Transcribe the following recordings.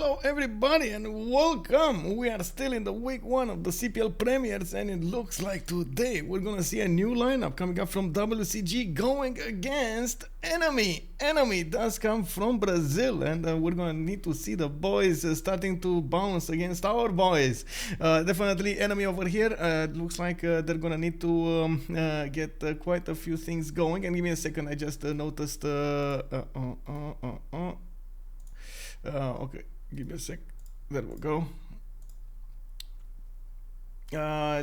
Hello everybody and welcome. We are still in the week 1 of the CPL Premiers, and it looks like today we're gonna see a new lineup coming up from WCG going against Enemy. Enemy does come from Brazil, and we're gonna need to see the boys starting to bounce against our boys. Definitely Enemy over here. Looks like they're gonna need to get quite a few things going. And give me a second, I just noticed okay, give me a sec. There we go.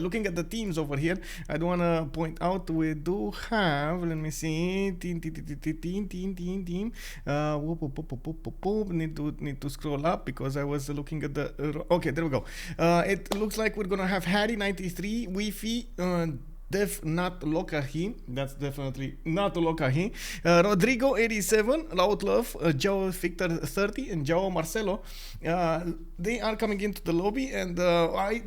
Looking at the teams over here, I do want to point out we do have, let me see, team. Need to scroll up because I was looking at the. Okay, there we go. It looks like we're gonna have Harrey 93, Wi-Fi. Def not Lokahi, that's definitely not Lokahi. Rodrigo 87, Loud Love, Joe Victor 30, and Joe Marcelo. They are coming into the lobby, and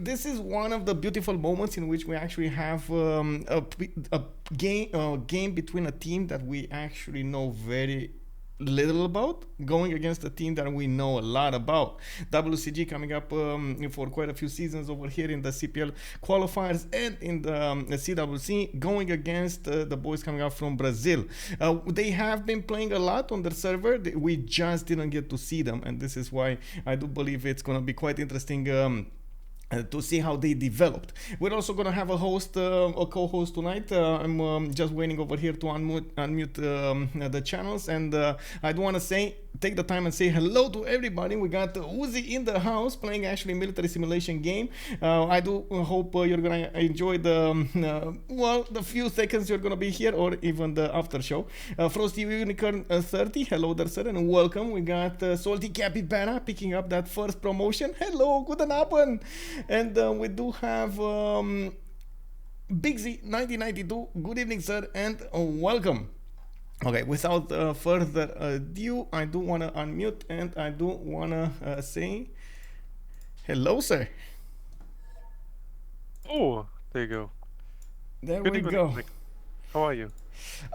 this is one of the beautiful moments in which we actually have a game between a team that we actually know very little about going against a team that we know a lot about. WCG coming up for quite a few seasons over here in the CPL qualifiers and in the CWC, going against the boys coming up from Brazil. They have been playing a lot on their server. We just didn't get to see them, and this is why I do believe it's going to be quite interesting to see how they developed. We're also going to have a host, a co-host tonight. I'm just waiting over here to unmute the channels, and I do want to take the time and say hello to everybody. We got Uzi in the house playing actually military simulation game. I do hope you're going to enjoy the few seconds you're going to be here, or even the after show. Frosty Unicorn 30, hello there sir, and welcome. We got Salty Capybara picking up that first promotion. Hello, guten Abend. And we do have Big Z 1992. Good evening, sir, and welcome. Okay, without further ado, I do want to unmute and I do want to say hello, sir. Oh, there you go. There we go. Nick. How are you?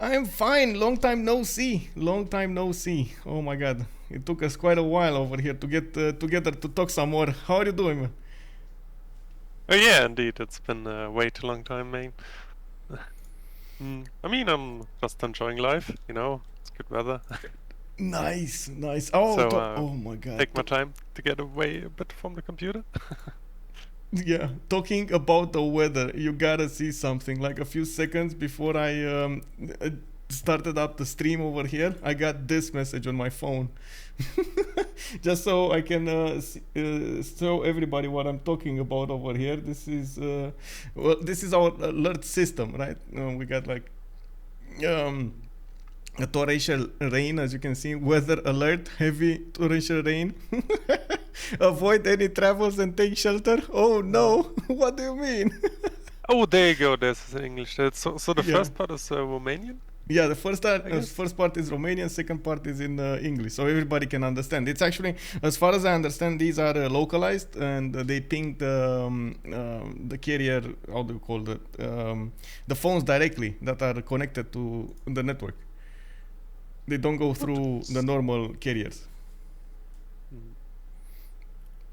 I'm fine. Long time no see. Long time no see. Oh my God, it took us quite a while over here to get together to talk some more. How are you doing, man? Oh yeah, indeed. It's been way too long time, man. I mean, I'm just enjoying life. You know, it's good weather. Nice, nice. Oh, so, oh my God. Take my time to get away a bit from the computer. Yeah, talking about the weather, you gotta see something. Like a few seconds before I started up the stream over here, I got this message on my phone. Just so I can show everybody what I'm talking about over here. This is well, this is our alert system, right? We got like a torrential rain, as you can see. Weather alert, heavy torrential rain. Avoid any travels and take shelter. Oh no! What do you mean? Oh, there you go. There's English. So the first part is Romanian. Yeah, the first part is Romanian, second part is in English, so everybody can understand. It's actually, as far as I understand, these are localized, and they ping the carrier, how do you call it, the phones directly that are connected to the network. They don't go through the normal carriers.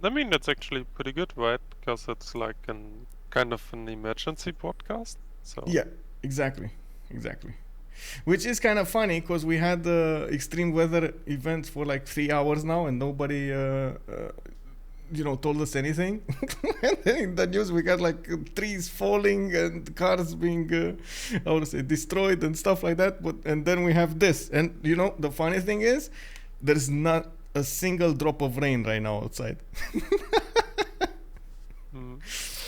I mean, that's actually pretty good, right? Because it's like kind of an emergency broadcast. So yeah, exactly. Which is kind of funny because we had extreme weather events for like 3 hours now, and nobody, told us anything. And then in the news we got like trees falling and cars being, destroyed and stuff like that. And then we have this, and the funny thing is, there's not a single drop of rain right now outside.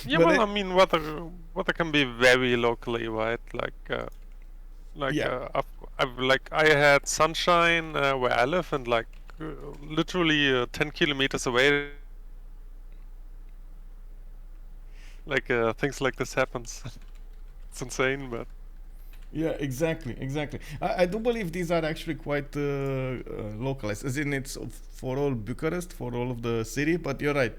Yeah, but well, I mean, weather can be very locally, right? I had sunshine where I live, and literally 10 kilometers away, things like this happens. It's insane, but yeah, exactly. I do believe these are actually quite localized, as in it's for all Bucharest, for all of the city. But you're right,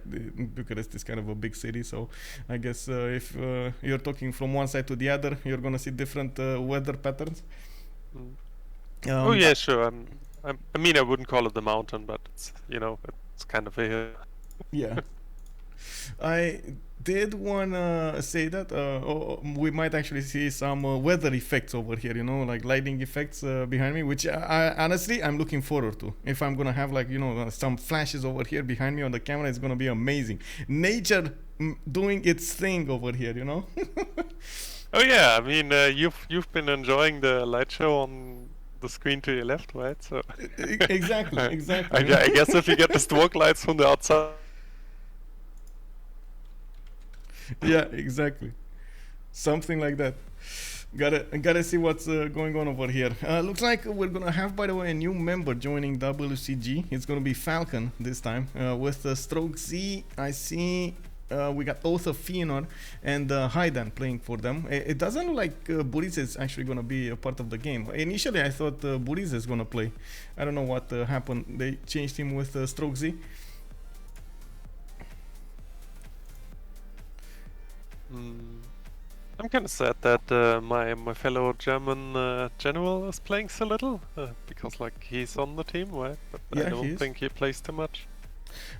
Bucharest is kind of a big city, so I guess if you're talking from one side to the other, you're gonna see different weather patterns. Oh yeah, sure. I mean, I wouldn't call it the mountain, but it's it's kind of a Yeah. I did wanna say that we might actually see some weather effects over here, you know, like lightning effects behind me, which honestly I'm looking forward to. If I'm gonna have like, you know, some flashes over here behind me on the camera, it's gonna be amazing. Nature doing its thing over here, you know. Oh yeah, I mean you've been enjoying the light show on the screen to your left, right? So Exactly, exactly. I guess if you get the stroke lights from the outside. Yeah, exactly. Something like that. Gotta see what's going on over here. Looks like we're gonna have, by the way, a new member joining WCG. It's gonna be Falcon this time with StrokeeZ. I see we got both of Feanor and Hidan playing for them. It doesn't look like WCG is actually gonna be a part of the game. Initially, I thought WCG is gonna play. I don't know what happened. They changed him with StrokeeZ. I'm kind of sad that my fellow German general is playing so little because like he's on the team, right? But Yeah, I don't think he plays too much.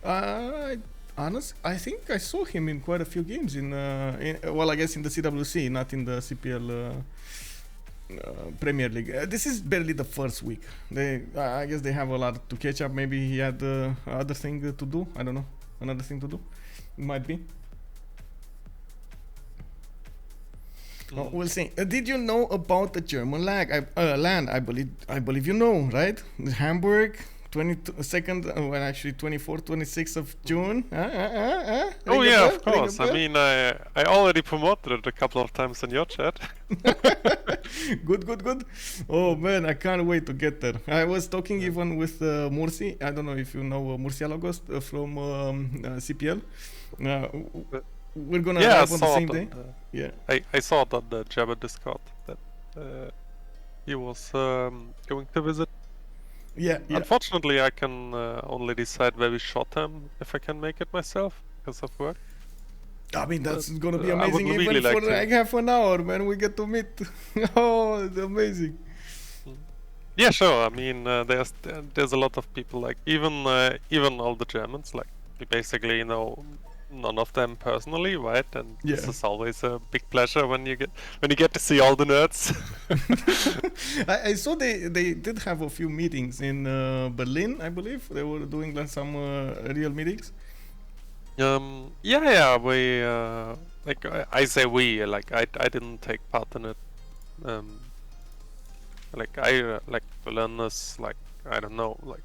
I think I saw him in quite a few games well, I guess in the CWC, not in the CPL Premier League. This is barely the first week. I guess they have a lot to catch up. Maybe he had other thing to do. I don't know, another thing to do. Might be. We'll see. Did you know about the German land? I believe you know, right? Hamburg, 22nd, well, actually 24th, 26th of June. Oh yeah, of course. I mean, I already promoted it a couple of times in your chat. Good. Oh man, I can't wait to get there. I was talking even with Mursi. I don't know if you know Murciélagos from CPL. We're gonna have on the same day. Yeah, I saw it on the Jabba Discord that he was going to visit. Yeah. Unfortunately, I can only decide very short term if I can make it myself because of work. I mean, that's gonna be amazing. Even really for like half an hour, man, we get to meet. Oh, it's amazing. Yeah, sure. I mean, there's a lot of people like even all the Germans, like we basically know none of them personally, right? And this is always a big pleasure when you get to see all the nerds. I saw they did have a few meetings in Berlin, I believe. They were doing like some real meetings. Yeah, we like I say we, like I didn't take part in it. Like I like to learn this, like I don't know, like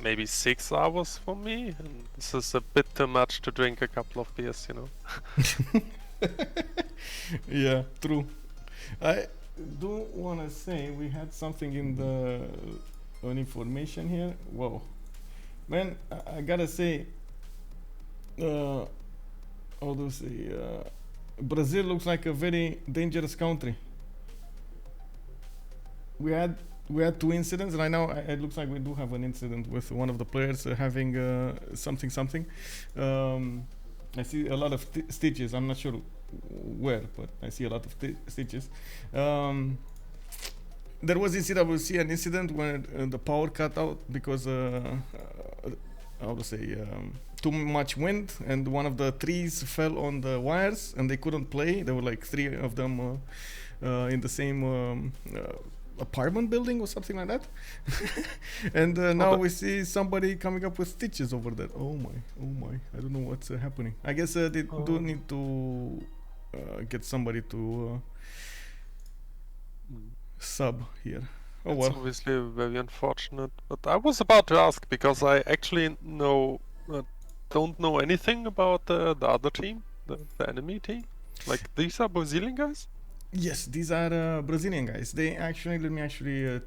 maybe 6 hours for me, and this is a bit too much to drink a couple of beers, you know. Yeah, true. I do want to say we had something in the information here. Whoa, man, I gotta say, how do you say, Brazil looks like a very dangerous country. We had 2 incidents right now. It looks like we do have an incident with one of the players having something. I see a lot of stitches. I'm not sure where, but I see a lot of stitches. There was in CWC an incident where the power cut out because how to say, too much wind, and one of the trees fell on the wires and they couldn't play. There were like 3 of them in the same apartment building or something like that. And now we see somebody coming up with stitches over there. Oh my, I don't know what's happening. I guess they do need to get somebody to sub here. Oh well. It's obviously very unfortunate, but I was about to ask because I actually don't know anything about the other team, the enemy team. Like these are Brazilian guys? Yes, these are Brazilian guys. They actually, let me actually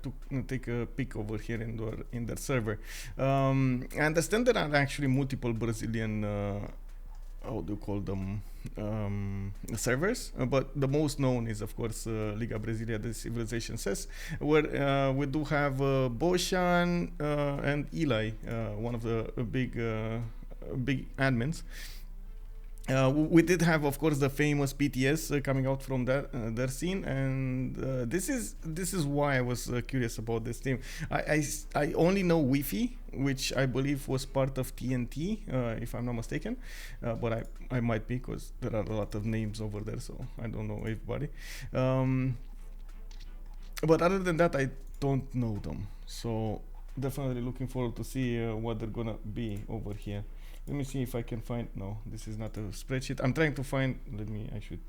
take a peek over here in their server. I understand there are actually multiple Brazilian, how do you call them, servers, but the most known is of course Liga Brasileira de Civilization says, where we do have Boshan and Eli, one of the big admins. We did have, of course, the famous PTS coming out from their scene, and this is why I was curious about this team. I only know Wi-Fi, which I believe was part of TNT, if I'm not mistaken, but I might be, because there are a lot of names over there, so I don't know everybody. But other than that, I don't know them, so definitely looking forward to see what they're gonna be over here. Let me see if I can find. No, this is not a spreadsheet. I'm trying to find. I should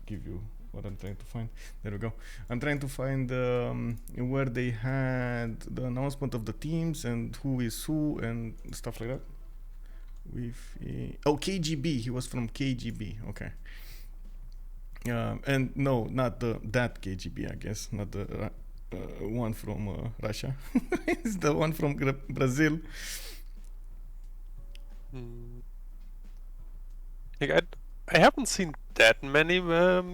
give you what I'm trying to find. There we go. I'm trying to find where they had the announcement of the teams and who is who and stuff like that. Oh, KGB. He was from KGB. Okay. And no, not that KGB. I guess not the one from Russia. It's the one from Brazil. Like I haven't seen that many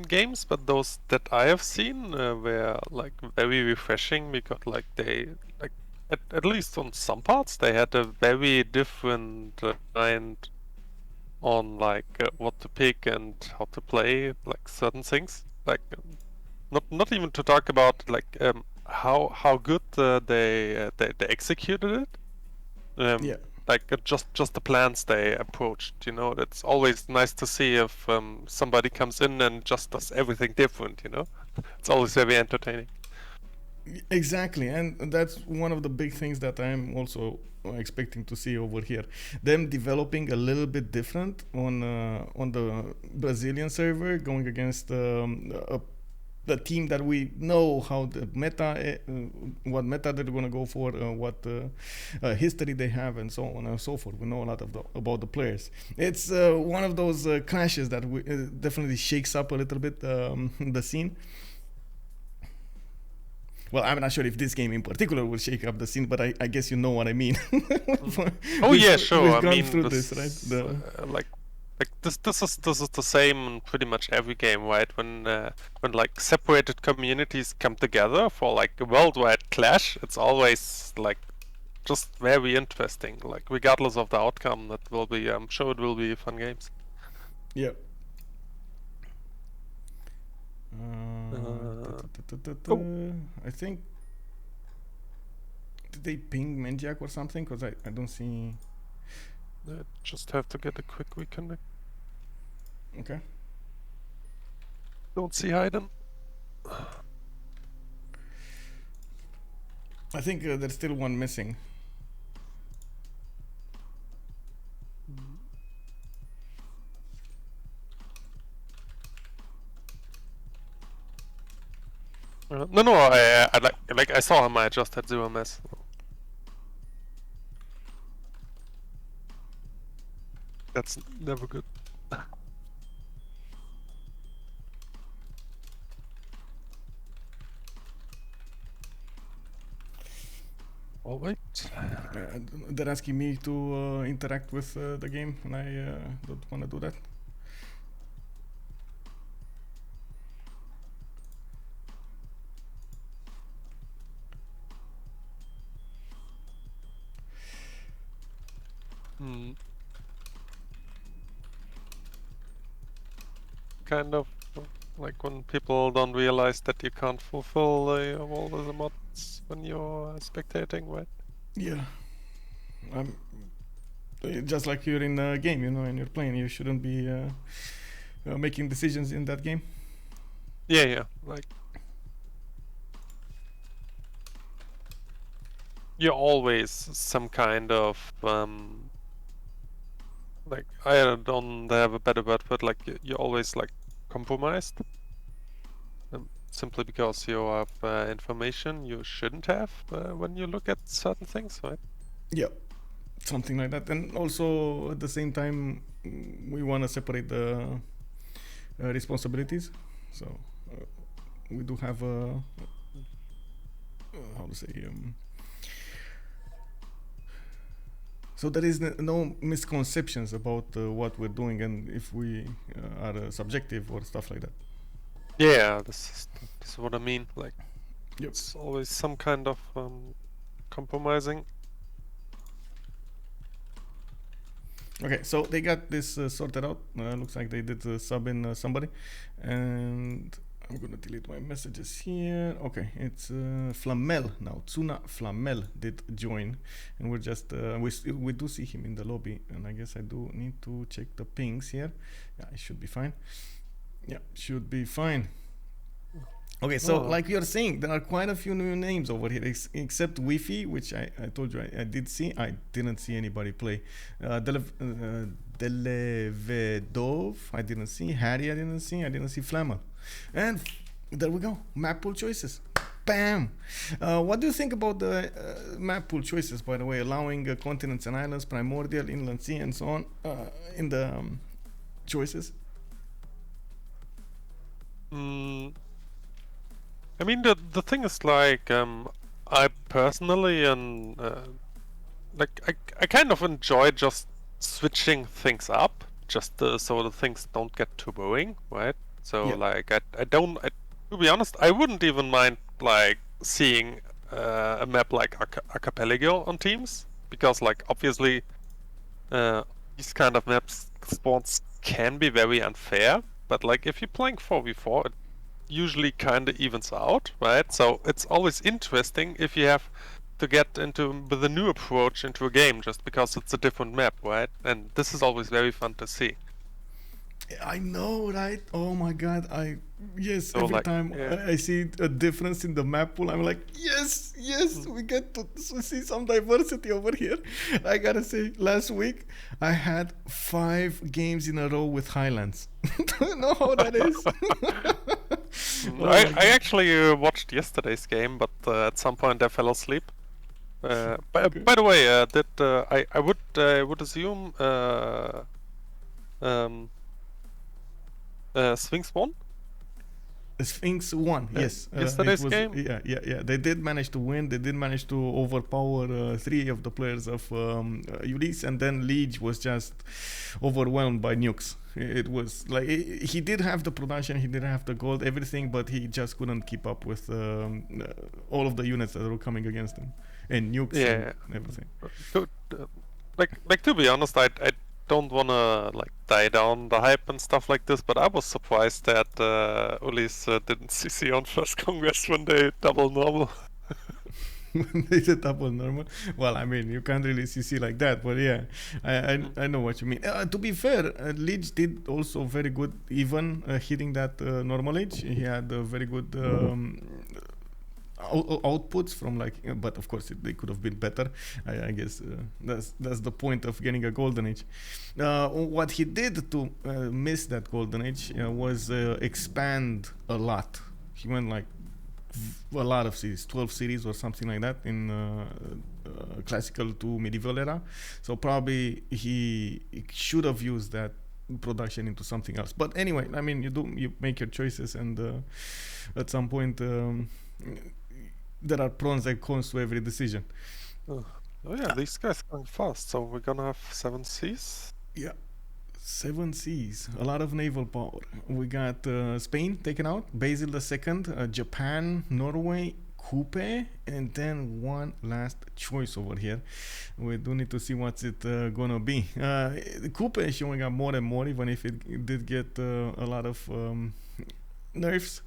games, but those that I have seen were like very refreshing, because like they like at least on some parts they had a very different mind on like what to pick and how to play like certain things. Like not even to talk about like how good they executed it. Yeah. Like just the plans they approached, you know. It's always nice to see if somebody comes in and just does everything different, you know. It's always very entertaining. Exactly, and that's one of the big things that I'm also expecting to see over here. Them developing a little bit different on the Brazilian server, going against the team that we know how the meta, what meta they're gonna go for, what history they have, and so on and so forth. We know a lot about the players. It's one of those clashes that definitely shakes up a little bit the scene. Well, I'm not sure if this game in particular will shake up the scene, but I guess you know what I mean. Oh yeah, sure. We've I gone mean, through this, this, right? like this is the same in pretty much every game, right? When like separated communities come together for like a worldwide clash, it's always like just very interesting. Like regardless of the outcome, that will be. I'm sure it will be fun games. Yeah. I think, did they ping Menjak or something? Because I don't see. Just have to get a quick reconnect. Okay. Don't see Hidan. I think there's still one missing. No, I like I saw him. I just had 0 MS. That's never good. All right. They're asking me to interact with the game, and I don't want to do that. Kind of like when people don't realize that you can't fulfill all of the mods when you're spectating, right? Yeah. Just like you're in a game, you know, and you're playing, you shouldn't be making decisions in that game. Yeah, like you're always some kind of like, I don't have a better word, but like you're always like compromised, simply because you have information you shouldn't have when you look at certain things, right? Yeah, something like that. And also at the same time, we want to separate the responsibilities. So we do have how to say. So there is no misconceptions about what we're doing and if we are subjective or stuff like that. Yeah, this is what I mean. Like, yep. It's always some kind of compromising. Okay, so they got this sorted out. Looks like they did sub in somebody, and I'm gonna delete my messages here. Okay, it's Flamel now. Tsuna Flamel did join, and we're just we do see him in the lobby, and I guess I do need to check the pings here. Yeah, it should be fine. Yeah, should be fine. Okay, so like you're saying, there are quite a few new names over here, except Wi-Fi, which I told you I did see. I didn't see anybody play. Delevedov, I didn't see. Harrey, I didn't see. I didn't see Flamel. And there we go. Map pool choices. Bam! What do you think about the map pool choices, by the way, allowing continents and islands, primordial, inland sea, and so on in the choices? I mean, the thing is, like, I personally like I kind of enjoy just switching things up, just so the things don't get too boring, right? So like to be honest, I wouldn't even mind like seeing a map like Archipelago on teams, because like obviously these kind of maps spawns can be very unfair, but like if you're playing 4v4, it usually kind of evens out, right? So it's always interesting if you have to get into with a new approach into a game just because it's a different map, right? And this is always very fun to see. I know, right? Oh my god, yes, So, every like, time I see a difference in the map pool, I'm like, yes, we get to see some diversity over here. I gotta say, last week I had 5 games in a row with Highlands. Do you know how that is? I actually watched yesterday's game, but at some point I fell asleep. By the way, I would assume Sphinx won? Sphinx won, yes. Yesterday's game? Yeah. They did manage to win. They did manage to overpower 3 of the players of Ulysse, and then Liege was just overwhelmed by nukes. It was like he did have the production, he did have the gold, everything, but he just couldn't keep up with all of the units that were coming against him, and nukes and everything. Like to be honest, I don't wanna like die down the hype and stuff like this, but I was surprised that Ulysse didn't CC on first Congress when they double normal. They did double normal. Well, I mean, you can't really CC like that, but yeah, I know what you mean. To be fair, Liege did also very good, even hitting that normal age. He had very good outputs from but of course they could have been better. I guess that's the point of getting a golden age. What he did to miss that golden age was expand a lot. He went like a lot of series, 12 series or something like that in classical to medieval era. So probably he should have used that production into something else. But anyway, I mean, you make your choices, and at some point there are pros and cons to every decision. Oh yeah, these guys going fast. So we're gonna have 7 Cs. Yeah. 7 Cs, a lot of naval power. We got Spain taken out, Basil II, Japan, Norway, Coupe, and then one last choice over here. We do need to see what's it gonna be. Coupe is showing up more and more, even if it did get a lot of nerfs.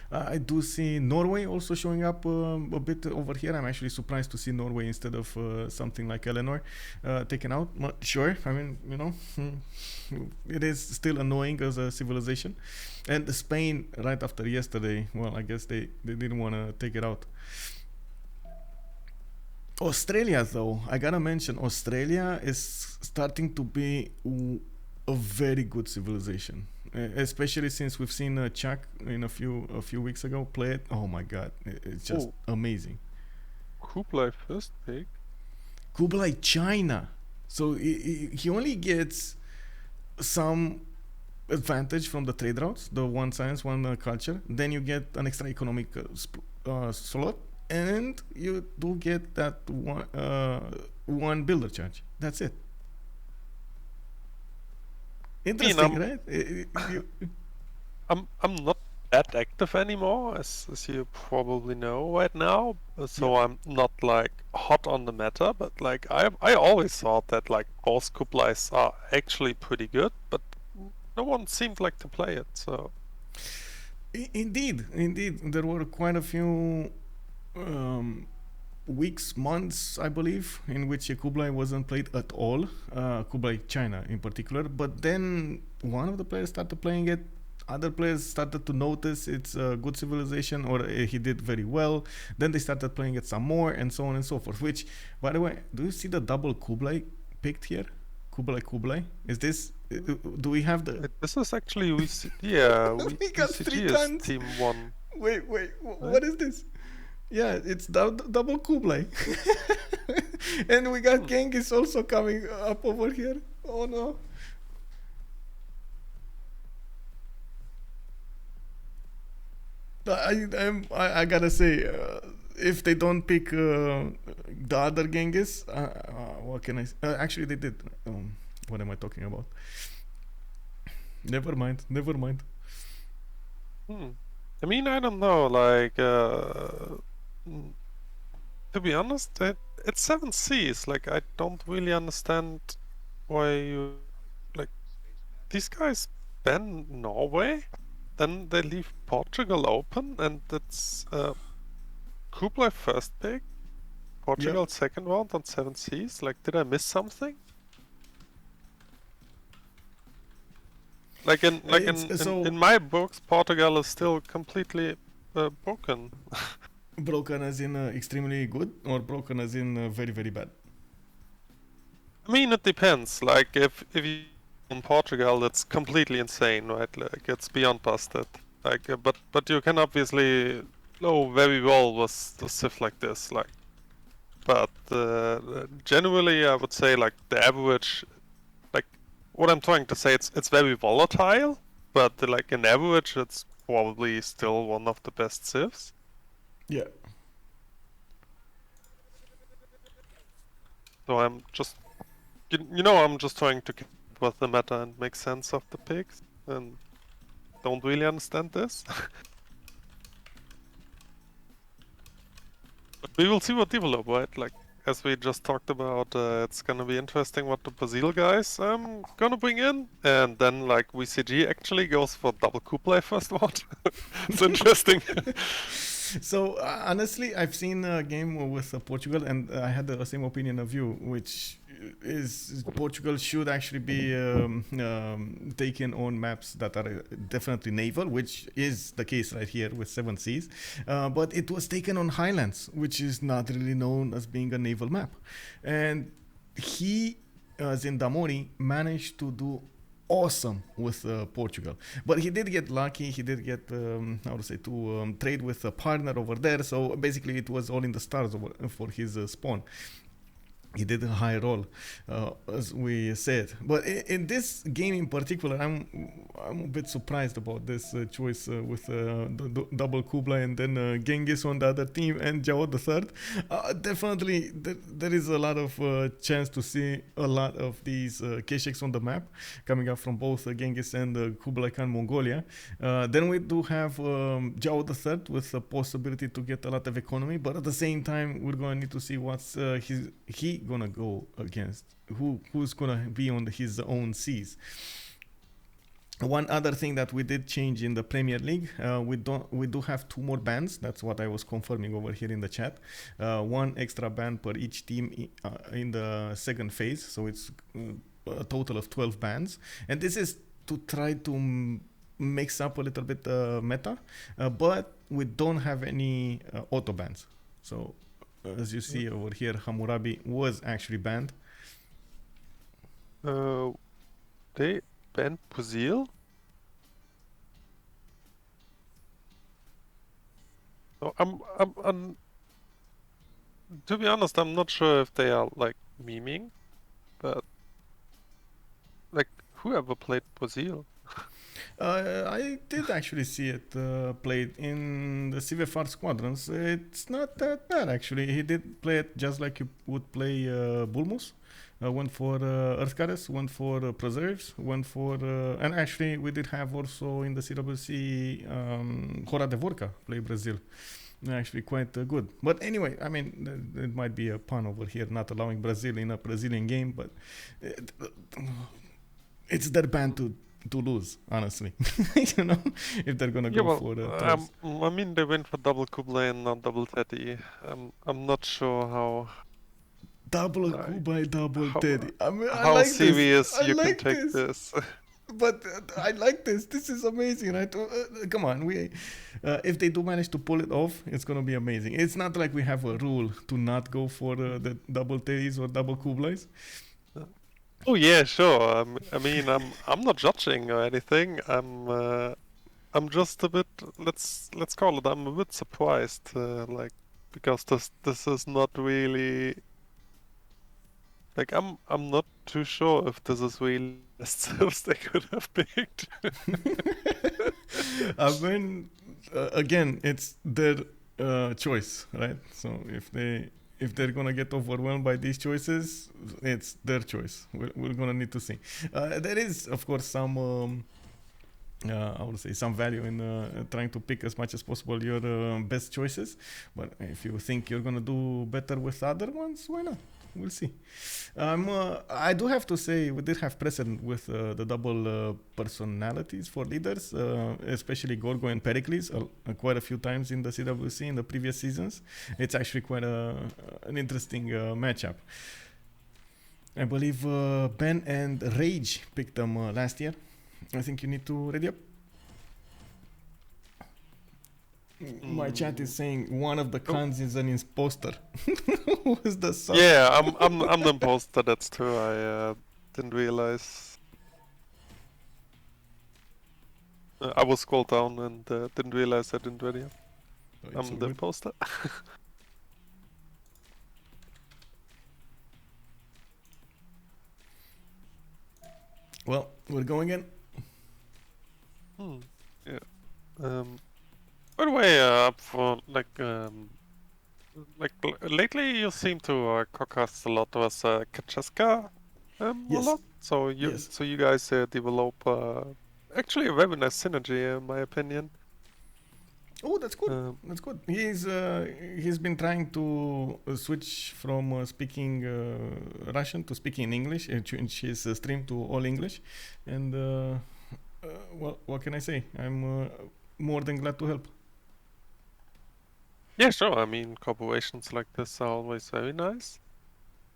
I do see Norway also showing up a bit over here. I'm actually surprised to see Norway instead of something like Eleanor taken out. Sure, I mean, you know, it is still annoying as a civilization. And Spain, right after yesterday, well, I guess they didn't want to take it out. Australia, though, I gotta mention, Australia is starting to be a very good civilization. Especially since we've seen Chuck in a few weeks ago play it. Oh my god, it's just amazing. Kublai first pick. Kublai China, so he only gets some advantage from the trade routes, the one science, one culture. Then you get an extra economic slot, and you do get that one builder charge. That's it. Interesting, right? I'm not that active anymore, as you probably know right now. So I'm not like hot on the meta, but like I always thought that like both Kublais are actually pretty good, but no one seemed like to play it. So Indeed, there were quite a few weeks, months, I believe, in which Kublai wasn't played at all. Kublai China in particular. But then one of the players started playing it. Other players started to notice it's a good civilization, or he did very well. Then they started playing it some more, and so on and so forth. Which, by the way, do you see the double Kublai picked here? Kublai. Is this? Do we have the? This is actually we got WCG 3 is tons. team 1. Wait, what is this? Yeah, it's double Kublai. And we got Genghis also coming up over here. Oh no. I gotta say, if they don't pick the other Genghis, what can I say? Actually, they did. What am I talking about? Never mind. I mean, I don't know, like, to be honest, it's 7 Cs. Like, I don't really understand why you, like, these guys ban Norway, then they leave Portugal open, and it's Kublai first pick, Portugal second round on 7 Cs. Like, did I miss something? Like in my books, Portugal is still completely broken. Broken as in extremely good, or broken as in very, very bad? I mean, it depends. Like, if you in Portugal, that's completely insane, right? Like, it's beyond busted. Like, but you can obviously know very well with the Civ like this. Like, but generally, I would say like the average. Like, what I'm trying to say, it's very volatile, but like in average, it's probably still one of the best Civs. Yeah. So I'm just, I'm just trying to keep with the meta and make sense of the picks, and don't really understand this. But we will see what develop, right? Like, as we just talked about, it's gonna be interesting what the Brazil guys gonna bring in, and then like WCG actually goes for double Kublai first round. It's interesting. So honestly, I've seen a game with Portugal, and I had the same opinion of you, which is Portugal should actually be taken on maps that are definitely naval, which is the case right here with 7 Seas. But it was taken on Highlands, which is not really known as being a naval map, and he, Zindamori, managed to do awesome with Portugal, but he did get lucky. He did get how to say, to trade with a partner over there, so basically it was all in the stars for his spawn. He did a high roll, as we said. But in this game in particular, I'm a bit surprised about this choice with the double Kublai and then Genghis on the other team and Jao the third. Definitely, there is a lot of chance to see a lot of these Kesheks on the map coming up from both Genghis and Kublai Khan Mongolia. Then we do have Jao the third with the possibility to get a lot of economy, but at the same time, we're going to need to see what's he gonna go against, who's gonna be on his own seas. One other thing that we did change in the Premier League, we do have 2 more bans. That's what I was confirming over here in the chat. 1 extra ban per each team in the second phase, so it's a total of 12 bans, and this is to try to mix up a little bit meta, but we don't have any auto bans. So as you see over here, Hammurabi was actually banned. They banned Brazil? So I'm to be honest, I'm not sure if they are like memeing, but like, whoever played Brazil? I did actually see it played in the CVFR squadrons. It's not that bad actually. He did play it just like you would play Bulmus. One for Earth Goddess, one for Preserves, one for and actually we did have also in the CWC Hora de Vorca play Brazil. Actually quite good. But anyway, I mean, it might be a pun over here, not allowing Brazil in a Brazilian game, but it's their band to lose, honestly. You know, if they're gonna go for tours. I mean, they went for double Kublai and not double Teddy. I'm not sure how Double Kublai, double Teddy. I mean, I how like serious this. you like can take this. But I like this. This is amazing, right? Come on, if they do manage to pull it off, it's gonna be amazing. It's not like we have a rule to not go for the double Teddys or double Kublais. Oh yeah, sure. I mean, I'm not judging or anything. I'm just a bit. Let's call it. I'm a bit surprised, like, because this is not really. Like, I'm not too sure if this is really the steps they could have picked. I mean, again, it's their choice, right? So if they're gonna get overwhelmed by these choices, it's their choice. We're gonna need to see. There is, of course, some. I would say some value in trying to pick as much as possible your best choices, but if you think you're gonna do better with other ones, why not? We'll see. I do have to say we did have precedent with the double personalities for leaders, especially Gorgo and Pericles, quite a few times in the CWC in the previous seasons. It's actually quite an interesting matchup. I believe Ben and Rage picked them last year. I think you need to ready up. My chat is saying one of the cons is an imposter. Who's the son? Yeah, I'm the imposter. That's true. I didn't realize. I was scrolled down and didn't realize I didn't ready up. I'm the imposter. Well, we're going in. Yeah. By the way, for lately you seem to caucus a lot with Kacheska a lot. So you guys develop actually a very nice synergy, in my opinion. Oh, that's good. That's good. He's been trying to switch from speaking Russian to speaking English and change his stream to all English. And well, what can I say? I'm more than glad to help. Yeah, sure. I mean, cooperations like this are always very nice.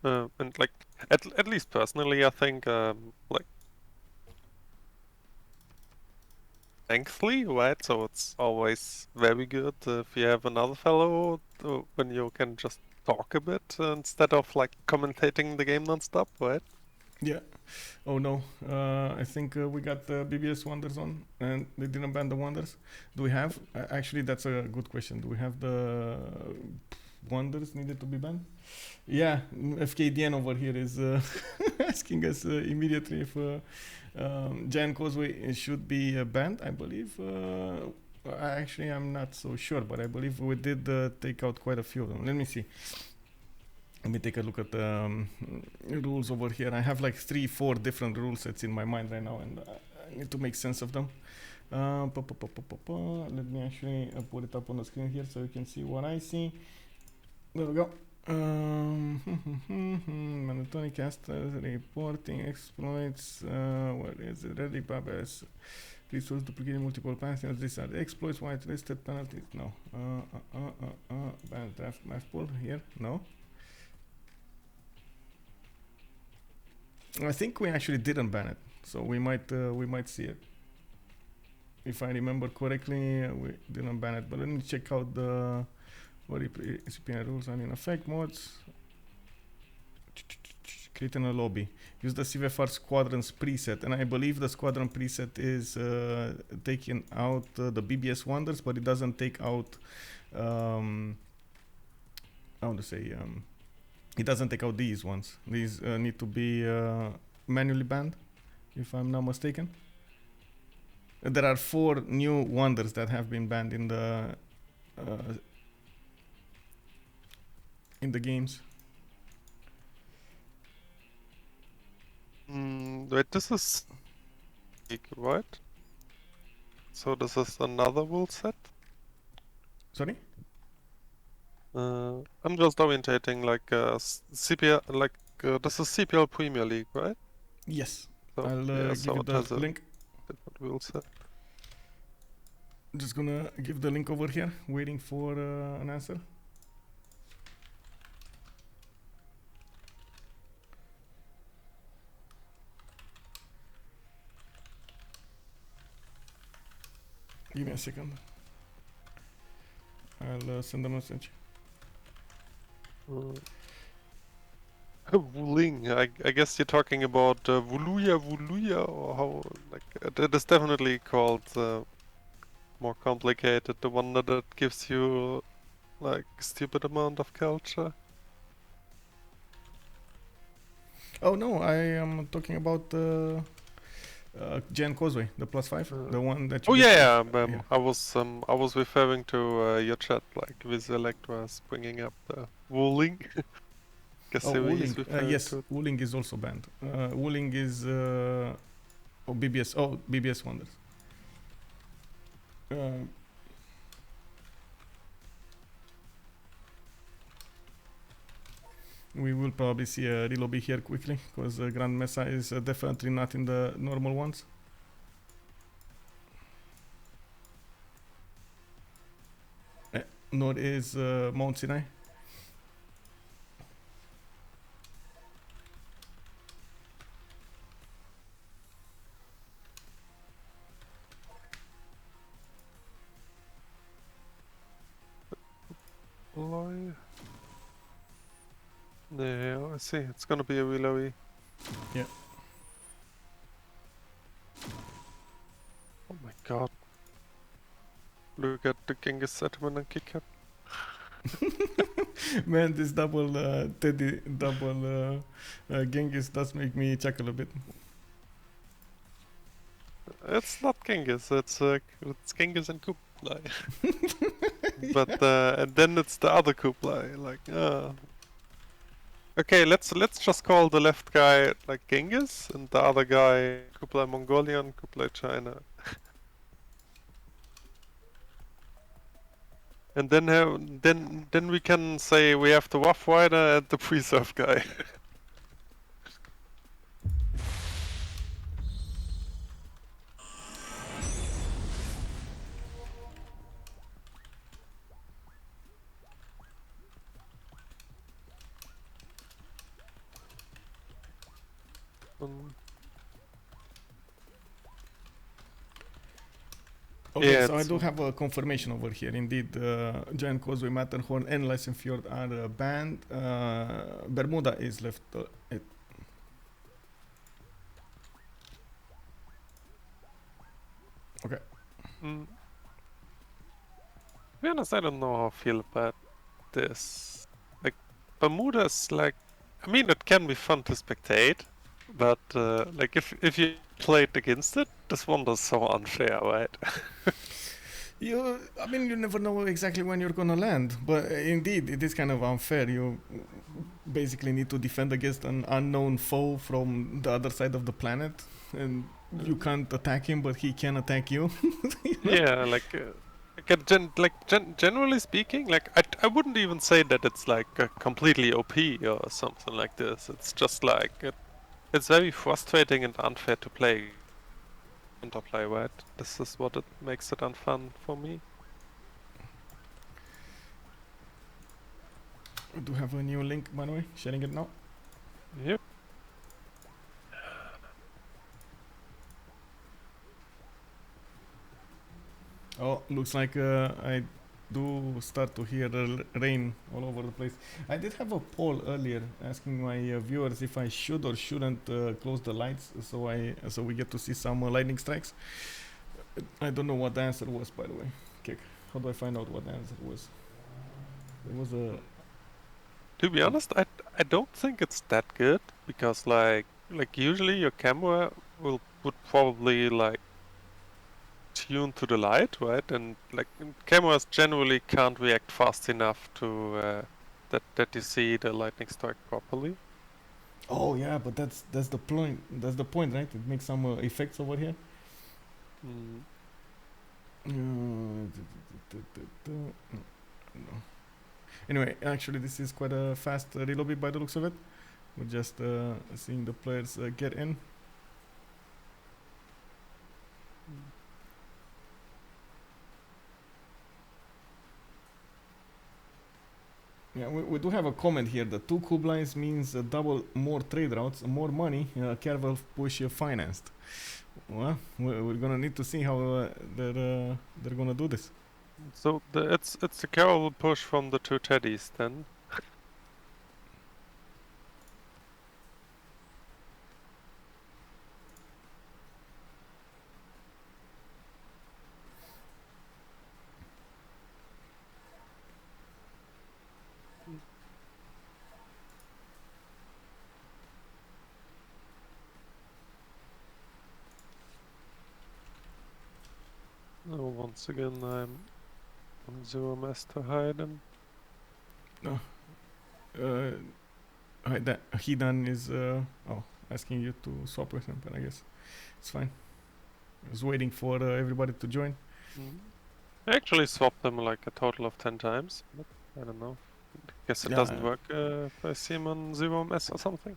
And like, at least personally, I think like, thankfully, right? So it's always very good if you have another fellow when you can just talk a bit instead of like commentating the game non-stop, right? Yeah. Oh no. I think we got the BBS Wonders on, and they didn't ban the Wonders. Do we have? Actually, that's a good question. Do we have the Wonders needed to be banned? Yeah, FKDN over here is asking us immediately if Giant Causeway should be banned. I believe. Actually, I'm not so sure, but I believe we did take out quite a few of them. Let me see. Let me take a look at the rules over here. I have like 3-4 different rule sets in my mind right now, and I need to make sense of them. Let me actually put it up on the screen here so you can see what I see. There we go. Monotonic casters, reporting exploits. Where is it? Ready, Babas. Resource duplicating multiple patterns. These are the exploits. Whitelisted penalties. No. Banned draft math pool here. No. I think we actually didn't ban it, so we might see it. If I remember correctly, we didn't ban it. But let me check out the CPL rules and in effect modes. Create in a lobby. Use the CVFR squadrons preset, and I believe the squadron preset is taking out the BBS Wonders, but it doesn't take out. How to say? It doesn't take out these ones. These need to be manually banned, if I'm not mistaken. There are 4 new Wonders that have been banned in the games. Wait, this is right? So this is another wool set? Sorry? I'm just orientating like CPL, like this is CPL Premier League, right? Yes. So I'll yeah, give so you it the has a link. different wool set. Just gonna give the link over here, waiting for an answer. Give me a second. I'll send a message. Wooling, I guess you're talking about Wuluya, or how, like, it is definitely called more complicated, the one that gives you, like, stupid amount of culture. Oh no, I am talking about Gen Causeway, the +5, the one that you Oh get yeah, yeah. I was referring to your chat, like, with Electras bringing up the Wooling. Guess Oh, he's Wooling. referring Yes, to it. Wooling is also banned. Wooling is oh BBS. Oh, BBS Wonders. We will probably see a relobby here quickly because Grand Mesa is definitely not in the normal ones. Nor is Mount Sinai. Yeah, I see. It's gonna be a relobby. Yeah. Oh my god. Look at the Genghis settlement and kick it. Man, this double Teddy, double Genghis does make me chuckle a bit. It's not Genghis, it's Genghis and Kublai. But and then it's the other Kublai, like okay, let's just call the left guy like Genghis and the other guy Kublai Mongolia and Kublai China. And then we can say we have the Rough Rider and the Preserve guy. Okay, Yeah, so I do have a confirmation over here. Indeed, Giant Causeway, Matterhorn, and Lysenfjord are banned. Bermuda is left. Okay. to be honest, I don't know how I feel about this. Like, Bermuda's like, I mean, it can be fun to spectate, but like if you played against it, this one is so unfair, right? I mean, you never know exactly when you're gonna land, but indeed, it is kind of unfair. You basically need to defend against an unknown foe from the other side of the planet, and you can't attack him, but he can attack you. Yeah, like, generally speaking, like I wouldn't even say that it's like completely OP or something like this. It's just like it's very frustrating and unfair to play interplay, right? This is what it makes it unfun for me. I do have a new link, by the way, sharing it now. Yep. Oh, looks like I do start to hear rain all over the place. I did have a poll earlier asking my viewers if I should or shouldn't close the lights so we get to see some lightning strikes. I don't know what the answer was, by the way. Okay, how do I find out what the answer was? It was a. To be honest, I don't think it's that good because like usually your camera would probably like tune to the light, right? And like cameras generally can't react fast enough to that you see the lightning strike properly. Oh yeah, but that's the point. That's the point, right? It makes some effects over here. Mm. No. Anyway, actually, this is quite a fast relobby by the looks of it. We're just seeing the players get in. Yeah, we do have a comment here. The 2 Kublais means double more trade routes, more money, careful push financed. Well, we're gonna need to see how they're gonna do this. So it's a careful push from the 2 teddies then. Once again, I'm on 0ms to Hidan. Hidan is asking you to swap with him, but I guess it's fine. I was waiting for everybody to join. I actually swapped them like a total of 10 times, but I don't know. Guess it doesn't work if I see him on 0ms or something.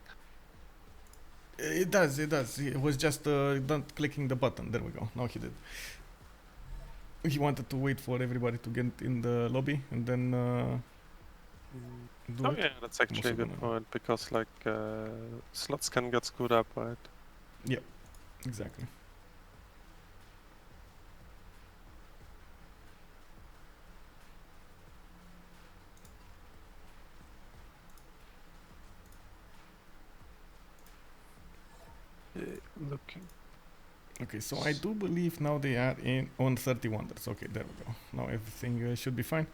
It does. It was just not clicking the button. There we go. Now he did. He wanted to wait for everybody to get in the lobby and then do it. Yeah, that's actually a good point, because like slots can get screwed up, right? Yeah, exactly. Looking. Okay, so I do believe now they are in on 30 wonders. Okay, there we go. Now everything should be fine.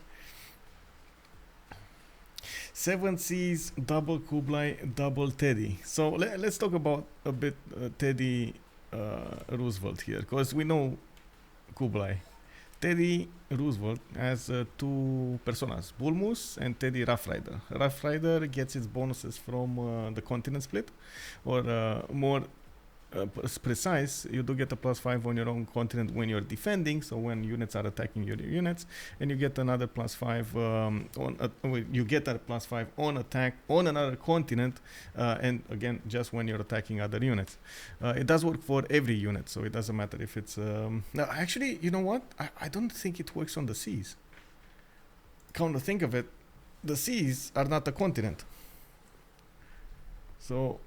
7 Seas, double Kublai, double Teddy. So let's talk about a bit Teddy Roosevelt here, because we know Kublai. Teddy Roosevelt has 2 personas, Bull Moose and Teddy Rough Rider. Rough Rider gets its bonuses from the continent split, or more precise, you do get a +5 on your own continent when you're defending, so when units are attacking your units, and you get another +5 you get a +5 on attack on another continent, and again just when you're attacking other units. It does work for every unit, so it doesn't matter if it's no, actually, you know what, I don't think it works on the seas. Come to think of it, the seas are not a continent, so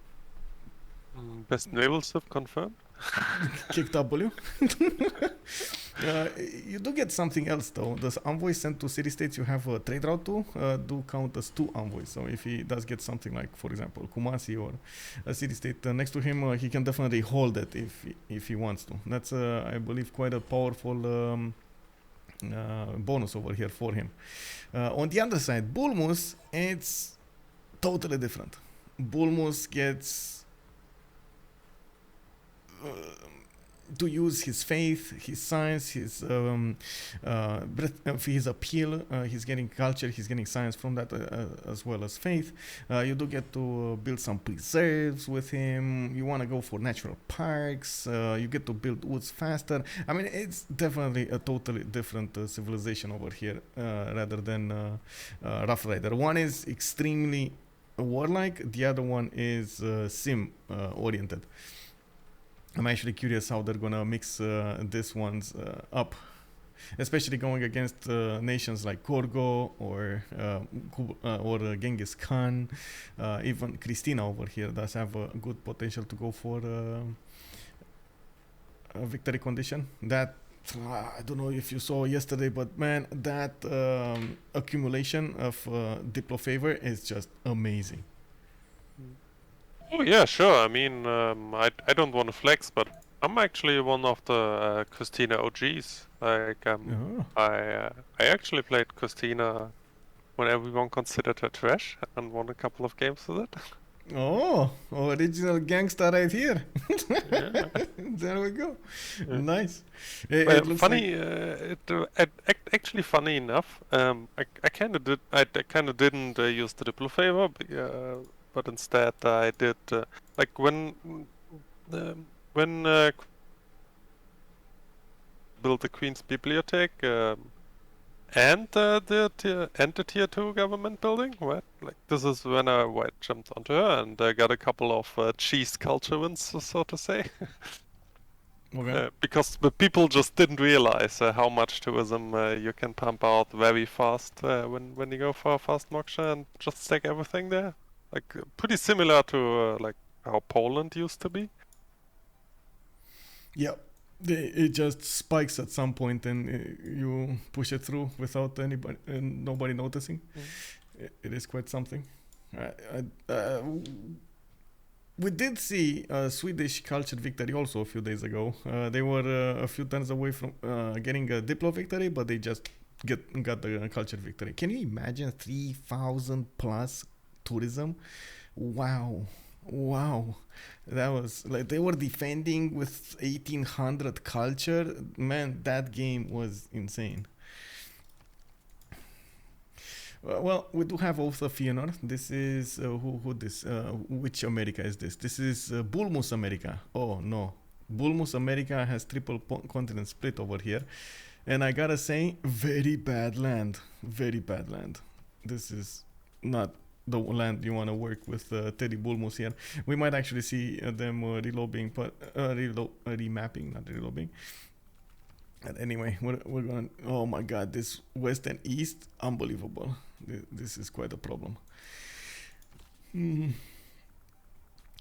best naval stuff confirmed. Kick W. You do get something else though. The envoys sent to city states you have a trade route to do count as 2 envoys. So if he does get something like, for example, Kumasi or a city state next to him, he can definitely hold it if he wants to. That's I believe quite a powerful bonus over here for him. On the other side, Bull Moose, it's totally different. Bull Moose gets to use his faith, his science, his his appeal. He's getting culture, he's getting science from that as well as faith. You do get to build some preserves with him. You want to go for natural parks. You get to build woods faster. I mean, it's definitely a totally different civilization over here rather than Rough Rider. One is extremely warlike, the other one is sim oriented. I'm actually curious how they're gonna mix these ones up, especially going against nations like Gorgo or Genghis Khan. Even Christina over here does have a good potential to go for a victory condition. That I don't know if you saw yesterday, but man, that accumulation of Diplo favor is just amazing. Oh yeah, sure. I mean, I don't want to flex, but I'm actually one of the Christina OGs. Like, I actually played Christina when everyone considered her trash, and won a couple of games with it. Oh, original gangster right here. Yeah. There we go. Yeah. Nice. Well, funny. Actually, funny enough, I kind of didn't use the Diplo favor but instead I did like when built the Queen's Bibliothèque and the tier 2 government building, right? Like this is when I jumped onto her and got a couple of cheese culture wins, so to say. Okay. Because the people just didn't realize how much tourism you can pump out very fast when you go for a fast moksha and just stack everything there. Like pretty similar to like how Poland used to be. Yeah, it just spikes at some point, and you push it through without anybody, nobody noticing. It is quite something. We did see a Swedish culture victory also a few days ago. They were a few turns away from getting a Diplo victory, but they just got the culture victory. Can you imagine 3,000 plus tourism? Wow. That was like they were defending with 1800 culture. Man, that game was insane. Well, we do have also Feanor. This is which America is this? This is Bulmus America. Oh no, Bulmus America has triple continent split over here, and I gotta say, very bad land. Very bad land. This is not the land you want to work with Teddy Bulmus here. We might actually see them reloading, but remapping, not reloading. And anyway, we're going. Oh my God, this west and east, unbelievable. This is quite a problem.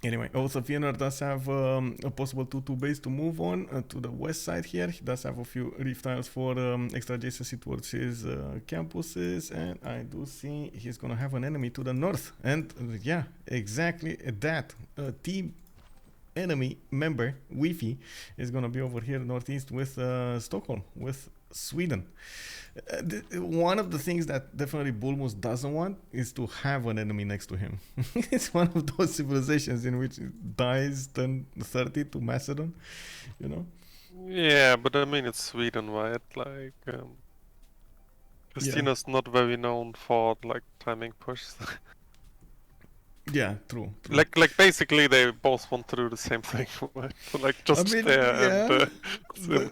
Anyway, also Feanor does have a possible 2-2 base to move on to the west side here. He does have a few reef tiles for extra adjacency towards his campuses, and I do see he's gonna have an enemy to the north. And yeah, exactly that. Team enemy member Wi-Fi is gonna be over here northeast with Stockholm, with Sweden. One of the things that definitely Bulmus doesn't want is to have an enemy next to him. It's one of those civilizations in which it dies turn 30 to Macedon, you know? Yeah, but I mean it's Sweden, right? Like Christina's not very known for like timing pushes. Yeah, true. Like basically they both want to do the same thing, right? Like just fair and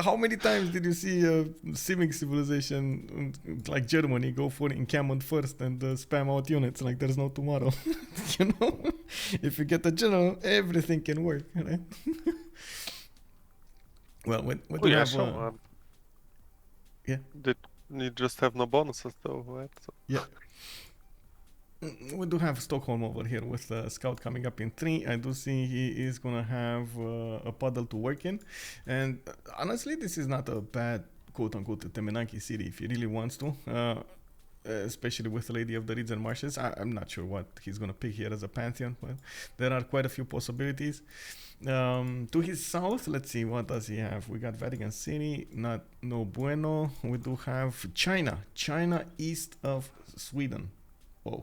how many times did you see a seeming civilization like Germany go for encampment first and spam out units like there's no tomorrow? You know, if you get a general, everything can work, right? Well, when do you have? Yeah. Did you just have no bonuses though, right? So. Yeah. We do have Stockholm over here with the scout coming up in 3. I do see he is gonna have a puddle to work in, and honestly, this is not a bad quote-unquote Temenanki city if he really wants to, especially with the Lady of the Reeds and Marshes. I'm not sure what he's gonna pick here as a pantheon, but there are quite a few possibilities. To his south, let's see, what does he have? We got Vatican City, no bueno. We do have China east of Sweden. Whoa.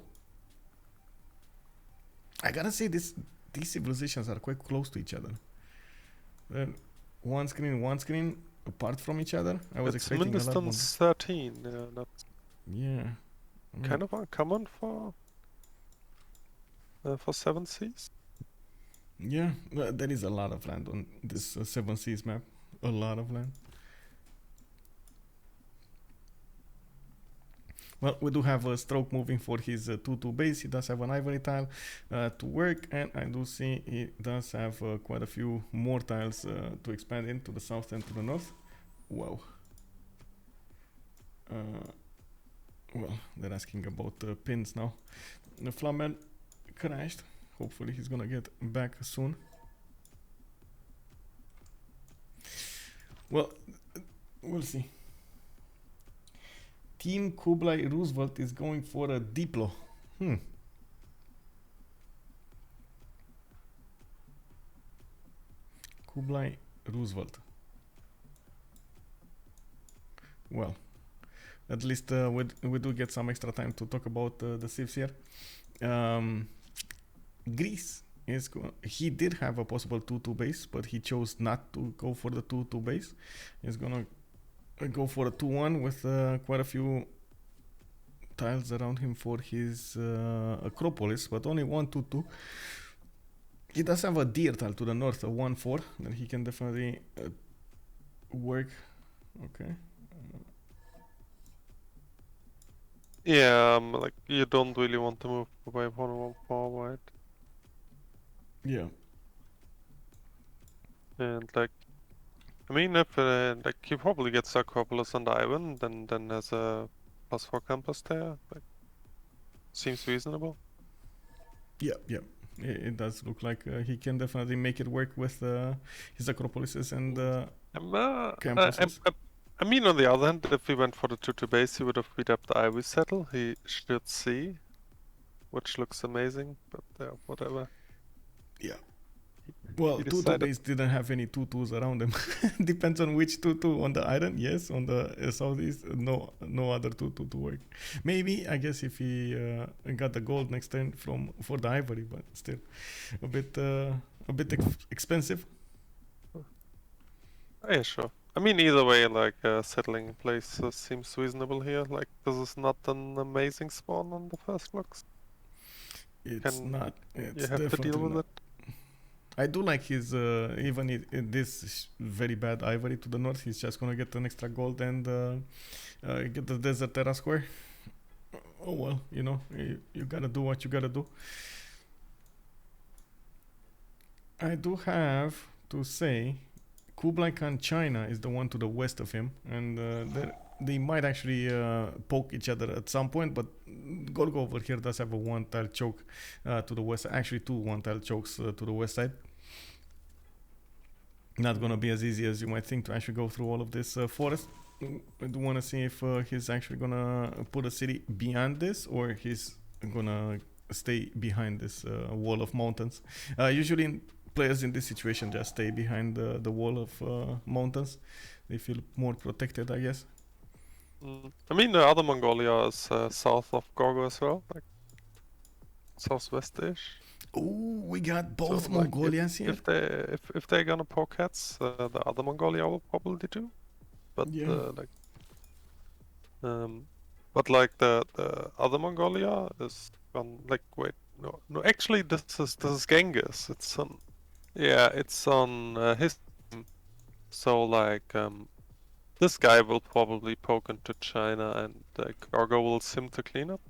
I gotta say, these civilizations are quite close to each other. They're one screen apart from each other. I was expecting a lot more. 13. That's kind of uncommon for 7 Seas. Yeah, well, there is a lot of land on this 7 Seas map. A lot of land. Well, we do have a stroke moving for his 2-2 base. He does have an ivory tile to work, and I do see he does have quite a few more tiles to expand into the south and to the north. Wow. Well, they're asking about pins now. The Flamel crashed. Hopefully he's gonna get back soon. Well, we'll see. Team Kublai Roosevelt is going for a Diplo. Kublai Roosevelt. Well, at least we do get some extra time to talk about the civs here. Greece he did have a possible 2-2 base, but he chose not to go for the 2-2 base. He's gonna go for a 2-1 with quite a few tiles around him for his Acropolis, but only 1/2/2. He does have a deer tile to the north, a 1/4, that he can definitely work. Okay. Yeah, like you don't really want to move by 1/1 forward. Yeah. And like, I mean, if like he probably gets Acropolis on the island, then there's a +4 campus there. Like, seems reasonable. Yeah, yeah. It does look like he can definitely make it work with his Acropolises and campuses. I mean, on the other hand, if he went for the 2/2 base, he would have freed up the Ivy Settle. He should see, which looks amazing, but whatever. Yeah. Well, 2/2 base didn't have any 2/2s around them. Depends on which 2/2 on the island. Yes, on the southeast, no other 2/2 to work. Maybe, I guess, if he got the gold next turn for the ivory, but still a bit expensive. Yeah, sure. I mean, either way, like settling in place seems reasonable here. Like, this is not an amazing spawn on the first looks. It's not. It's you have to deal with not. it. I do like his even in this very bad ivory to the north. He's just gonna get an extra gold and get the desert terra square. Oh well, you know, you gotta do what you gotta do. I do have to say, Kublai Khan China is the one to the west of him, and they might actually poke each other at some point, but Gorgo over here does have a 1-tile choke to the west. Actually, 2 1-tile chokes to the west side. Not gonna be as easy as you might think to actually go through all of this forest. I do want to see if he's actually gonna put a city beyond this, or he's gonna stay behind this wall of mountains. Usually players in this situation just stay behind the wall of mountains. They feel more protected, I guess. I mean, the other Mongolia is south of Gorgo as well, like southwest-ish. Oh, we got both so, Mongolians like, here. If they're gonna poke heads, the other Mongolia will probably do. But yeah. But like the other Mongolia is on like no actually this is Genghis. It's on it's on his team. So like this guy will probably poke into China, and Gorgo will sim to clean up.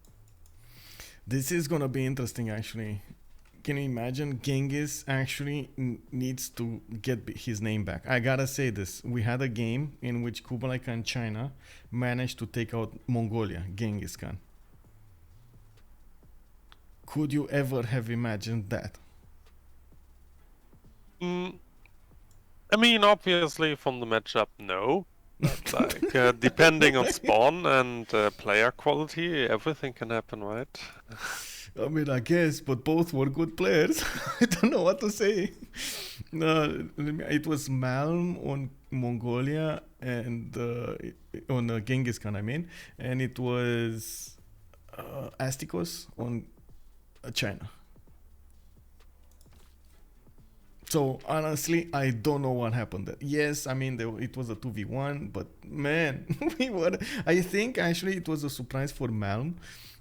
This is gonna be interesting, actually. Can you imagine? Genghis actually needs to get his name back. I gotta say this. We had a game in which Kublai Khan China managed to take out Mongolia, Genghis Khan. Could you ever have imagined that? I mean, obviously from the matchup, no. But like, depending on spawn and player quality, everything can happen, right? I mean, I guess, but both were good players. I don't know what to say. It was Malm on Mongolia and on Genghis Khan, I mean, and it was Astikos on China. So honestly, I don't know what happened there. Yes, I mean it was a 2v1, but man, I think actually it was a surprise for Malm.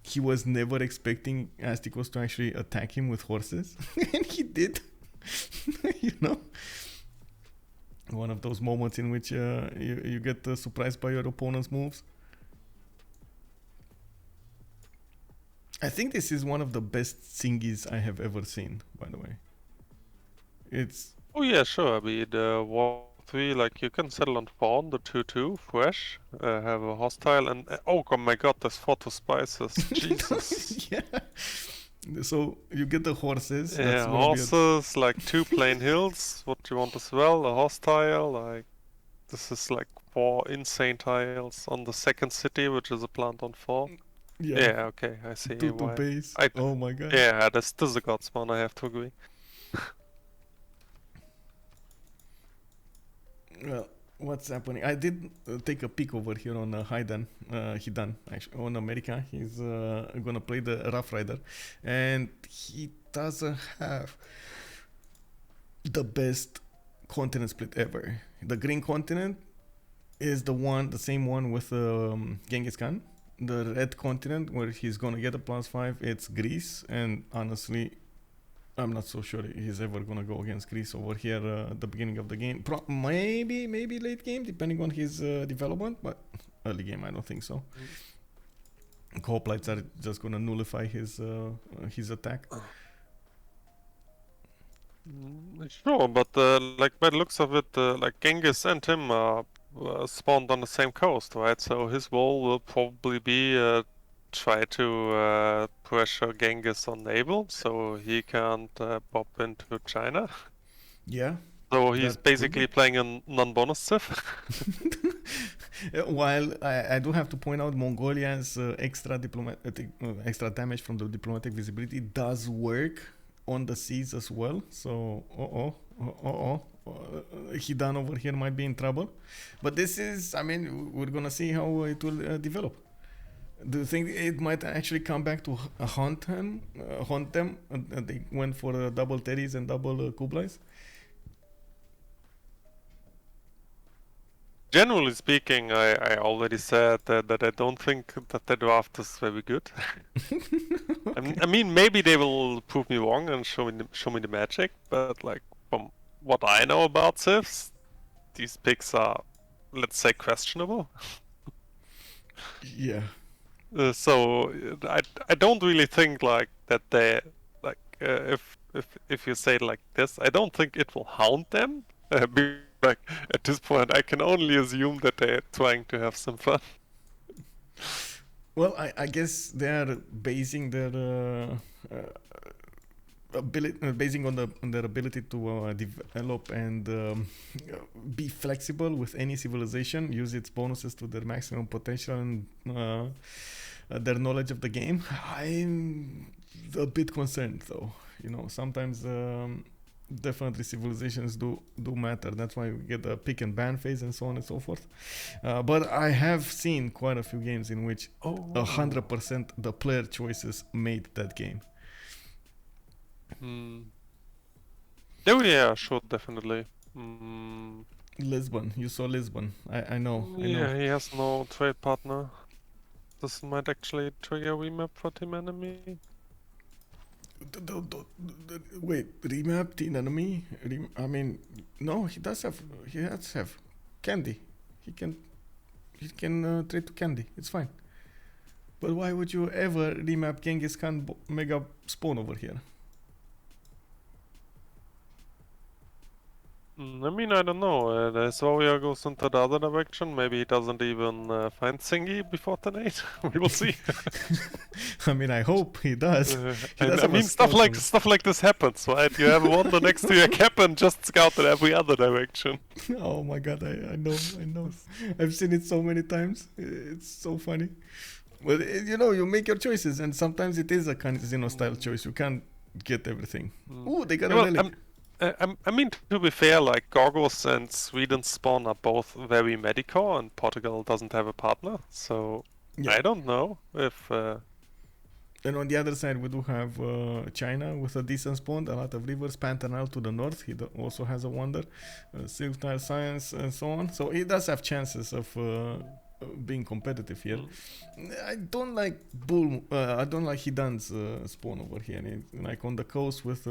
He was never expecting Astikos to actually attack him with horses, and he did. You know, one of those moments in which you get surprised by your opponent's moves. I think this is one of the best Singis I have ever seen, by the way. It's yeah, sure. I mean, the 1-3, like you can settle on fawn, the 2/2 fresh, have a hostile, and oh my god, there's 4 spices. Jesus. Yeah. So you get the horses. Yeah, horses, like 2 plain hills. What you want as well? A hostile, like this is like 4 insane tiles on the second city, which is a plant on 4. Yeah, okay, I see. 2 base. Oh my god. Yeah, this is a god spawn, I have to agree. Well, what's happening? I did take a peek over here on Hidan, actually, on America. He's gonna play the Rough Rider, and he doesn't have the best continent split ever. The green continent is the same one with Genghis Khan, the red continent where he's gonna get a +5, it's Greece, and honestly, I'm not so sure he's ever gonna go against Greece over here at the beginning of the game. Maybe late game, depending on his development, but early game, I don't think so. Hoplites are just gonna nullify his attack. Sure, but like by the looks of it, like Genghis and him are spawned on the same coast, right? So his role will probably be try to pressure Genghis on naval, so he can't pop into China. Yeah. So he's basically playing a non-bonus Civ. While I do have to point out Mongolia's extra damage from the diplomatic visibility does work on the seas as well. So Hidan over here might be in trouble. But this is, I mean, we're gonna see how it will develop. Do you think it might actually come back to haunt them? They went for double Terrys and double Kublais? Generally speaking, I already said that I don't think that the draft is very good. Okay. I mean, maybe they will prove me wrong and show me the magic, but like from what I know about Civs, these picks are, let's say, questionable. Yeah. So I don't really think like that they like if you say it like this, I don't think it will haunt them. Like at this point, I can only assume that they're trying to have some fun. Well, I guess they are basing their basing on their ability to develop and be flexible with any civilization, use its bonuses to their maximum potential and their knowledge of the game. I'm a bit concerned, though. You know, sometimes definitely civilizations do matter. That's why we get the pick and ban phase and so on and so forth. But I have seen quite a few games in which 100% the player choices made that game. Oh yeah, sure, definitely. Lisbon, you saw Lisbon. I know. Yeah, he has no trade partner. This might actually trigger remap for team enemy. Wait, remap team enemy? I mean, no, he does have. He has to have Candy. He can trade to Candy. It's fine. But why would you ever remap Genghis Khan mega spawn over here? I mean, I don't know. There's Warrior goes into the other direction. Maybe he doesn't even find Singy before turn 8. We will see. I mean, I hope he does. I mean, stuff like this happens, right? You have a wonder next to your cap and just scout in every other direction. Oh my god, I know. I've seen it so many times. It's so funny. Well, you know, you make your choices, and sometimes it is a Casino style choice. You can't get everything. Ooh, they got a relic. I mean, to be fair, like Gorgos and Sweden's spawn are both very medical, and Portugal doesn't have a partner, so yeah. I don't know if. And on the other side, we do have China with a decent spawn, a lot of rivers, Pantanal to the north. He also has a wonder, Silk Tile Science, and so on. So he does have chances of being competitive here. I don't like Hidan's spawn over here. Like on the coast with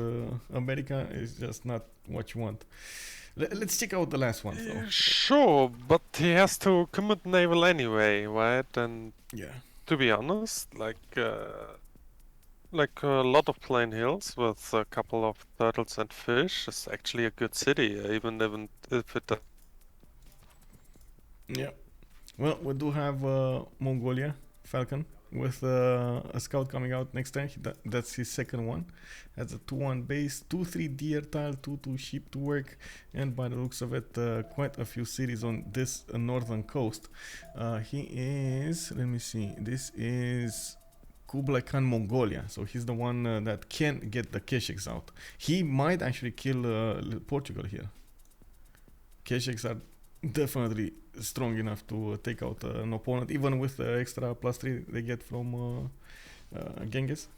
America, is just not what you want. Let's check out the last one, though. Sure, but he has to commit naval anyway, right? And yeah, to be honest, like a lot of plain hills with a couple of turtles and fish is actually a good city, even if it. Yeah. Well, we do have Mongolia, Falcon, with a scout coming out next time. That's his second one. Has a 2-1 base, 2-3 deer tile, 2-2 sheep to work, and by the looks of it, quite a few cities on this northern coast. He is, let me see, this is Kublai Khan Mongolia, so he's the one that can get the Keshiks out. He might actually kill Portugal here. Keshiks are definitely strong enough to take out an opponent, even with the extra +3 they get from Genghis.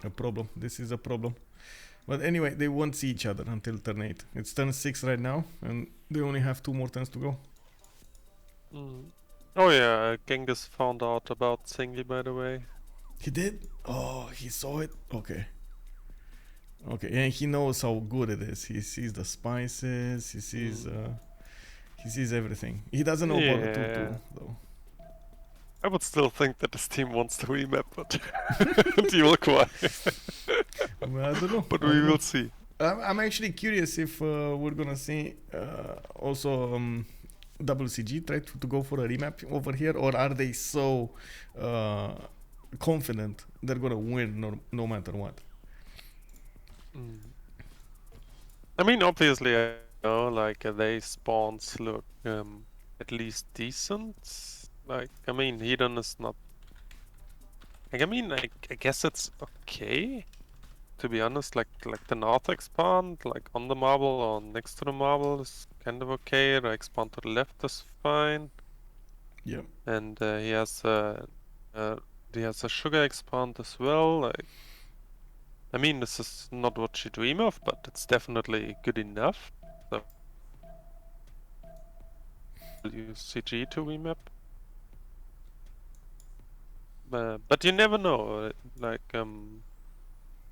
A problem. This is a problem. But anyway, they won't see each other until turn 8. It's turn 6 right now, and they only have 2 more turns to go. Oh yeah, Genghis found out about Tsingy, by the way. He did? Oh, he saw it? Okay. Okay, and he knows how good it is. He sees the spices, he sees everything. He doesn't know about the tutu, Yeah. though. I would still think that this team wants the remap, but deal quiet. Well, I don't know. But I we don't know. will see. I'm actually curious if we're gonna see also WCG try to go for a remap over here, or are they so confident they're gonna win no matter what? I mean, obviously, I know, like, they spawns look at least decent. Like, I mean, Hidan is not. Like, I mean, I guess it's okay. To be honest, like the north expand, like on the marble or next to the marble is kind of okay. The expand to the left is fine. Yeah. And he has a sugar expand as well. Like, I mean, this is not what you dream of, but it's definitely good enough. So, WCG to remap. But you never know. Like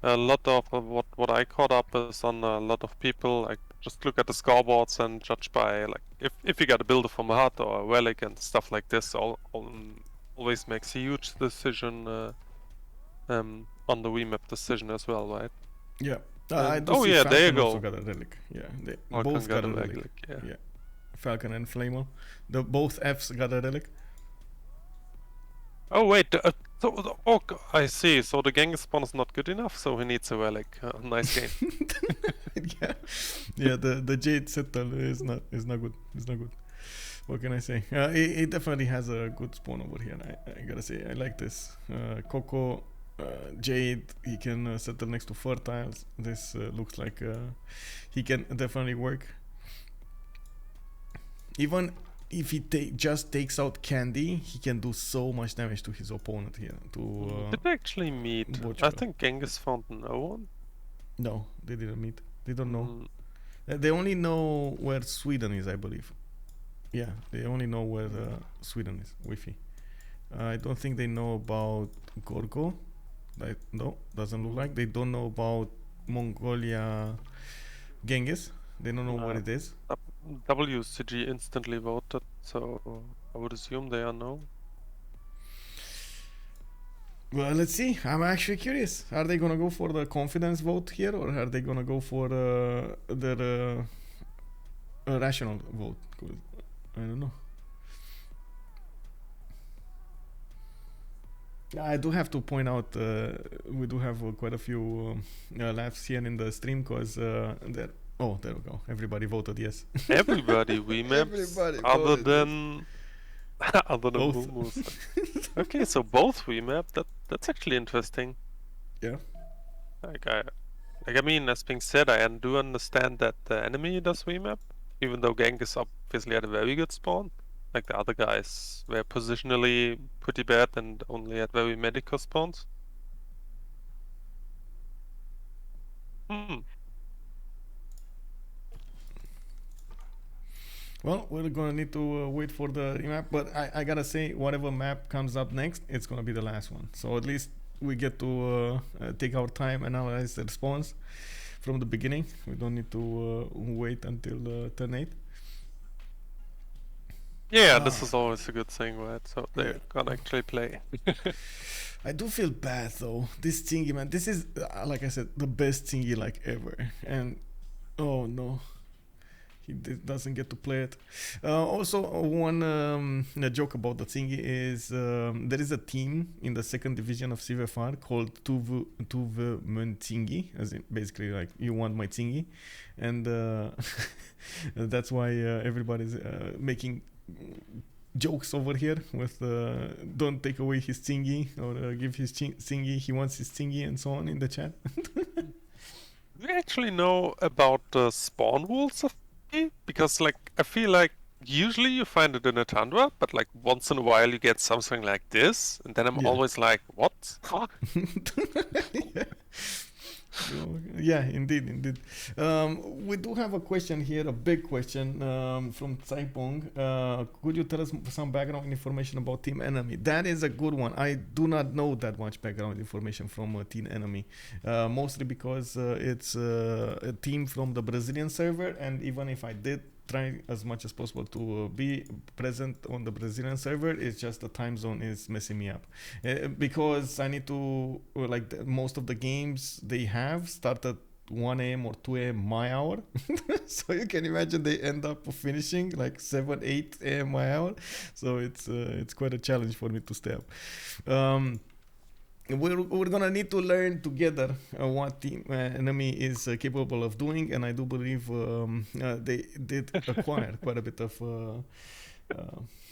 a lot of what I caught up is on a lot of people. Like, just look at the scoreboards and judge by, like, if you got a builder from a hut or a relic and stuff like this. Always makes a huge decision on the remap decision as well, right? Yeah. I do oh see yeah, Falcon there you also go. got a relic. Yeah, they Falcon both got a relic. relic, yeah. Falcon and Flamel. Both Fs got a relic. Oh wait, I see. So the Genghis spawn is not good enough, so he needs a relic. Nice game. Yeah. The Jade Settle is not good. It's not good. What can I say? It definitely has a good spawn over here. I gotta say, I like this. Coco, Jade, he can settle next to fertiles. This looks like he can definitely work. Even if he just takes out Candy, he can do so much damage to his opponent here. Did they actually meet? Portugal. I think Genghis found no one. No, they didn't meet. They don't know. They only know where Sweden is, I believe. Yeah, they only know where Sweden is, Wi-Fi. I don't think they know about Gorgo. No, doesn't look like. They don't know about Mongolia, Genghis. They don't know where it is. WCG instantly voted, so I would assume they are no. Well, let's see. I'm actually curious. Are they gonna go for the confidence vote here, or are they gonna go for their rational vote? I don't know. I do have to point out we do have quite a few laughs here in the stream because there. Oh, there we go. Everybody voted yes. Everybody remaps other than both. Mumus. Okay, so both remap. That's actually interesting. Yeah. I mean, as being said, I do understand that the enemy does remap, even though Genghis obviously had a very good spawn. Like the other guys were positionally pretty bad and only had very medical spawns. Well, we're gonna need to wait for the remap, but I gotta say, whatever map comes up next, it's gonna be the last one. So at least we get to take our time, analyze the response from the beginning. We don't need to wait until turn 8. Yeah, this is always a good thing, right? So they're gonna actually play. I do feel bad though. This thingy, man. This is like I said, the best thingy like ever. And oh no, he doesn't get to play it. Also, one joke about the thingy is there is a team in the second division of CVFR called Tuve Mun Thingy, as in basically like you want my thingy, and that's why everybody's making jokes over here with don't take away his thingy or give his thingy, he wants his thingy and so on in the chat. Do you actually know about the spawn rules of it? Because like I feel like usually you find it in a tundra, but like once in a while you get something like this, and then I'm always like, what? Yeah. Yeah, indeed. We do have a question here, a big question from Taipong. Could you tell us some background information about Team Enemy? That is a good one. I do not know that much background information from Team Enemy, mostly because it's a team from the Brazilian server, and even if I did try as much as possible to be present on the Brazilian server, it's just the time zone is messing me up because I need to most of the games they have start at 1 a.m. or 2 a.m. my hour. So you can imagine they end up finishing like 7 8 a.m. my hour, so it's quite a challenge for me to stay up. We're gonna need to learn together what Team Enemy is capable of doing, and I do believe they did acquire quite a bit of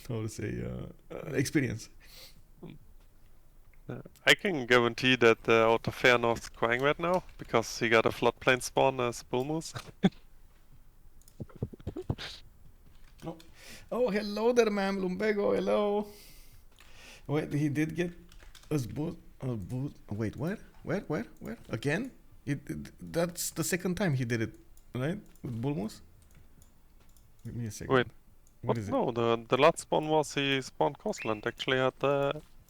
how to say experience. I can guarantee that out of Feanor is crying right now because he got a floodplain spawn as bull moose. Oh, hello there, ma'am, Lumbego. Hello. Wait, he did get us both. Wait, where? Again? That's the second time he did it, right? With Bulmos? Give me a second. Wait, what is it? No, the last spawn was he spawned Coastland. Actually had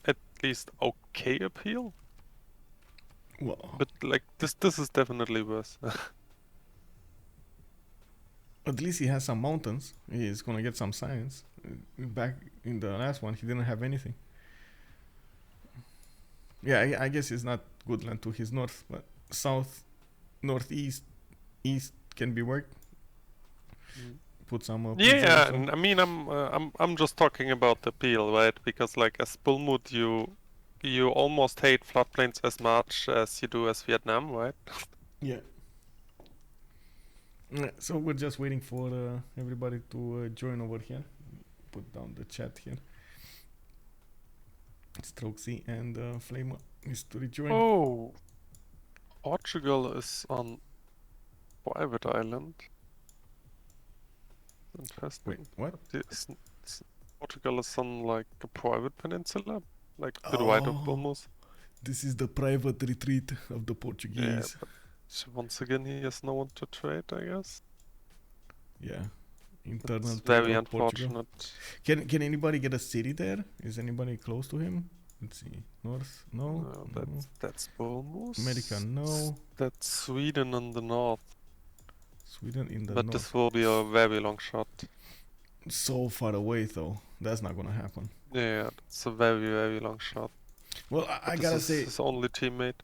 at least okay appeal. Whoa. But like this is definitely worse. At least he has some mountains. He's gonna get some science. Back in the last one, he didn't have anything. Yeah, I guess it's not good land to his north, but south, northeast, east can be worked. Put some. Yeah, I mean I'm just talking about the appeal, right? Because like as Bullmood, you almost hate floodplains as much as you do as Vietnam, right? Yeah. So we're just waiting for everybody to join over here. Put down the chat here. StrokeeZ and Flamel is to rejoin. Oh, Portugal is on private island. Interesting. Wait, what? Portugal is on like a private peninsula, like to the right of Bulmos. This is the private retreat of the Portuguese. Yeah, but once again, he has no one to trade, I guess. Yeah. Internal. It's very unfortunate. Can anybody get a city there? Is anybody close to him? Let's see. North? No. That's Bulmos. America? No. That's Sweden in the north. Sweden in the north. But this will be a very long shot. So far away, though. That's not gonna happen. Yeah, it's a very, very long shot. Well, I gotta say, his only teammate.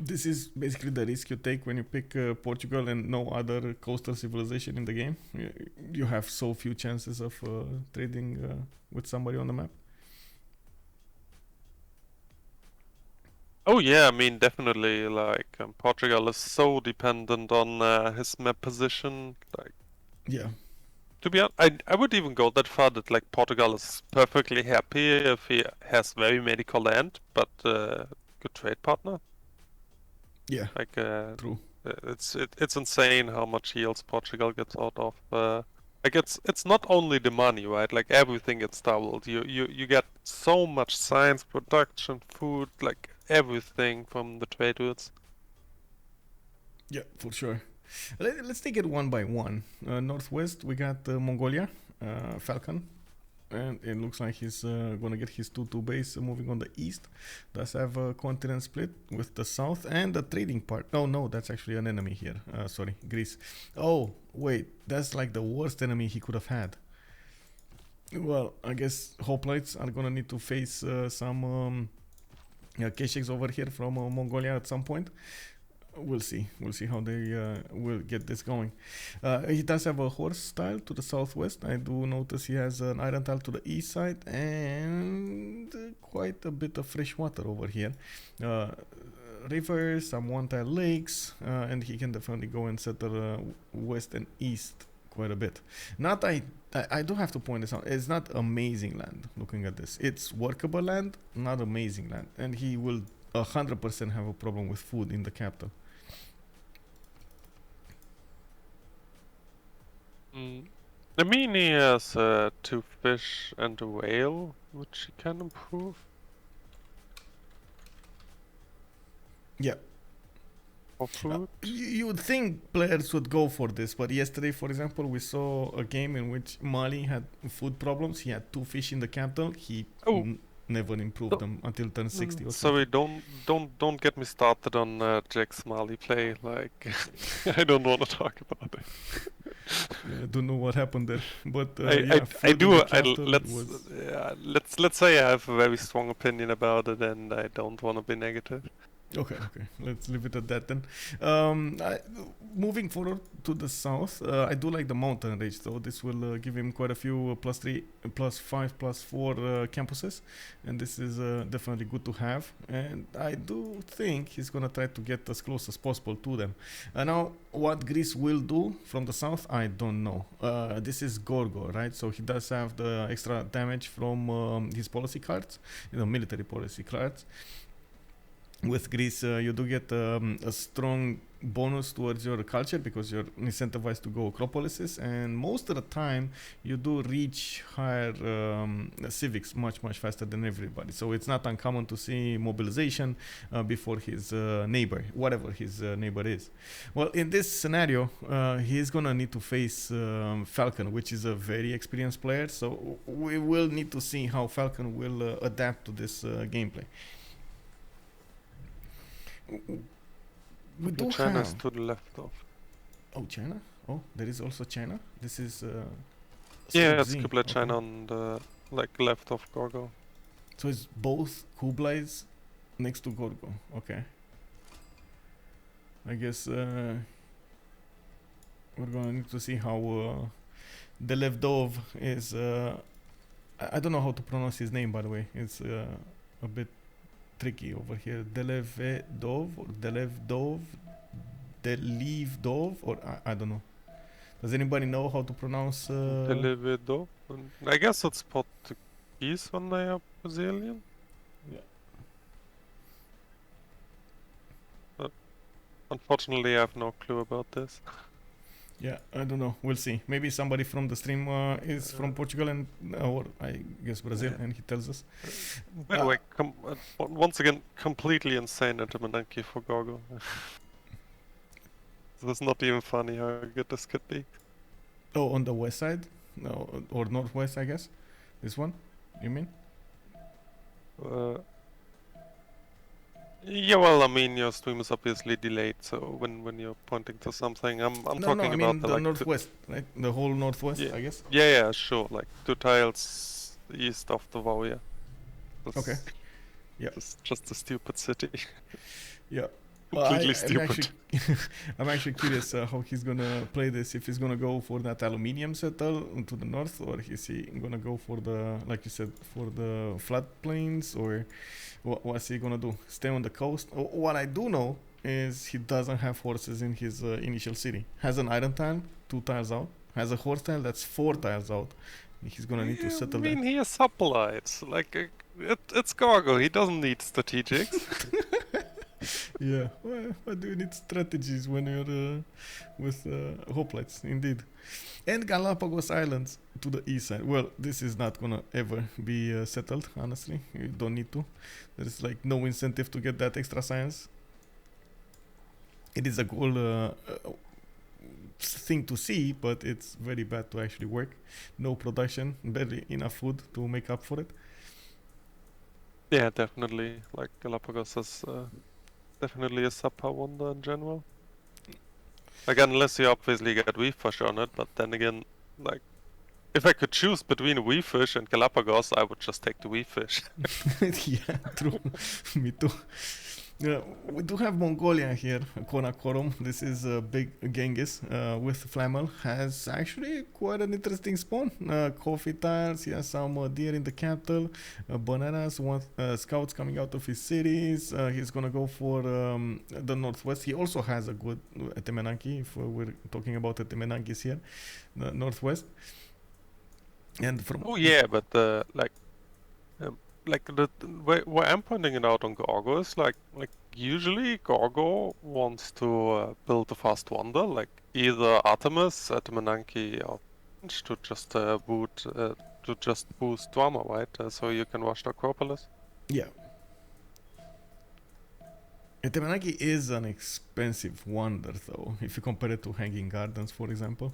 This is basically the risk you take when you pick Portugal and no other coastal civilization in the game. You have so few chances of trading with somebody on the map. Oh yeah, I mean definitely. Like Portugal is so dependent on his map position. Like, yeah. To be honest, I would even go that far that like Portugal is perfectly happy if he has very medical land, but good trade partner. Yeah, like true. It's insane how much heals Portugal gets out of. Like it's not only the money, right? Like everything gets doubled. You get so much science, production, food, like everything from the trade routes. Yeah, for sure. Let's take it one by one. Northwest, we got Mongolia, Falcon. And it looks like he's gonna get his 2-2 base moving on the east. Does have a continent split with the south and the trading part. Oh no, that's actually an enemy here. Sorry, Greece. Oh wait, that's like the worst enemy he could have had. Well, I guess hoplites are gonna need to face some Kesheks over here from Mongolia at some point. We'll see how they will get this going. He does have a horse style to the southwest. I do notice he has an iron tile to the east side and quite a bit of fresh water over here. Rivers, some one-tile lakes, and he can definitely go and settle west and east quite a bit. I do have to point this out. It's not amazing land. Looking at this, it's workable land, not amazing land, and he will 100% have a problem with food in the capital. I mean, he has 2 fish and a whale, which he can improve. Yeah. for food. You'd think players would go for this, but yesterday, for example, we saw a game in which Mali had food problems. He had 2 fish in the capital. He never improved them until turn 60 or something. Sorry, don't get me started on Jack's Mali play. Like, I don't want to talk about it. I don't know what happened there, but let's say I have a very strong opinion about it, and I don't want to be negative. Okay, let's leave it at that then. Moving forward to the south, I do like the mountain range, though. This will give him quite a few +3, +5, +4 campuses, and this is definitely good to have. And I do think he's gonna try to get as close as possible to them. Now, what Greece will do from the south, I don't know. This is Gorgo, right? So he does have the extra damage from his policy cards, military policy cards. With Greece, you do get a strong bonus towards your culture because you're incentivized to go acropolises, and most of the time you do reach higher civics much faster than everybody. So it's not uncommon to see mobilization before his neighbor, whatever his neighbor is. Well, in this scenario, he's gonna need to face Falcon, which is a very experienced player. So we will need to see how Falcon will adapt to this gameplay. We do China's have to the left of. Oh, China? Oh, there is also China. This is yeah, it's Kublai China on the left of Gorgo. So it's both Kublais next to Gorgo. Okay. I guess we're gonna need to see how Deleved is. I don't know how to pronounce his name, by the way. It's a bit tricky over here. Deleved or Delevdov, or I don't know. Does anybody know how to pronounce Deleved? I guess it's Portuguese when they are Brazilian. Yeah. But unfortunately, I have no clue about this. Yeah, I don't know. We'll see. Maybe somebody from the stream is from Portugal and or I guess Brazil, and he tells us. By the way, once again, completely insane Antimonanki for Gorgo. It's not even funny how good this could be. Oh, on the west side? No, or northwest, I guess. This one? You mean? Yeah, well, I mean, your stream is obviously delayed, so when you're pointing to something, I'm talking about the northwest, right? The whole northwest, yeah, I guess. Yeah, sure. Like 2 tiles east of the Warrior. Okay. Yeah. Just a stupid city. Yeah. Completely stupid. I'm actually curious how he's gonna play this. If he's gonna go for that aluminium settle to the north, or is he gonna go for the, like you said, for the flat plains, or what's he gonna do? Stay on the coast? What I do know is he doesn't have horses in his initial city. Has an iron tile, 2 tiles out. Has a horse tile that's 4 tiles out. He's gonna need to settle that. I mean, he has supplies. Like, it's Gorgo. He doesn't need strategics. Yeah, well, what do you need strategies when you're with hoplites, indeed. And Galapagos Islands to the east side. Well, this is not gonna ever be settled, honestly. You don't need to. There's like no incentive to get that extra science. It is a cool thing to see, but it's very bad to actually work. No production, barely enough food to make up for it. Yeah, definitely. Like, Galapagos is definitely a subpar wonder in general. Again, unless you obviously get wee fish on it, but then again, like, if I could choose between a wee fish and Galapagos, I would just take the wee fish. Yeah, true. Me too. We do have Mongolia here, Konakorum. This is a big Genghis with Flamel. Has actually quite an interesting spawn. Coffee tiles, he has some deer in the capital, bananas, scouts coming out of his cities. He's gonna go for the northwest. He also has a good Etemenanki, if we're talking about Etemenankis here, the northwest. And from but where I'm pointing it out on Gorgo is like usually Gorgo wants to build a fast wonder, like either Artemis, Etemenanki, or to just boost drama, right? So you can watch the Acropolis. Yeah. Temenaki is an expensive wonder, though, if you compare it to Hanging Gardens, for example.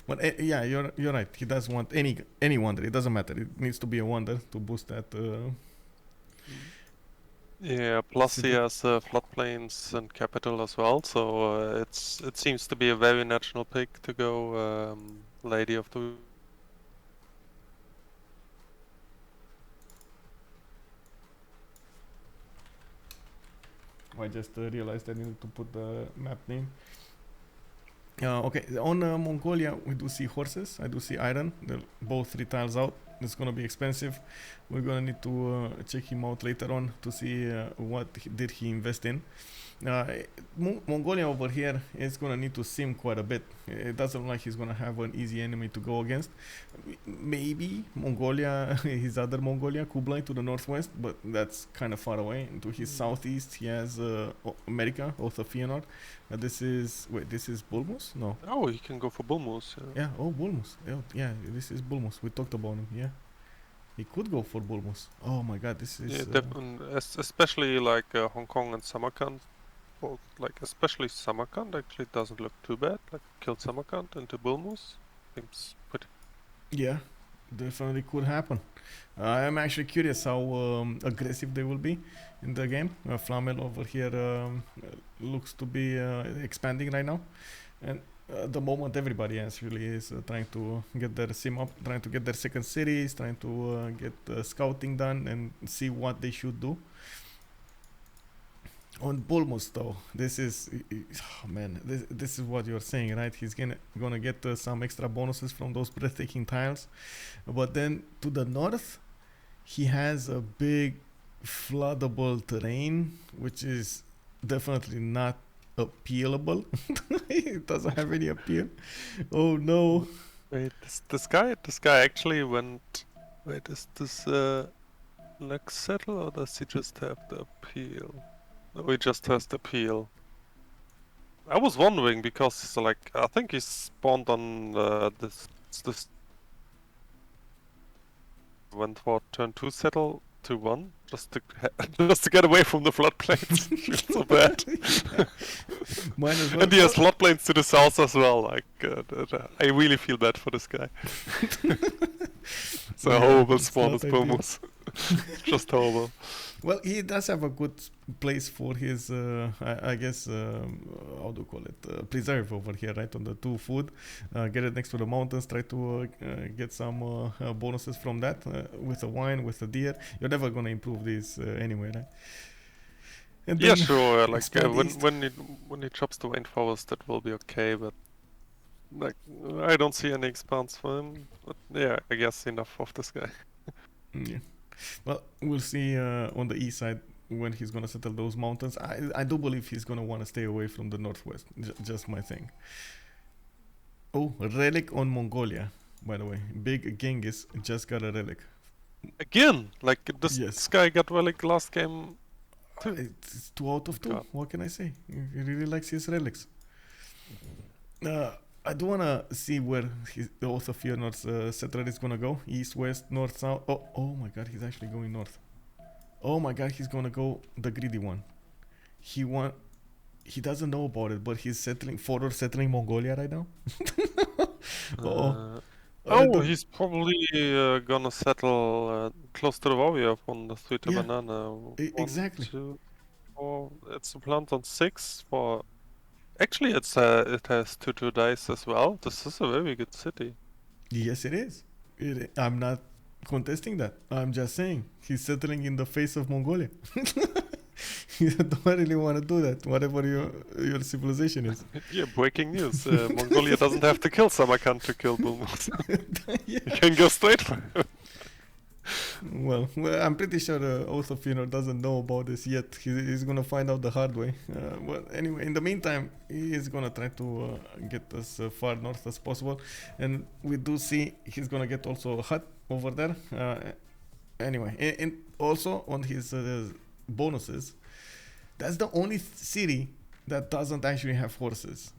But yeah, you're right. He does want any wonder. It doesn't matter. It needs to be a wonder to boost that. Yeah, plus he city. has floodplains and capital as well, so it seems to be a very natural pick to go Lady of the. I just realized I needed to put the map name. Okay, on Mongolia we do see horses. I do see iron. They're both 3 tiles out. It's gonna be expensive. We're gonna need to check him out later on to see what did he invest in. Mongolia over here is gonna need to sim quite a bit. It doesn't look like he's gonna have an easy enemy to go against. Maybe Mongolia, his other Mongolia, Kublai to the northwest, but that's kind of far away. And to his southeast, he has America, also Feanor. This is Bulmus? No. Oh, he can go for Bulmus. Yeah. Oh, Bulmus. Yeah, this is Bulmus. We talked about him. Yeah. He could go for Bulmus. Oh my God, this is. Yeah, especially like Hong Kong and Samarkand. Well, like especially Samarkand actually doesn't look too bad. Like killed Samarkand into Bulmus. Seems pretty. Yeah, definitely could happen. I'm actually curious how aggressive they will be in the game. Flamel over here looks to be expanding right now, and at the moment everybody actually is trying to get their sim up, trying to get their second cities, trying to get scouting done and see what they should do. On Bulmus though, this is man, this is what you're saying, right? He's gonna get some extra bonuses from those breathtaking tiles, but then to the north, he has a big floodable terrain, which is definitely not appealable. It doesn't have any appeal. Oh no! Wait, this guy actually went. Wait, is this Lex Settle or does he just have the appeal? No, he just has the appeal. I was wondering because like I think he spawned on this went for turn 2 settle to 1 just to just to get away from the floodplains. So bad. Mine as well. And he has floodplains to the south as well. Like I really feel bad for this guy. It's a horrible spawn as Bulmus. Just horrible. Well, he does have a good place for his, I guess, how do you call it, preserve over here, right, on the 2 food. Get it next to the mountains, try to get some bonuses from that, with the wine, with the deer. You're never going to improve this anyway, right? And yeah, sure, like when he chops the rainforest, that will be okay, but like I don't see any expanse for him. But yeah, I guess enough of this guy. Yeah. Well, we'll see on the east side when he's gonna settle those mountains. I do believe he's gonna want to stay away from the northwest. Just my thing. Oh, relic on Mongolia, by the way. Big Genghis just got a relic. Again, like this Yes. guy got relic last game. It's 2 out of 2. God. What can I say? He really likes his relics. I do wanna see where the author Feanor's settler is gonna go. East, west, north, south. Oh my God, he's actually going north. Oh my God, he's gonna go the greedy one. He doesn't know about it, but he's settling Mongolia right now. He's probably gonna settle close to the warrior on the 3 to banana. Exactly. 1, 2, 4. It's a plant on 6 for. Actually, it has 2/2 dice as well. This is a very good city. Yes, it is. I'm not contesting that. I'm just saying he's settling in the face of Mongolia. You don't really want to do that, whatever your civilization is. Yeah, breaking news. Mongolia doesn't have to kill Samarkand to kill Bulmus. Yeah. You can go straight for him. Well, I'm pretty sure Oath of Feanor doesn't know about this yet. He's gonna find out the hard way. But anyway, in the meantime, he is gonna try to get as far north as possible, and we do see he's gonna get also a hut over there. Anyway, and also on his bonuses, that's the only city that doesn't actually have horses.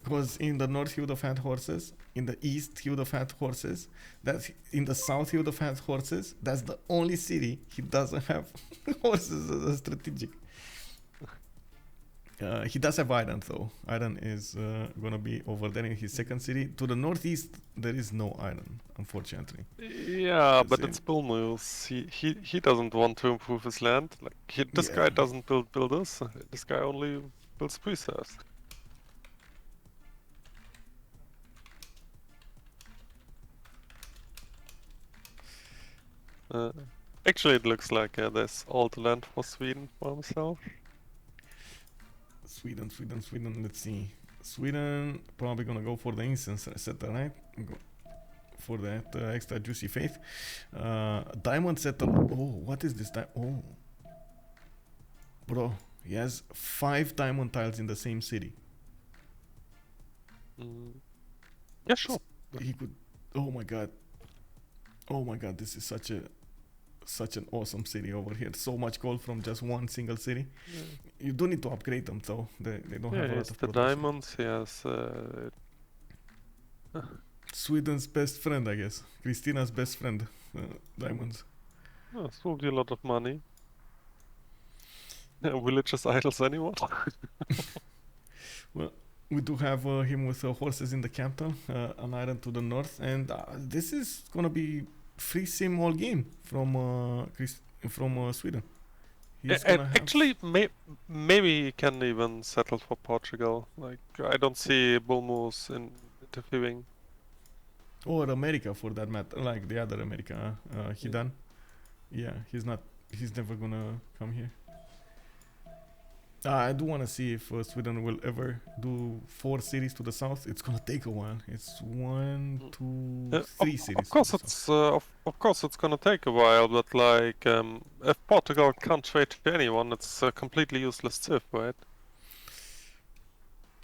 Because in the north he would have had horses, in the east he would have had horses, that's in the south he would have had horses. That's the only city he doesn't have horses as a strategic. He does have Hidan though. Hidan is gonna be over there in his second city. To the northeast, there is no Hidan, unfortunately. Yeah, but it's Bull Moose. He doesn't want to improve his land. Like this guy doesn't build builders. This guy only builds preserves. Actually, it looks like there's all the land for Sweden for himself. Sweden. Let's see. Sweden probably gonna go for the incense setter, right? Go for that extra juicy faith. Diamond setter. Oh, what is this? Oh, bro, he has 5 diamond tiles in the same city. Yeah, sure. He could. Oh my god. Oh my god, this is such an awesome city over here. So much gold from just one single city. Yeah. You do need to upgrade them though. They don't have a lot of the diamonds, yes. Sweden's best friend, I guess. Christina's best friend, diamonds. Oh, it's probably a lot of money. Villagers idols anyone? Well, we do have him with horses in the capital, an island to the north, and this is gonna be free sim all game from Sweden. Actually, maybe he can even settle for Portugal. Like I don't see Bull Moose interfering. Or America, for that matter, like the other America, Hidan. Yeah, he's never gonna come here. I do want to see if Sweden will ever do 4 cities to the south. It's gonna take a while. It's 1, 2, 3 cities. Of course, it's gonna take a while. But like, if Portugal can't trade to anyone, it's a completely useless civ, right?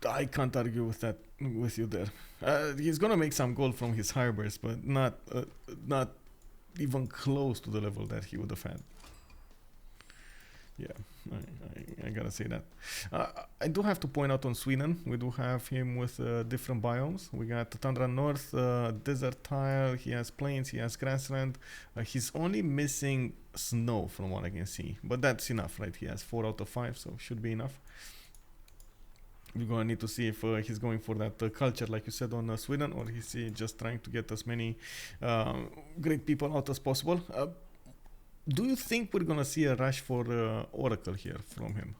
I can't argue with you there. He's gonna make some gold from his harbors, but not even close to the level that he would have had. Yeah, I gotta say that. I do have to point out on Sweden, we do have him with different biomes. We got Tundra North, Desert Tile, he has plains, he has grassland. He's only missing snow from what I can see. But that's enough, right? He has 4 out of 5, so should be enough. We're gonna need to see if he's going for that culture, like you said, on Sweden, or is he just trying to get as many great people out as possible. Do you think we're gonna see a rush for Oracle here from him?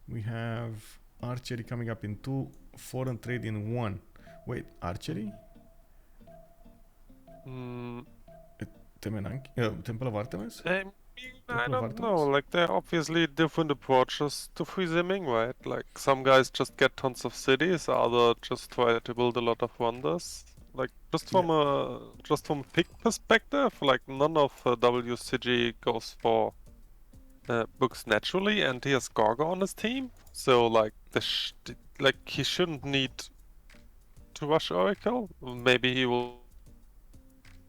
We have archery coming up in 2, foreign trade in 1. Wait, archery? Temple of Artemis? I don't know, like there are obviously different approaches to free simming, right? Like some guys just get tons of cities, others just try to build a lot of wonders. Like just from a pick perspective, like none of WCG goes for books naturally, and he has Gorgo on his team, so like he shouldn't need to rush Oracle. Maybe he will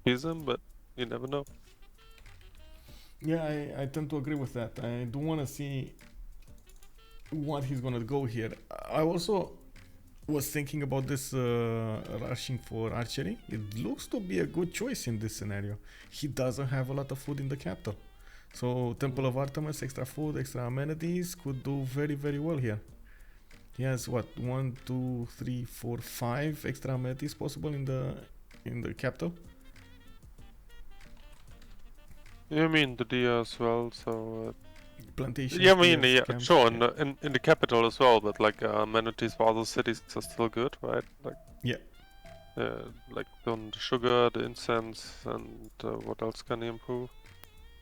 use him, but you never know. Yeah, I tend to agree with that. I do want to see what he's gonna go here. I also was thinking about this rushing for archery. It looks to be a good choice in this scenario. He doesn't have a lot of food in the capital, so Temple of Artemis, extra food, extra amenities could do very, very well here. He has what, 1, 2, 3, 4, 5 extra amenities possible in the capital. You mean the deer as well, so plantations. Yeah, I mean, yeah, sure, in the capital as well, but like amenities for other cities are still good, right? Like like on the sugar, the incense, and what else can he improve?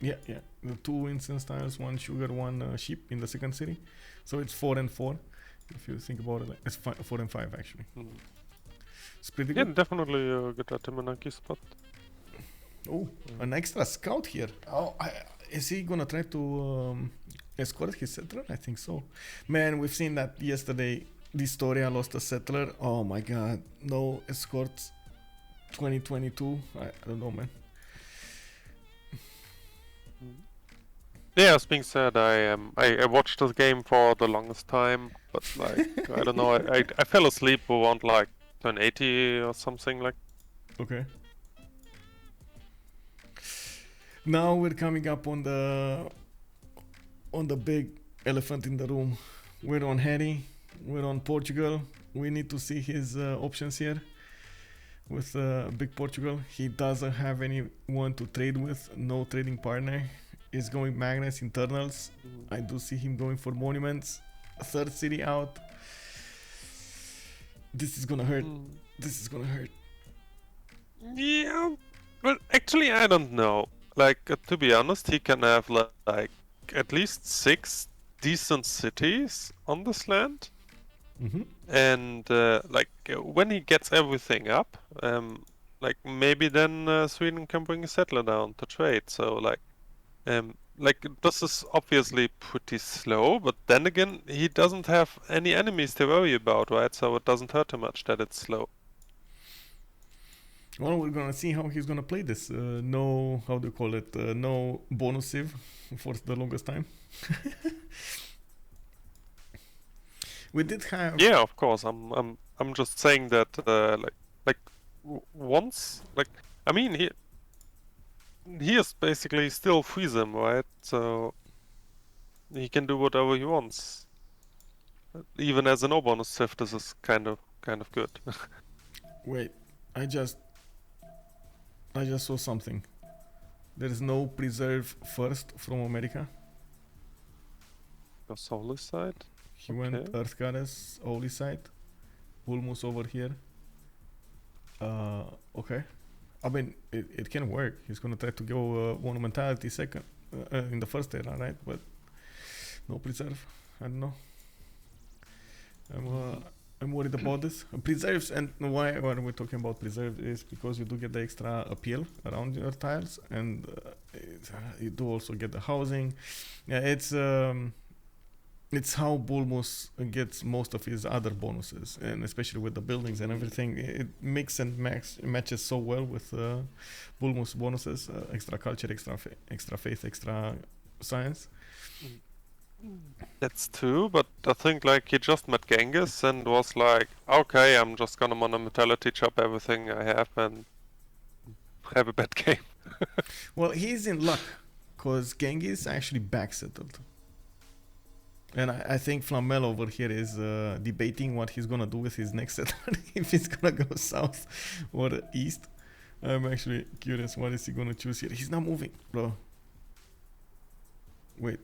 Yeah, the 2 incense tiles, 1 sugar, 1 sheep in the second city, so it's 4 and 4. If you think about it, like, it's 4 and 5 actually. It's pretty good. Yeah, definitely a good Atamanaki spot. Oh, an extra scout here. Oh, is he gonna try to escort his settler? I think so. Man, we've seen that yesterday. Distoria lost a settler. Oh my god, no escorts. 2022. I don't know, man. Yeah, as being said, I watched this game for the longest time, but like I don't know, I fell asleep around like turn 80 or something like. Okay. Now we're coming up on the big elephant in the room. We're on Harrey. We're on Portugal. We need to see his options here. With Big Portugal, he doesn't have anyone to trade with. No trading partner. He's going Magnus internals. I do see him going for monuments. Third city out. This is gonna hurt. This is gonna hurt. Yeah, well, actually, I don't know. Like, to be honest, he can have like at least 6 decent cities on this land. And like when he gets everything up, like maybe then Sweden can bring a settler down to trade. So like this is obviously pretty slow, but then again, he doesn't have any enemies to worry about, right? So it doesn't hurt too much that it's slow. Well, we're gonna see how he's gonna play this. No, how do you call it? No bonus save for the longest time. We did have. Yeah, of course. I'm just saying that once I mean he is basically still freedom, right? So he can do whatever he wants. Even as a no bonus save, this is kind of good. Wait, I just saw something. There is no preserve first from America. The Solar side. He went Earth Goddess, Holy Site, Bulmus over here. Okay. I mean, it can work. He's gonna try to go Monumentality second in the first era, right? But no preserve. I don't know. I'm worried about this. Preserves, and why are we talking about preserves is because you do get the extra appeal around your tiles, and you do also get the housing. Yeah, it's how Bulmus gets most of his other bonuses, and especially with the buildings and everything, it mix and matches so well with Bulmus bonuses, extra culture, extra faith, extra science. That's true, but I think like he just met Genghis and was like, okay, I'm just gonna monumentality chop everything I have and have a bad game. Well, he's in luck, because Genghis actually backsettled. And I think Flamel over here is debating what he's gonna do with his next settlement, if he's gonna go south or east. I'm actually curious, what is he gonna choose here? He's not moving, bro. Wait.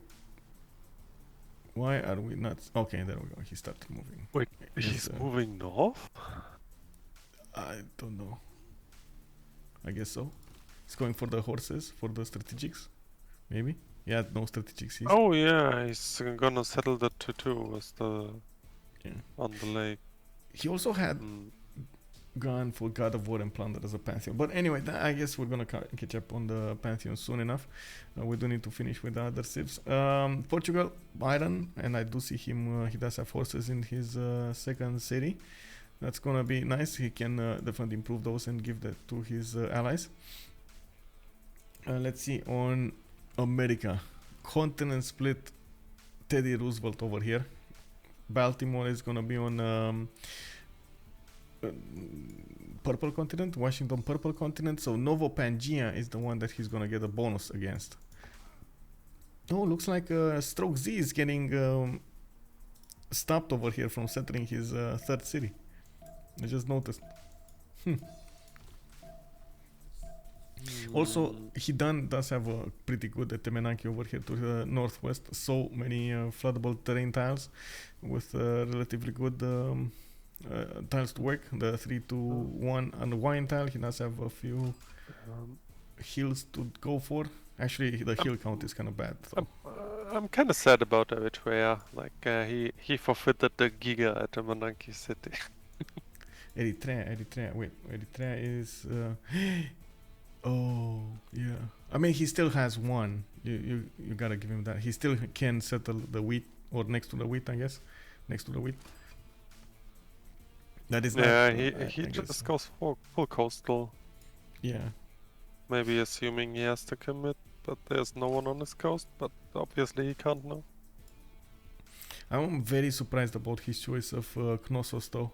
Why are we not? Okay, there we go. He started moving. Wait, he's moving north? I don't know. I guess so. He's going for the horses, for the strategics, maybe. Yeah, no strategics. Oh yeah, he's gonna settle the 2-2 with the on the lake. He also had gone for God of War and Plunder as a Pantheon. But anyway, I guess we're gonna catch up on the Pantheon soon enough. We do need to finish with the other civs. Portugal, Iron, and I do see him, he does have horses in his second city. That's gonna be nice. He can definitely improve those and give that to his allies. Let's see, on America, continent split, Teddy Roosevelt over here. Baltimore is gonna be on purple continent, Washington purple continent, so Novo Pangea is the one that he's gonna get a bonus against. Oh, looks like StrokeeZ is getting stopped over here from settling his third city. I just noticed. Also, Hidan does have a pretty good Temenaki over here to the northwest. So many floodable terrain tiles with relatively good tiles to work. The 3-2-1 on the wine tile. He does have a few hills to go for. Actually, the hill count is kind of bad. So. I'm kind of sad about Eritrea. Like he forfeited the Giga at the Monanki city. Eritrea. Wait, Eritrea is. Oh yeah. I mean, he still has one. You gotta give him that. He still can settle the wheat, or next to the wheat, I guess. Next to the wheat. That is. Yeah, not, he just goes full coastal. Yeah. Maybe assuming he has to commit, but there's no one on his coast. But obviously he can't know. I'm very surprised about his choice of Knossos, though.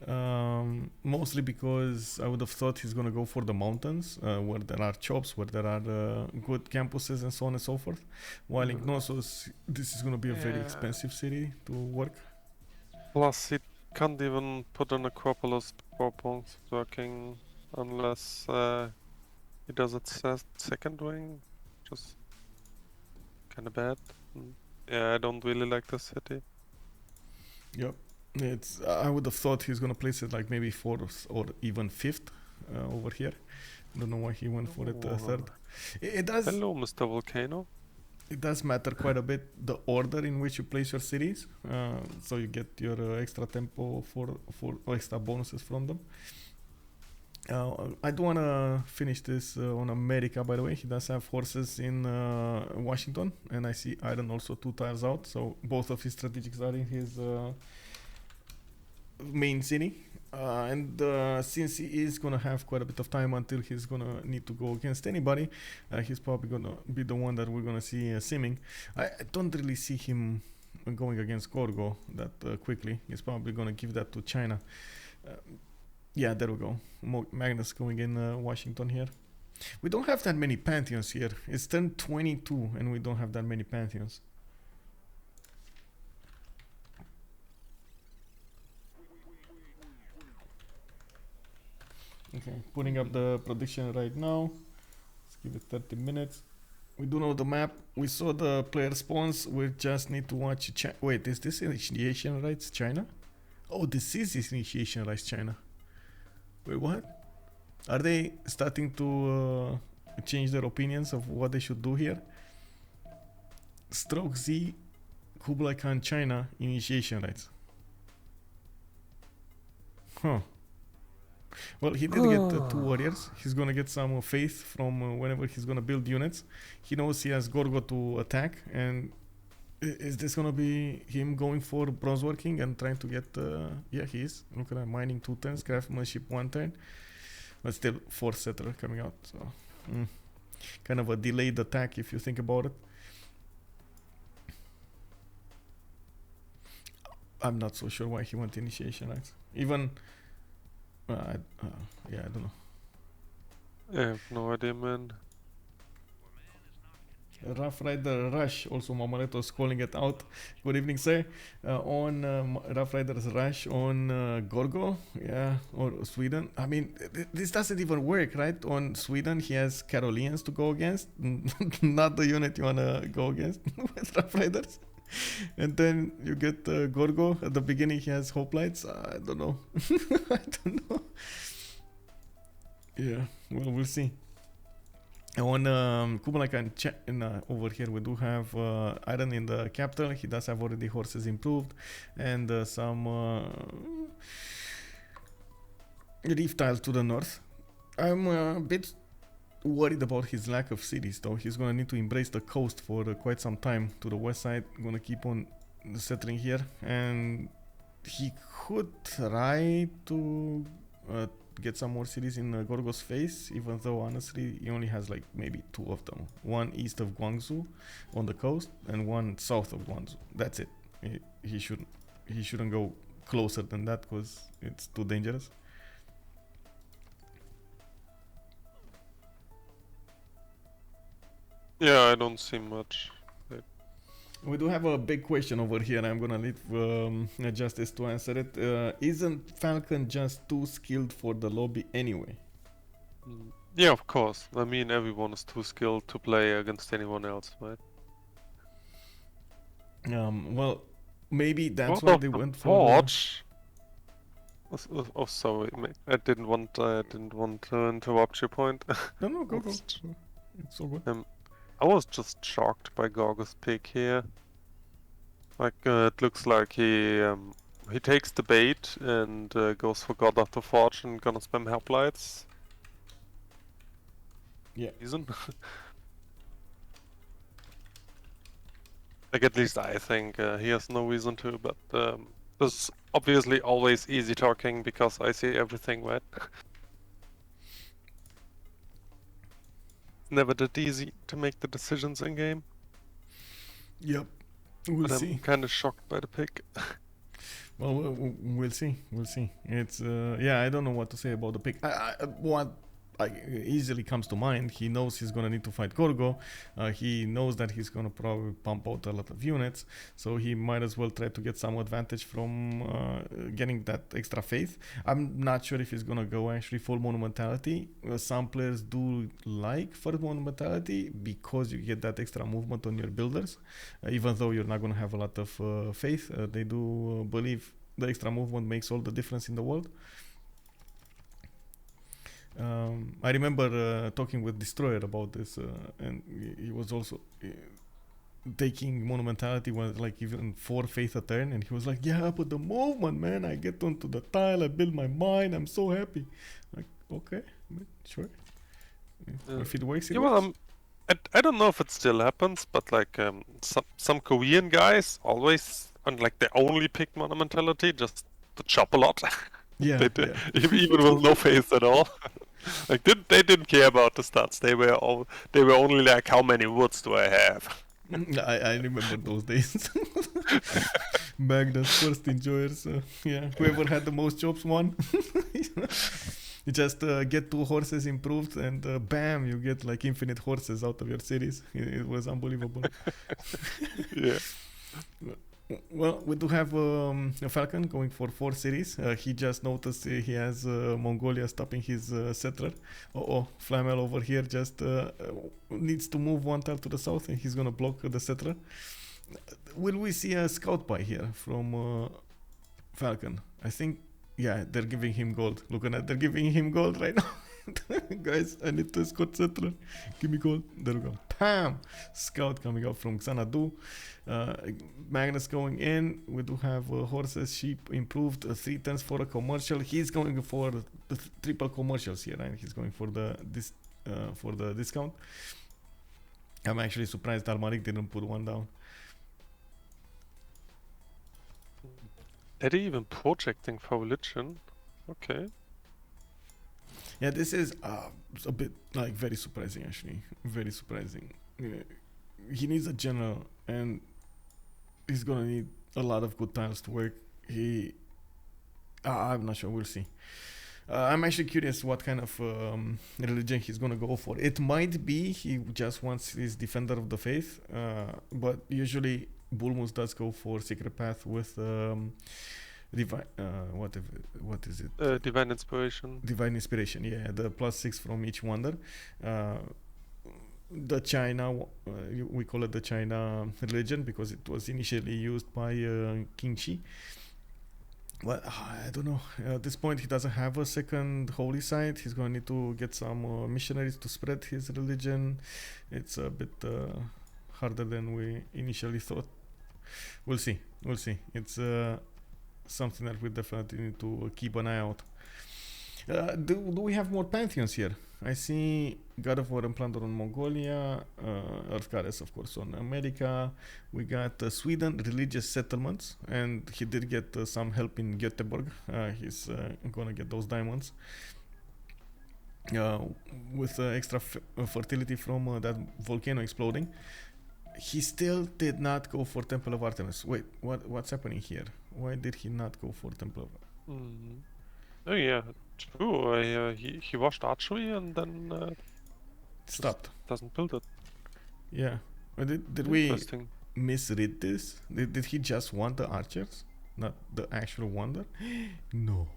Mostly because I would have thought he's gonna go for the mountains, where there are shops, where there are good campuses and so on and so forth. While in Knossos, this is gonna be a very expensive city to work. Plus, he can't even put an Acropolis before Bronx working unless he does it second wing, just kind of bad. Yeah, I don't really like the city. Yep. It's. I would have thought he's gonna place it like maybe fourth or even fifth over here. Don't know why he went for it third. It does. Hello, Mr. Volcano. It does matter quite a bit the order in which you place your cities, so you get your extra tempo for extra bonuses from them. I do want to finish this on America, by the way. He does have horses in Washington, and I see Iron also 2 tiles out, so both of his strategics are in his main city. And since he is gonna have quite a bit of time until he's gonna need to go against anybody, he's probably gonna be the one that we're gonna see simming. I don't really see him going against Gorgo that quickly. He's probably gonna give that to China. Yeah, there we go. Magnus going in Washington here. We don't have that many pantheons here. It's turn 22 and we don't have that many pantheons. Okay, putting up the prediction right now. Let's give it 30 minutes. We do know the map. We saw the player spawns. We just need to watch. Wait, is this initiation rights China? Oh, this is initiation rights China. Wait, what? Are they starting to change their opinions of what they should do here? StrokeeZ, Kublai Khan, China, initiation rights. Huh. Well, he did get 2 warriors. He's gonna get some faith from whenever he's gonna build units. He knows he has Gorgo to attack, and is this gonna be him going for bronze working and trying to get? Yeah, he is. Look at that, mining 2 turns, craftsmanship 1 turn, but still 4th settler coming out. So, kind of a delayed attack if you think about it. I'm not so sure why he went initiation rights. Even. Yeah, I don't know. I have no idea, man. Rough Rider Rush, also Mamaretos calling it out. Good evening, sir. On Rough Riders Rush on Gorgo, yeah, or Sweden. I mean, this doesn't even work, right? On Sweden, he has Carolians to go against, not the unit you wanna go against with Rough Riders. And then you get Gorgo. At the beginning, he has Hoplites. I don't know. I don't know. Yeah, well, we'll see. On Kublai Khan over here, we do have Iron in the capital. He does have already horses improved and some reef tiles to the north. I'm a bit worried about his lack of cities, though. He's gonna need to embrace the coast for quite some time to the west side. Gonna keep on settling here, and he could try to get some more cities in Gorgo's face, even though honestly he only has like maybe 2 of them. One east of Guangzhou on the coast and one south of Guangzhou. That's it. He shouldn't go closer than that because it's too dangerous. Yeah, I don't see much. We do have a big question over here. I'm gonna leave Justice to answer it. Isn't Falcon just too skilled for the lobby anyway? Yeah, of course. I mean, everyone is too skilled to play against anyone else, right? Well, maybe that's why they went for. Oh, sorry, I didn't want to interrupt your point. No, go. It's so good. I was just shocked by Gorgo's pick here. Like, it looks like he takes the bait and goes for God of the Forge and gonna spam Hoplites. Yeah. Reason? Like, at least I think he has no reason to, but this is obviously always easy talking because I see everything, right? Never that easy to make the decisions in game. Yep, we'll see. I'm kind of shocked by the pick. Well, we'll see. We'll see. It's yeah. I don't know what to say about the pick. What easily comes to mind. He knows he's gonna need to fight Gorgo. He knows that he's gonna probably pump out a lot of units, so he might as well try to get some advantage from getting that extra faith. I'm not sure if he's gonna go actually full monumentality. Some players do like first monumentality because you get that extra movement on your builders, even though you're not gonna have a lot of faith. They do believe the extra movement makes all the difference in the world. I remember talking with Destroyer about this, and he was also taking monumentality was like even 4 faith a turn, and he was like, "Yeah, but the movement, man! I get onto the tile, I build my mine, I'm so happy." Like, okay, sure. If it works, it works. Well, I don't know if it still happens, but like some Korean guys always, and like they only pick monumentality just to chop a lot. Yeah, even with no faith at all. Like they didn't care about the stats. They were only like, how many woods do I have? I remember those days. Magnus first enjoyers. Yeah, whoever had the most chops won. You just get 2 horses improved, and bam, you get like infinite horses out of your cities. It was unbelievable. Yeah. Well, we do have a Falcon going for 4 cities. He just noticed he has Mongolia stopping his settler. Flamel over here just needs to move 1 tile to the south, and he's gonna block the settler. Will we see a scout buy here from Falcon? I think, yeah, they're giving him gold. Look at that, they're giving him gold right now. Guys, I need to escort settler. Give me gold. There we go. Bam! Scout coming out from Xanadu. Magnus going in. We do have horses, sheep improved. 3 turns for a commercial. He's going for the triple commercials here, and he's going for the discount. I'm actually surprised Almaric didn't put 1 down. Are they even projecting for religion? Okay. Yeah, this is a bit like very surprising, actually. Very surprising. He needs a general, and he's gonna need a lot of good tiles to work. I'm not sure. We'll see. I'm actually curious what kind of religion he's gonna go for. It might be he just wants his Defender of the Faith, but usually Bulmus does go for Secret Path with Divine, what is it? Divine Inspiration. Divine Inspiration, yeah, the +6 from each wonder. The China, we call it the China religion because it was initially used by King Shi. Well, I don't know. At this point, he doesn't have a second holy site. He's going to need to get some missionaries to spread his religion. It's a bit harder than we initially thought. We'll see. We'll see. It's something that we definitely need to keep an eye out. Do we have more pantheons here? I see God of War and Plunder on Mongolia, Earth Goddess, of course, on America. We got Sweden, religious settlements, and he did get some help in Göteborg. He's gonna get those diamonds. With extra fertility from that volcano exploding. He still did not go for Temple of Artemis. Wait, what's happening here? Why did he not go for Temple of Oh yeah, true. He watched archery and then stopped. Doesn't build it. Yeah. Did we misread this? Did he just want the archers, not the actual wonder? No.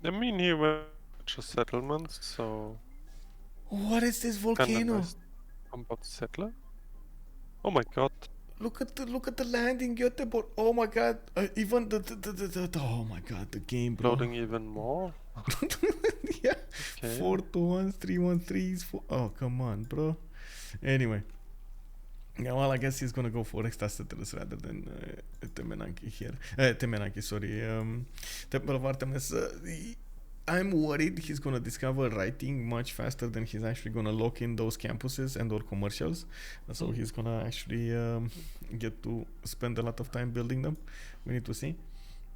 I mean, he went to settlements, so. What is this volcano? Combat settler. Oh my god. Look at the land in Göteborg. Oh my god. Even the oh my god, the game, bro. Loading even more. Yeah. Okay. 4-1s, 3-1-3s. Oh come on, bro. Anyway. Yeah, well, I guess he's gonna go for extra settlers rather than Temenanki here. Temenanki, sorry. Temple of Artemis. I'm worried he's gonna discover writing much faster than he's actually gonna lock in those campuses and or commercials. So he's gonna actually get to spend a lot of time building them. We need to see.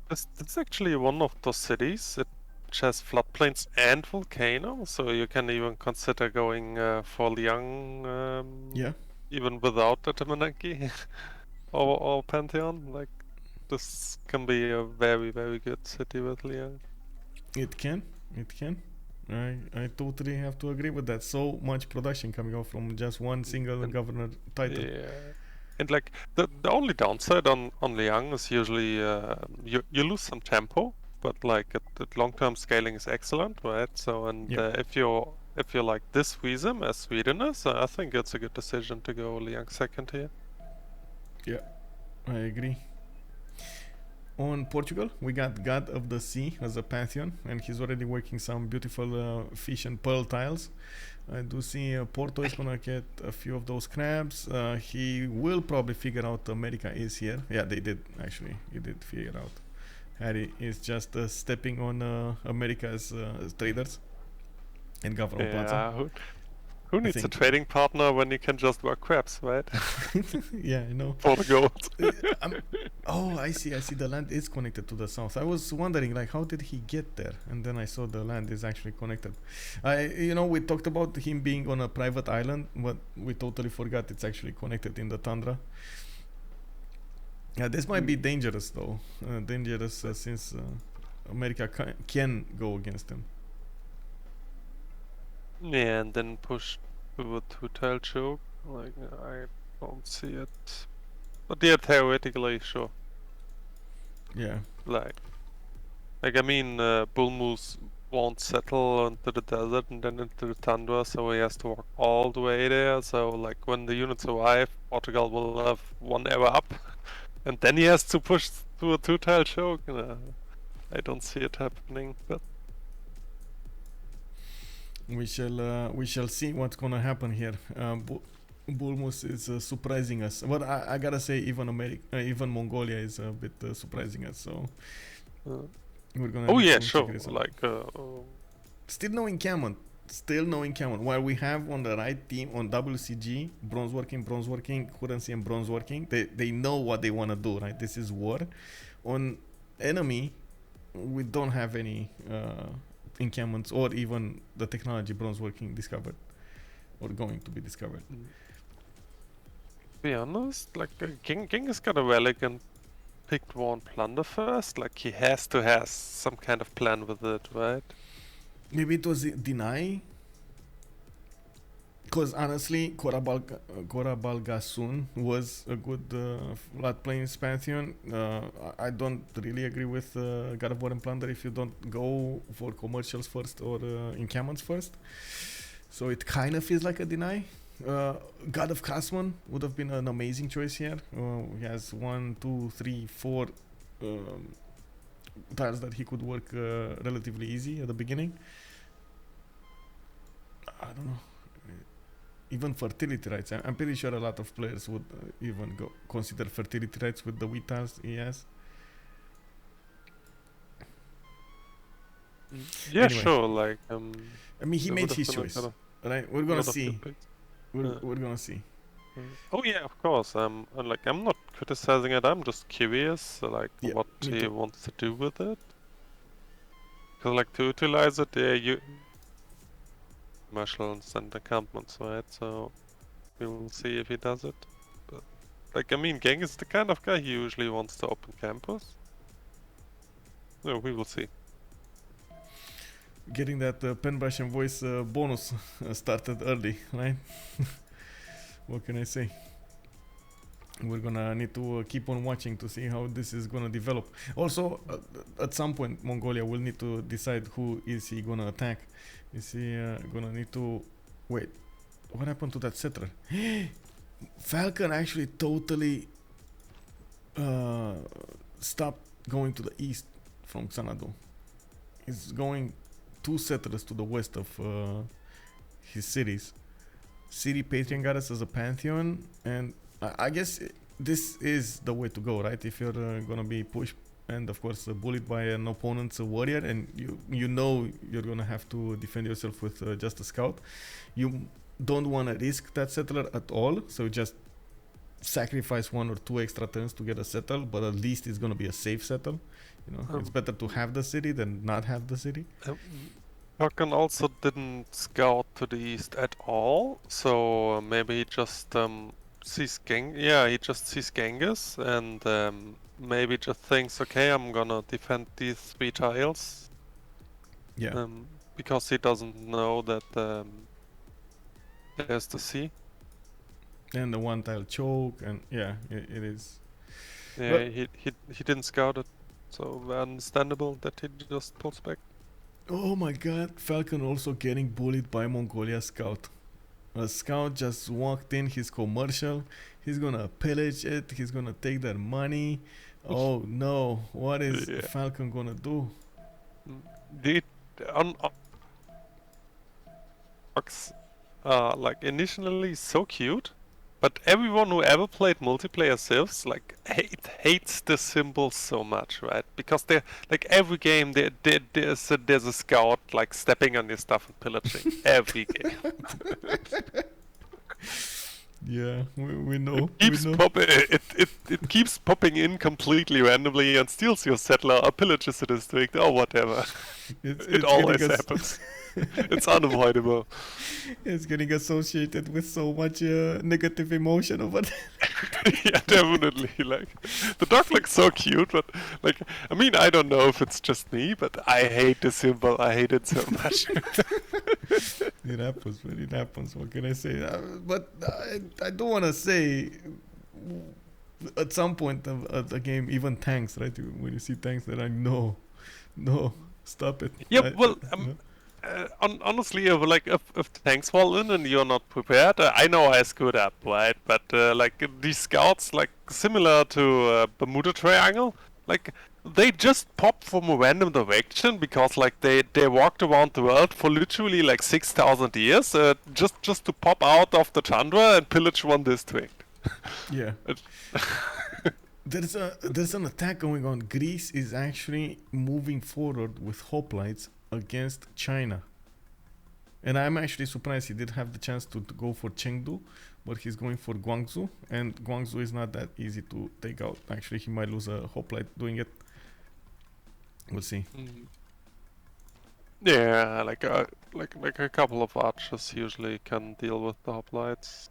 It's actually one of those cities which has floodplains and volcano, so you can even consider going for Liang. Yeah. Even without the Temenanki or Pantheon, like. this can be a very, very good city with Liang. It can. I totally have to agree with that. So much production coming out from just one single governor title. Yeah. And like the only downside on Liang is usually you lose some tempo, but like long-term scaling is excellent, right? So and if you're like this Wisdom as Sweden is, I think it's a good decision to go Liang second here. Yeah, I agree. On Portugal, we got God of the Sea as a pantheon, and he's already working some beautiful fish and pearl tiles. I do see Porto is gonna get a few of those crabs. He will probably figure out America is here. Yeah, they did actually. He did figure out. Harry is just stepping on America's traders and government plaza. Who needs a trading partner when you can just work crabs, right? Yeah, I know. For the gold. Oh, I see. The land is connected to the south. I was wondering, like, how did he get there? And then I saw the land is actually connected. We talked about him being on a private island, but we totally forgot it's actually connected in the tundra. Yeah, this might be dangerous, though. Since America can go against him. Yeah, and then push to a two-tile choke. Like, I don't see it. But yeah, theoretically, sure. Yeah. Like I mean, Bull Moose won't settle into the desert and then into the tundra, so he has to walk all the way there. So, like, when the units arrive, Portugal will have one error up, and then he has to push to a two-tile choke. I don't see it happening, but we shall see what's gonna happen here. Bull Moose is surprising us, but I gotta say even Mongolia is a bit surprising us. So we're gonna. Oh yeah, sure. Like still no encampment. While we have on the right team on WCG bronze working, currency and bronze working, they know what they wanna do. Right, this is war. On enemy, we don't have any encampments or even the technology bronze working discovered or going to be discovered. To be honest, like Genghis got a relic and picked one plunder first. Like he has to have some kind of plan with it, right? Maybe it was deny. Because honestly, Korabalgasun was a good flat plains pantheon. I don't really agree with God of War and Plunder if you don't go for commercials first or encampments first. So it kind of feels like a deny. God of Craftsman would have been an amazing choice here. He has 1, 2, 3, 4 tiles that he could work relatively easy at the beginning. I don't know. Even fertility rights. I'm pretty sure a lot of players would even consider fertility rights with the wheat tiles he has. Yeah, anyway. Sure. Like, I mean, he made his choice, right? We're gonna see. We're gonna see. Oh yeah, of course. I'm not criticizing it. I'm just curious, like what he wants to do with it. Because like to utilize it, you commercials and encampments, right? So we'll see if he does it. But like, I mean, Genghis is the kind of guy he usually wants to open campus. So we will see. Getting that pen brush and voice bonus started early, right? What can I say? We're gonna need to keep on watching to see how this is gonna develop. Also, at some point, Mongolia will need to decide who is he gonna attack. Is he gonna need to... Wait, what happened to that settler? Falcon actually totally stopped going to the east from Xanadu. He's going 2 settlers to the west of his cities. City Patreon Goddess as a pantheon, and I guess this is the way to go, right? If you're gonna be pushed and of course bullied by an opponent's warrior, and you know you're gonna have to defend yourself with just a scout, you don't want to risk that settler at all, so just sacrifice 1 or 2 extra turns to get a settle, but at least it's gonna be a safe settle. You know, it's better to have the city than not have the city. Falcon also didn't scout to the east at all, so maybe he just sees Genghis and maybe just thinks, okay, I'm gonna defend these 3 tiles. Yeah. Because he doesn't know that there's the sea. And the one tile choke, and yeah, it is. Yeah, But he didn't scout it, so understandable that he just pulls back. oh my god, Falcon also getting bullied by Mongolia scout. A scout just walked in his commercial. He's gonna pillage it. He's gonna take their money. Oh no, what is Falcon gonna do? On like initially so cute, but everyone who ever played multiplayer civs like hates the symbols so much, right? Because they're like every game there's a scout like stepping on your stuff and pillaging every game. Yeah, we know. It keeps popping in completely randomly and steals your settler or pillages a district or whatever. It always happens. It's unavoidable. It's getting associated with so much negative emotion over there. Yeah, definitely. Like the dog looks so cute, but like I mean, I don't know if it's just me, but I hate the symbol. I hate it so much. It happens, man. It happens. What can I say? But I don't want to say. At some point of the game, even tanks, right? When you see tanks, they're like, no, stop it. Yeah, honestly, if tanks fall in and you're not prepared, I know I screwed up, right? But like these scouts, like similar to Bermuda Triangle, like they just pop from a random direction because like they walked around the world for literally like 6,000 years, just to pop out of the tundra and pillage one district. Yeah. There's an attack going on. Greece is actually moving forward with hoplites against China. And I'm actually surprised he did have the chance to go for Chengdu, but he's going for Guangzhou, and Guangzhou is not that easy to take out. Actually, he might lose a hoplite doing it. We'll see. Yeah, like a couple of archers usually can deal with the hoplites.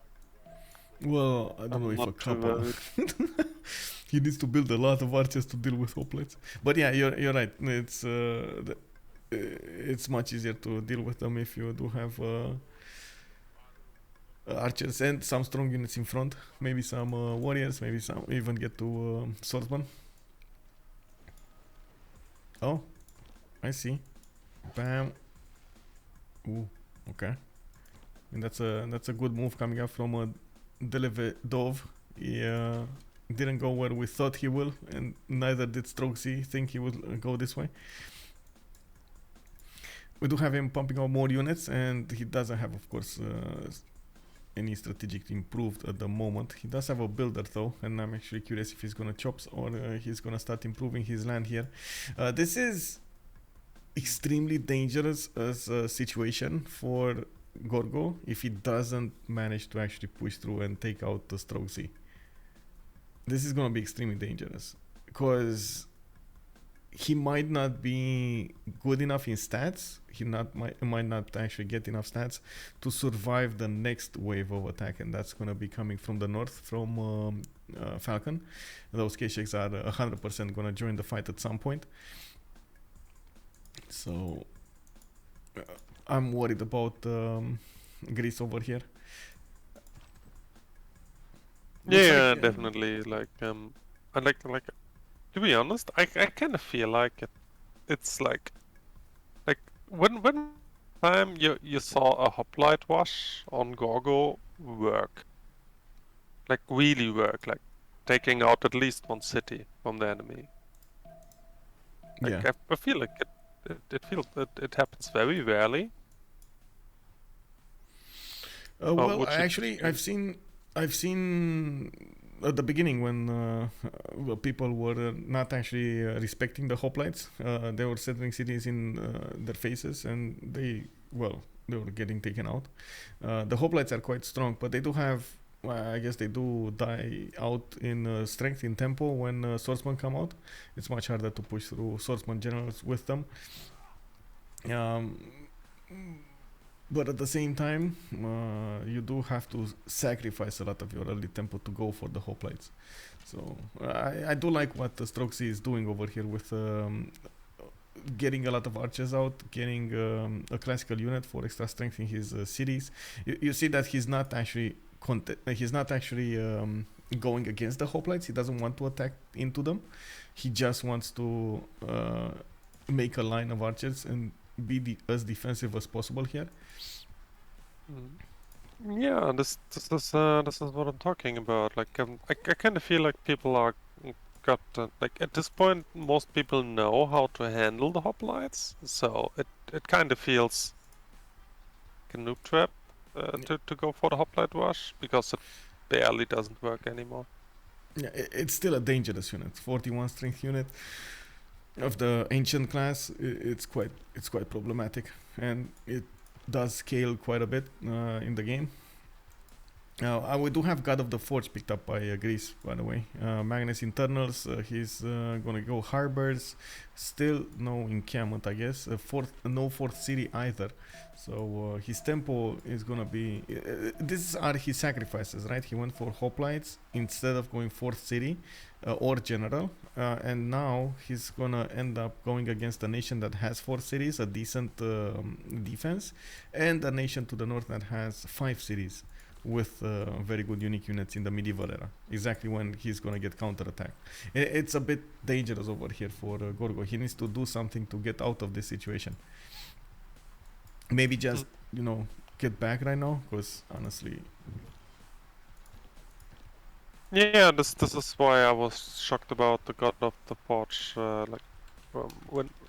Well, I don't know if a couple. He needs to build a lot of archers to deal with hoplites. But yeah, you're right. It's much easier to deal with them if you do have archers and some strong units in front. Maybe some warriors. Maybe some even get to swordsman. Oh, I see. Bam. Ooh, okay. And that's a good move coming up from a Deleved. He didn't go where we thought he will, and neither did StrokeeZ think he would go this way. We do have him pumping out more units, and he doesn't have, of course, any strategic improved at the moment. He does have a builder though, and I'm actually curious if he's gonna chops or he's gonna start improving his land here. This is extremely dangerous as a situation for Gorgo if he doesn't manage to actually push through and take out the StrokeeZ. This is gonna be extremely dangerous because he might not be good enough in stats. He might not actually get enough stats to survive the next wave of attack, and that's gonna be coming from the north from Falcon. Those K-Shakes are 100% gonna join the fight at some point. So I'm worried about Greece over here. Yeah, definitely. Like I like to be honest, I kind of feel like it's like when time you saw a hoplite wash on Gorgo work, like really work, like taking out at least one city from the enemy. Like, yeah, I feel like it happens very rarely. well, actually, I've seen at the beginning when people were not actually respecting the hoplites. They were settling cities in their faces, and they were getting taken out. The hoplites are quite strong, but they do have. I guess they do die out in strength, in tempo when swordsmen come out. It's much harder to push through swordsman generals with them. But at the same time, you do have to sacrifice a lot of your early tempo to go for the hoplites. So I do like what the StrokeeZ is doing over here with getting a lot of archers out, getting a classical unit for extra strength in his cities. You see that he's not actually going against the hoplites. He doesn't want to attack into them. He just wants to make a line of archers and be as defensive as possible here. Yeah, this is what I'm talking about. Like, I kind of feel like people are like at this point, most people know how to handle the hoplites, so it kind of feels like a noob trap to go for the hoplite rush because it barely doesn't work anymore. Yeah, it's still a dangerous unit. 41 strength unit of the ancient class. It's quite problematic, and it does scale quite a bit in the game. We do have God of the Forge picked up by Greece, by the way. Magnus internals, he's gonna go harbors. Still no encampment, I guess. No fourth city either. So his tempo is gonna be. These are his sacrifices, right? He went for hoplites instead of going fourth city or general, and now he's gonna end up going against a nation that has four cities, a decent defense, and a nation to the north that has 5 cities with very good unique units in the medieval era, exactly when he's gonna get counterattacked. It's a bit dangerous over here for Gorgo. He needs to do something to get out of this situation. Maybe just, get back right now, because honestly... Yeah, this is why I was shocked about the God of the Forge, like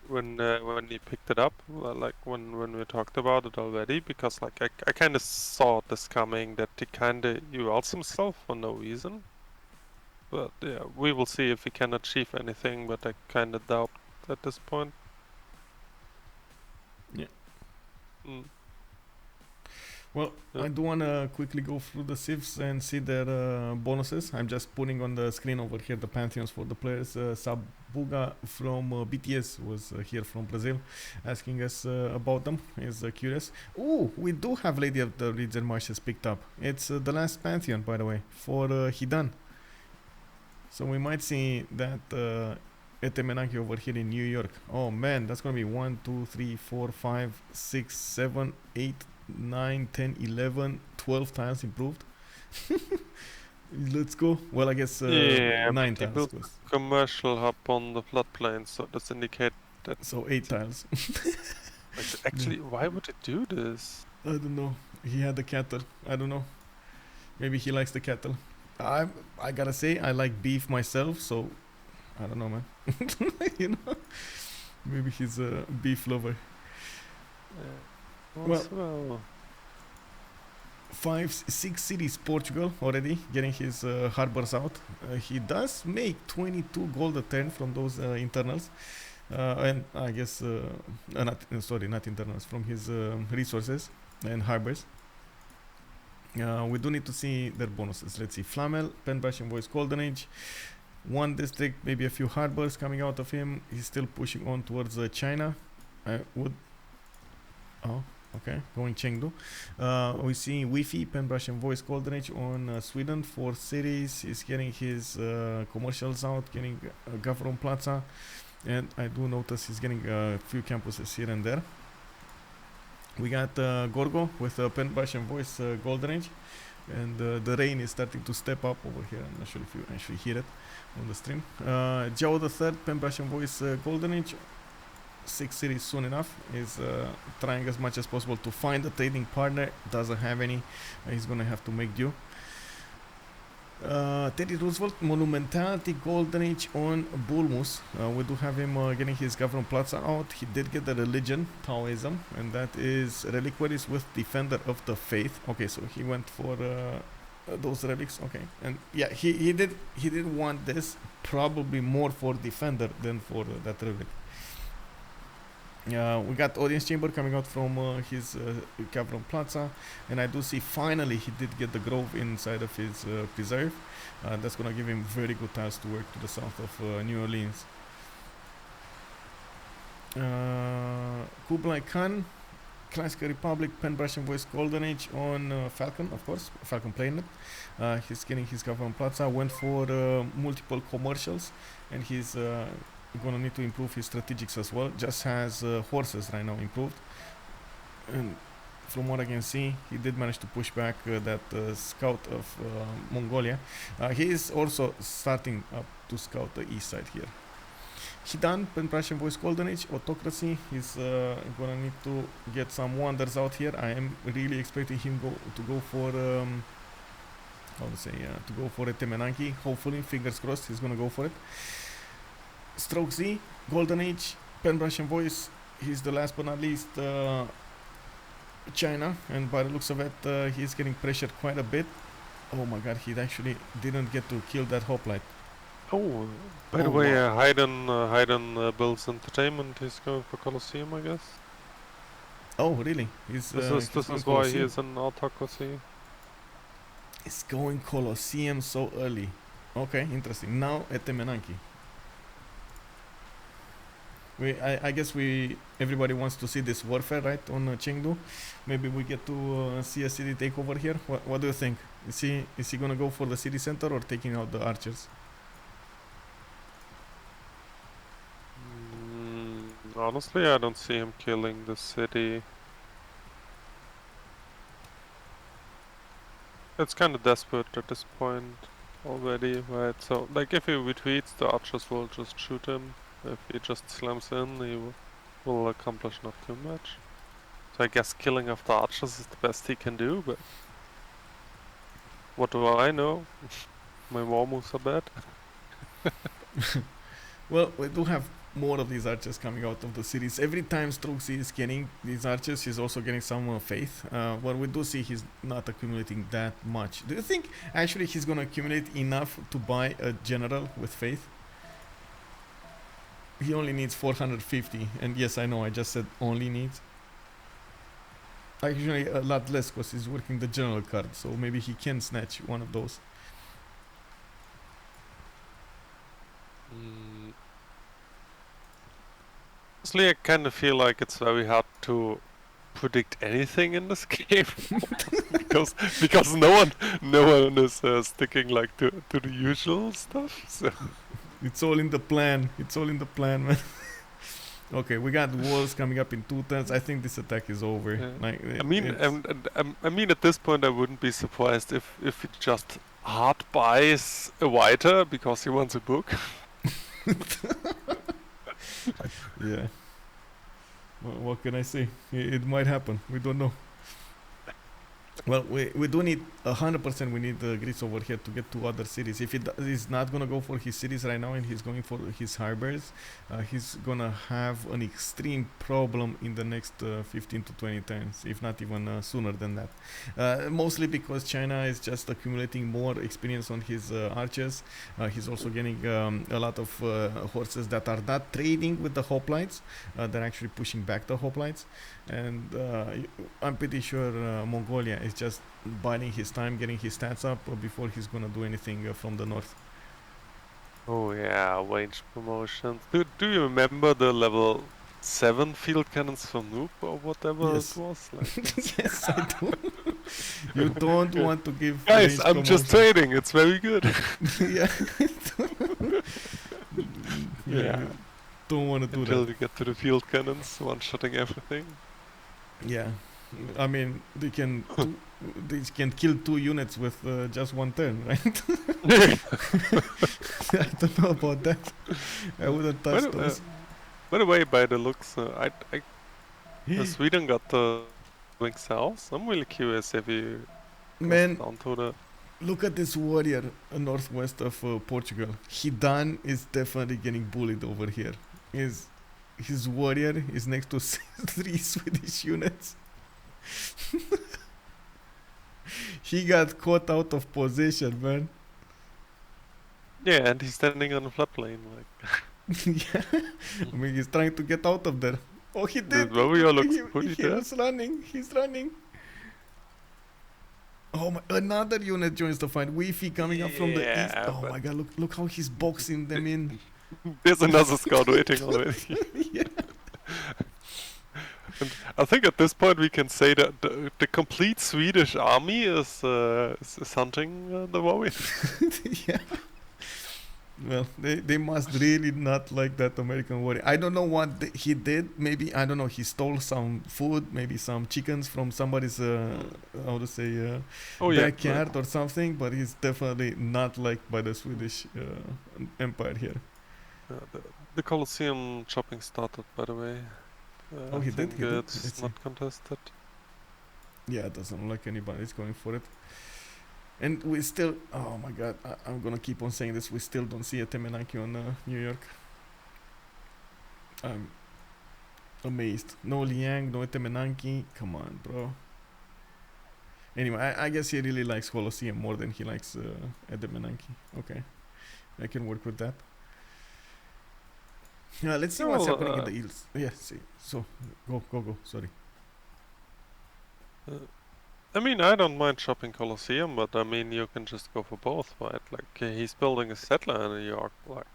when he picked it up, like when we talked about it already, because like I kind of saw this coming, that he kind of ULs himself for no reason. But yeah, we will see if he can achieve anything, but I kind of doubt at this point. Yeah. Well, I do want to quickly go through the civs and see their bonuses. I'm just putting on the screen over here the pantheons for the players. Sabuga from BTS was here from Brazil, asking us about them. He's curious. Oh, we do have Lady of the Reeds and Marshes picked up. It's the last pantheon, by the way, for Hidan. So we might see that Etemenaki over here in New York. Oh man, that's going to be 1, 2, 3, 4, 5, 6, 7, 8, 9, 10, 11, 12 tiles improved. Let's go. Well, I guess 9 tiles. Commercial hub on the floodplain, so that's indicate that. So 8 tiles. Actually, why would it do this? I don't know. He had the cattle. I don't know. Maybe he likes the cattle. I gotta say, I like beef myself, so I don't know, man. Maybe he's a beef lover. Well, 6 cities Portugal already getting his harbors out. He does make 22 gold a turn from those internals, and I guess not internals, from his resources and harbors. We do need to see their bonuses. Let's see. Flamel, Penbrush and Voice Golden Age. 1 district, maybe a few harbors coming out of him. He's still pushing on towards China. Okay, going Chengdu. We see Wi-Fi, Penbrush and Voice Golden Age on Sweden. 4 cities. He's getting his commercials out, getting Gavron Plaza. And I do notice he's getting a few campuses here and there. We got Gorgo with Penbrush and Voice Golden Age. And the rain is starting to step up over here. I'm not sure if you actually hear it on the stream. Jiao the Third, Penbrush and Voice Golden Age. 6 cities soon enough. Is trying as much as possible to find a trading partner. Doesn't have any. He's gonna have to make do. Teddy Roosevelt, Monumentality Golden Age on Bulmus. We do have him getting his Government Plaza out. He did get the religion, Taoism, and that is reliquaries with Defender of the Faith. Okay, so he went for those relics. Okay, and yeah, he did want this probably more for Defender than for that relic. We got Audience Chamber coming out from his Gavron Plaza, and I do see finally he did get the Grove inside of his preserve. That's gonna give him very good tiles to work to the south of New Orleans. Kublai Khan, Classical Republic, Pen Brush and Voice Golden Age on Falcon, of course. Falcon playing it. He's getting his government plaza. Went for multiple commercials, and he's gonna need to improve his strategics as well. Just has horses right now improved, and from what I can see, he did manage to push back that scout of Mongolia. He is also starting up to scout the east side here. Hidan, Pen Brush and Voice Golden Age, Autocracy. He's gonna need to get some wonders out here. I am really expecting him to go for to go for a Temenanki. Hopefully, fingers crossed, he's gonna go for it. StrokeeZ, Golden Age, Pen Brush and Voice. He's the last but not least China, and by the looks of it, he's getting pressured quite a bit. Oh my god, he actually didn't get to kill that hoplite. Oh, by the way, Hidan builds entertainment. He's going for Colosseum, I guess. Oh, really? This is why he is an autocracy. It's going Colosseum so early. Okay, interesting. Now at Temenanki. I guess everybody wants to see this warfare, right, on Chengdu. Maybe we get to see a city takeover here. What do you think? Is he gonna go for the city center or taking out the archers? Honestly, I don't see him killing the city. It's kind of desperate at this point already, right? So, like, if he retreats, the archers will just shoot him. If he just slams in, he will accomplish not too much. So I guess killing of the archers is the best he can do, but what do I know? My war moves are bad. Well, we do have more of these archers coming out of the cities. Every time StrokeeZ is getting these archers, he's also getting some faith. What we do see, he's not accumulating that much. Do you think actually he's gonna accumulate enough to buy a general with faith? He only needs 450, and yes, I know I just said only needs. Actually a lot less because he's working the general card, so maybe he can snatch one of those. Honestly, I kind of feel like it's very hard to predict anything in this game because no one is sticking like to the usual stuff. So. It's all in the plan. It's all in the plan, man. Okay, we got walls coming up in 2 turns. I think this attack is over. Yeah. Like, I mean, at this point, I wouldn't be surprised if he just hard buys a writer because he wants a book. Yeah. Well, what can I say? It might happen. We don't know. Well, we do need 100%. We need Gris over here to get to other cities. If he's not gonna go for his cities right now and he's going for his harbors, he's gonna have an extreme problem in the next 15 to 20 turns, if not even sooner than that. Mostly because China is just accumulating more experience on his archers. He's also getting a lot of horses that are not trading with the hoplites. They're actually pushing back the hoplites, and I'm pretty sure Mongolia is just biding his time, getting his stats up before he's gonna do anything from the north. Oh yeah, range promotions. Do you remember the level 7 field cannons from Noob or whatever Yes. it was? Like, Yes, I do. You don't want to give guys, range I'm just promotion. trading. It's very good. Yeah. Yeah. Don't want to do Until that. we get to the field cannons, one-shotting everything. Yeah. I mean, they can kill 2 units with just 1 turn, right? I don't know about that. I wouldn't touch those. By the way, by the looks, Sweden got the going south. I'm really curious if he Man, goes down to the. look at this warrior northwest of Portugal. Hidan is definitely getting bullied over here. His warrior is next to 3 Swedish units. He got caught out of position, man. Yeah, and he's standing on the floodplain, like. Yeah. I mean, he's trying to get out of there. Oh, he did. The warrior looks pretty He dead. was running. He's running. Oh my! Another unit joins the fight. Wi-Fi coming up from the east. Yeah, Oh my god! Look how he's boxing them in. There's another scout waiting already. Yeah. And I think at this point we can say that the complete Swedish army is hunting the Wowie. Yeah. Well, they must really not like that American warrior. I don't know what he did. Maybe, I don't know, he stole some food, maybe some chickens from somebody's, how to say, backyard or something, but he's definitely not liked by the Swedish Empire here. The Colosseum chopping started, by the way. Oh, he did? It's not contested. Yeah, it doesn't look like anybody's going for it. And we still, oh my god, I'm gonna keep on saying this, we still don't see a Temenanki on New York. I'm amazed. No Liang, no Temenanki, come on, bro. Anyway, I guess he really likes Colosseum more than he likes Temenanki. Okay, I can work with that. Let's see what's happening in the Eels. Yeah, see. So, go, sorry. I mean, I don't mind shopping Colosseum, but I mean, you can just go for both, right? Like, he's building a settler in New York. Like,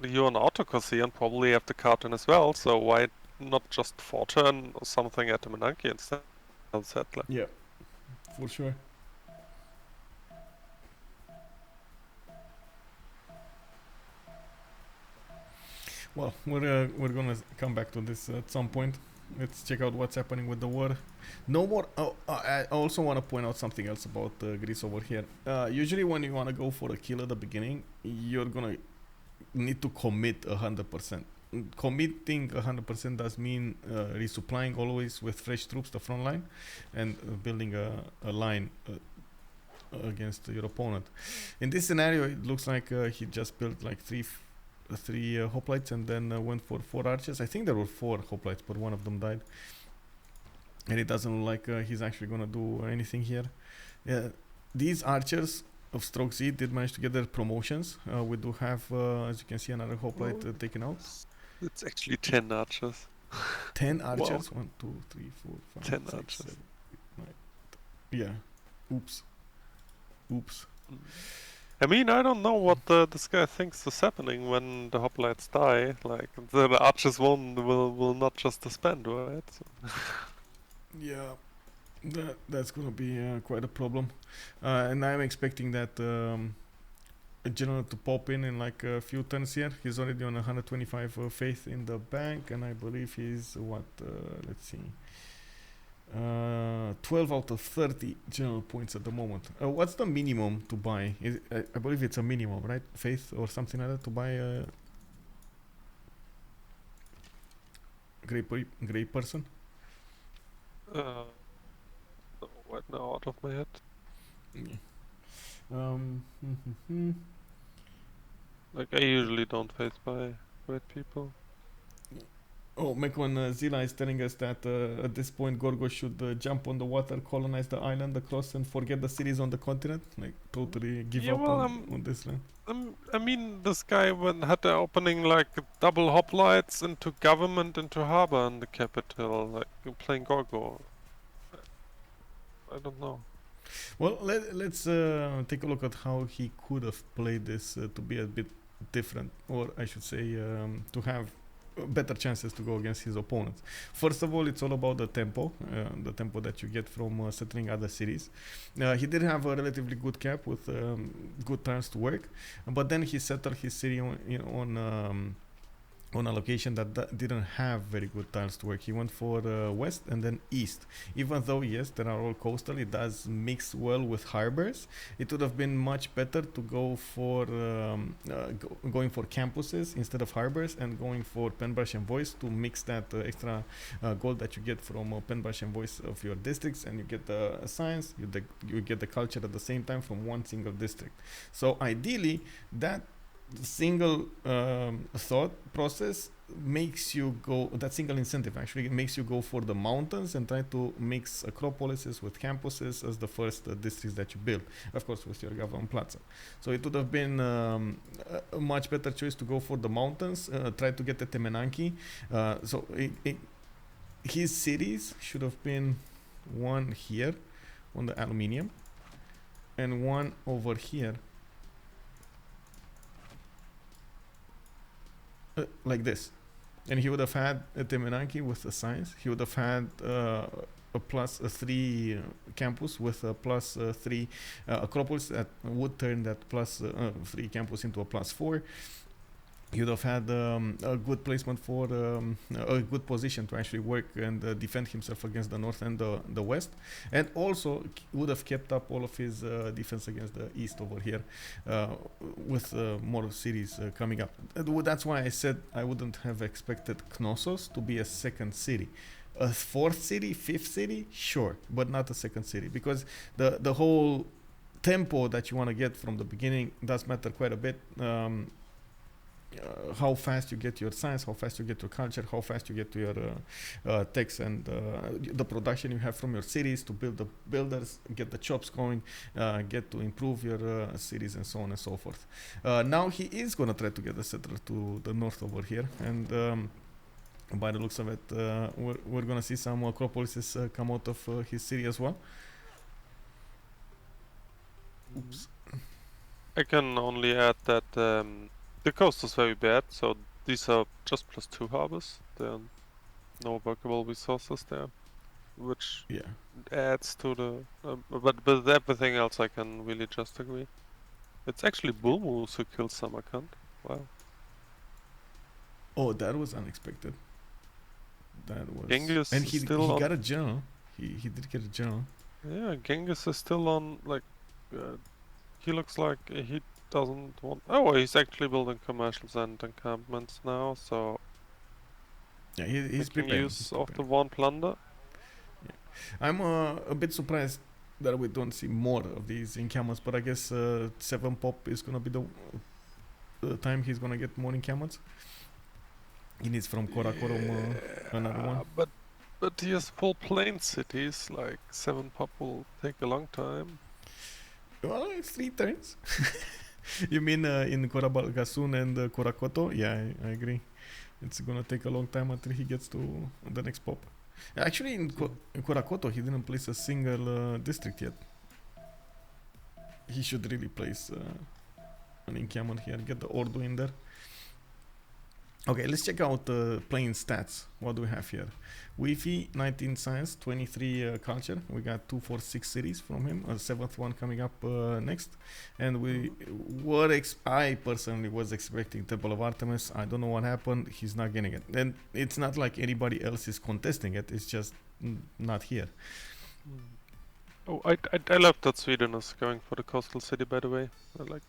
you and Autocosseum probably have the carton as well, so why not just Forturn or something at the Menanke instead of settler? Yeah, for sure. Well, we're gonna come back to this at some point. Let's check out what's happening with the war. No more. Oh, I also want to point out something else about Greece over here. Usually, when you want to go for a kill at the beginning, you're gonna need to commit 100%. Committing 100% does mean resupplying always with fresh troops the front line, and building a line against your opponent. In this scenario, it looks like he just built like three hoplites and then went for 4 archers. I think there were 4 hoplites, but one of them died. And it doesn't look like he's actually gonna do anything here. These archers of StrokeeZ did manage to get their promotions. We do have, as you can see, another hoplite taken out. It's actually 10 archers. 10 archers? Wow. 1, 2, 3, 4, 5, 10 6, archers. 7, 8, 9. Yeah. Oops. I mean, I don't know what this guy thinks is happening when the hoplites die. Like, the archers will not just disband, right? So. Yeah, that's gonna be quite a problem. And I'm expecting that a general to pop in like a few turns here. He's already on 125 faith in the bank, and I believe he's what? Let's see. 12 out of 30 general points at the moment. What's the minimum to buy? I believe it's a minimum, right? Faith or something like that to buy a grey person? Right now, out of my head. Yeah. Like, I usually don't faith by red people. Oh, Mekon Zila is telling us that at this point Gorgo should jump on the water, colonize the island across, and forget the cities on the continent. Like, totally give up on this land. I mean, this guy had the opening like double hoplites into government, into harbor in the capital, like playing Gorgo. I don't know. Well, let's take a look at how he could have played this to be a bit different, or I should say to have better chances to go against his opponents. First of all, it's all about the tempo that you get from settling other cities. He did have a relatively good cap with good times to work, but then he settled his city on a location that didn't have very good tiles to work. He went for west and then east. Even though, yes, they are all coastal, it does mix well with harbors. It would have been much better to go for going for campuses instead of harbors, and going for pen, brush, and voice to mix that extra gold that you get from pen, brush, and voice of your districts, and you get the science, you get the culture at the same time from one single district. So ideally, that single thought process makes you go, that single incentive actually makes you go for the mountains and try to mix acropolises with campuses as the first districts that you build, of course with your government plaza. So it would have been a much better choice to go for the mountains, try to get the Temenanki. So his cities should have been one here on the aluminium and one over here like this. And he would have had a Temenanki with a science. He would have had a +3 campus with a +3 Acropolis that would turn that +3 campus into a +4. You'd have had a good placement for a good position to actually work and defend himself against the north and the west, and also would have kept up all of his defense against the east over here with more cities coming up. That's why I said I wouldn't have expected Knossos to be a second city. A fourth city, fifth city, sure, but not a second city, because the whole tempo that you want to get from the beginning does matter quite a bit. How fast you get your science, how fast you get your culture, how fast you get to your techs and the production you have from your cities to build the builders, get the shops going, get to improve your cities and so on and so forth. Now he is going to try to get a settler to the north over here, and by the looks of it, we're going to see some Acropolises come out of his city as well. Oops. I can only add that the coast is very bad, so these are just +2 harbors. There are no workable resources there, which adds to the... but with everything else I can really just agree. It's actually Bulmus who killed Samarkand. Wow. Oh, that was unexpected. That was... Genghis and he still got a general. He did get a general. Yeah, Genghis is still on, like... he looks like he doesn't want... Oh, he's actually building commercials and encampments now, so... Yeah, he's preparing. Use of the one plunder. Yeah. I'm a bit surprised that we don't see more of these encampments, but I guess 7 Pop is gonna be the time he's gonna get more encampments. He needs from Karakorum another one. But he has full plain cities, like 7 Pop will take a long time. Well, it's 3 turns. You mean in Korabalgasun and Korakoto? Yeah, I agree. It's gonna take a long time until he gets to the next pop. Actually, in Korakoto, he didn't place a single district yet. He should really place an encampment here and get the Ordu in there. Okay, let's check out the plain stats. What do we have here? Wi-Fi, 19 science, 23 culture. We got 2, 4, 6 cities from him. A 7th one coming up next. And I personally was expecting Temple of Artemis. I don't know what happened. He's not getting it. And it's not like anybody else is contesting it. It's just not here. Oh, I love that Sweden is going for the coastal city, by the way. Like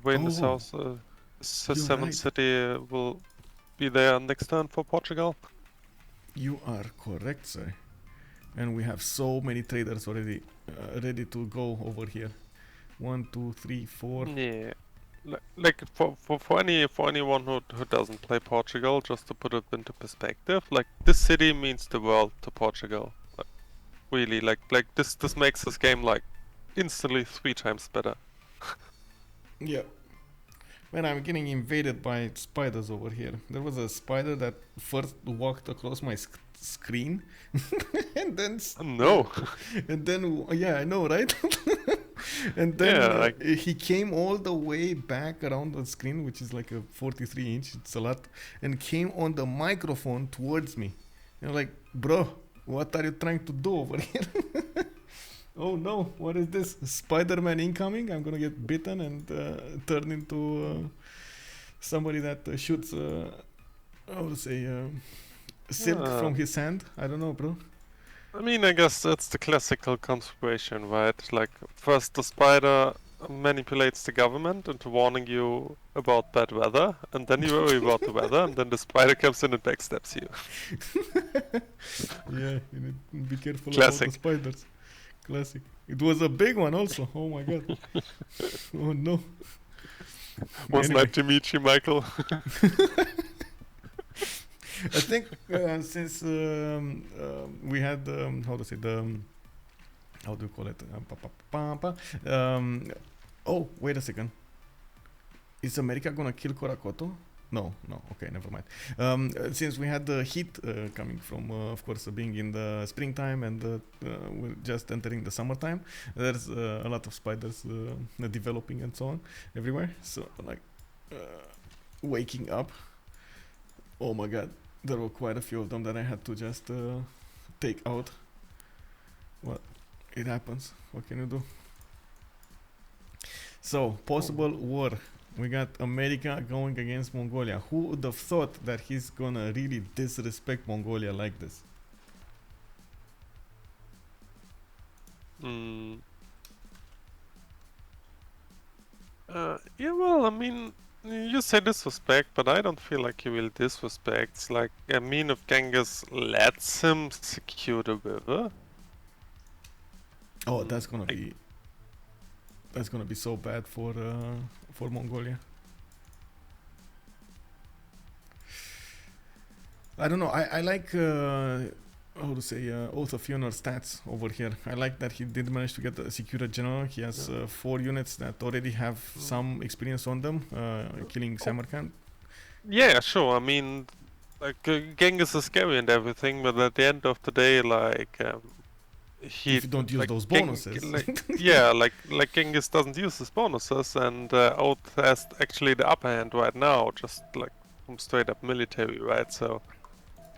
way in the south. 7th city will be there next turn for Portugal. You are correct, sir. And we have so many traders already ready to go over here. 1, 2, 3, 4. Yeah, like for anyone who doesn't play Portugal, just to put it into perspective, like this city means the world to Portugal. Like, really, like this makes this game like instantly 3 times better. Yeah. Man, I'm getting invaded by spiders over here. There was a spider that first walked across my screen, and then no, and then yeah, I know, right? And then he came all the way back around the screen, which is like a 43-inch. It's a lot, and came on the microphone towards me. And I'm like, bro, what are you trying to do over here? Oh no, what is this? Spider-Man incoming? I'm gonna get bitten and turn into somebody that shoots, how to say, silk from his hand. I don't know, bro. I mean, I guess that's the classical conspiration, right? Like, first the spider manipulates the government into warning you about bad weather, and then you worry about the weather, and then the spider comes in and backstabs you. Yeah, you need to be careful about the spiders. Classic. It was a big one also. Oh my god. Oh no. Was nice to meet you, Michael. I think since we had how to say how do you call it? Oh, wait a second. Is America gonna kill Korakoto? No. Okay, never mind. Since we had the heat coming from, of course, being in the springtime and we're just entering the summertime, there's a lot of spiders developing and so on everywhere. So, like, waking up. Oh my god, there were quite a few of them that I had to just take out. Well, it happens. What can you do? So, possible war. We got America going against Mongolia. Who would have thought that he's gonna really disrespect Mongolia like this? Yeah, well, I mean, you say disrespect, but I don't feel like he will disrespect. It's like, I mean, if Genghis lets him secure the river. Oh, that's gonna be so bad for Mongolia. I don't know. I like how to say Oath of Feanor stats over here. I like that he did manage to get a secure general. He has 4 units that already have some experience on them, killing Samarkand. Yeah, sure. I mean, like Genghis is scary and everything, but at the end of the day, like he if you don't use like, those bonuses. Yeah, like Genghis doesn't use his bonuses, and Oath has actually the upper hand right now, just like from straight up military, right? So,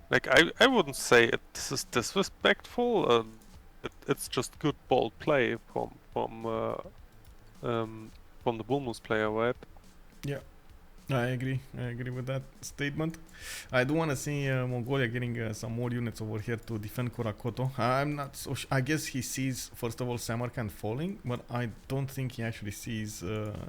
like I wouldn't say this is disrespectful. It's just good bold play from the Bulmus player, right? Yeah. I agree with that statement. I do want to see Mongolia getting some more units over here to defend Korakoto. I'm not so I guess he sees, first of all, Samarkand falling, but I don't think he actually sees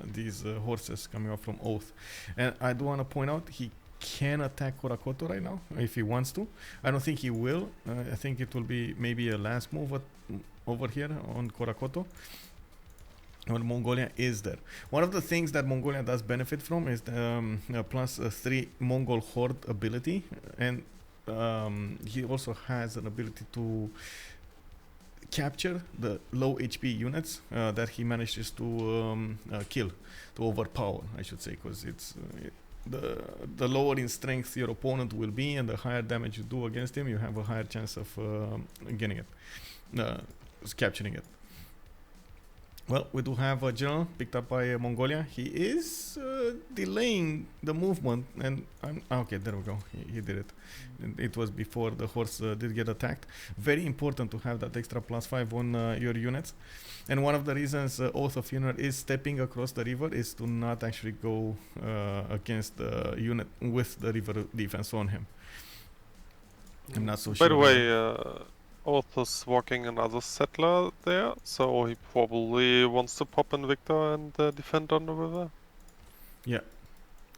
these horses coming up from Oath. And I do want to point out he can attack Korakoto right now if he wants to. I don't think he will. I think it will be maybe a last move over here on Korakoto. When Mongolia is there. One of the things that Mongolia does benefit from is the +3 Mongol Horde ability, and he also has an ability to capture the low HP units that he manages to kill, to overpower, I should say, because it's the lower in strength your opponent will be, and the higher damage you do against him, you have a higher chance of getting it, capturing it. Well, we do have a general picked up by Mongolia. He is delaying the movement, and okay, there we go. He did it. It was before the horse did get attacked. Very important to have that extra +5 on your units. And one of the reasons Oath of Feanor is stepping across the river is to not actually go against the unit with the river defense on him. I'm not so sure. By the way, Oath is walking another settler there, so he probably wants to pop in Victor and defend on the river. Yeah,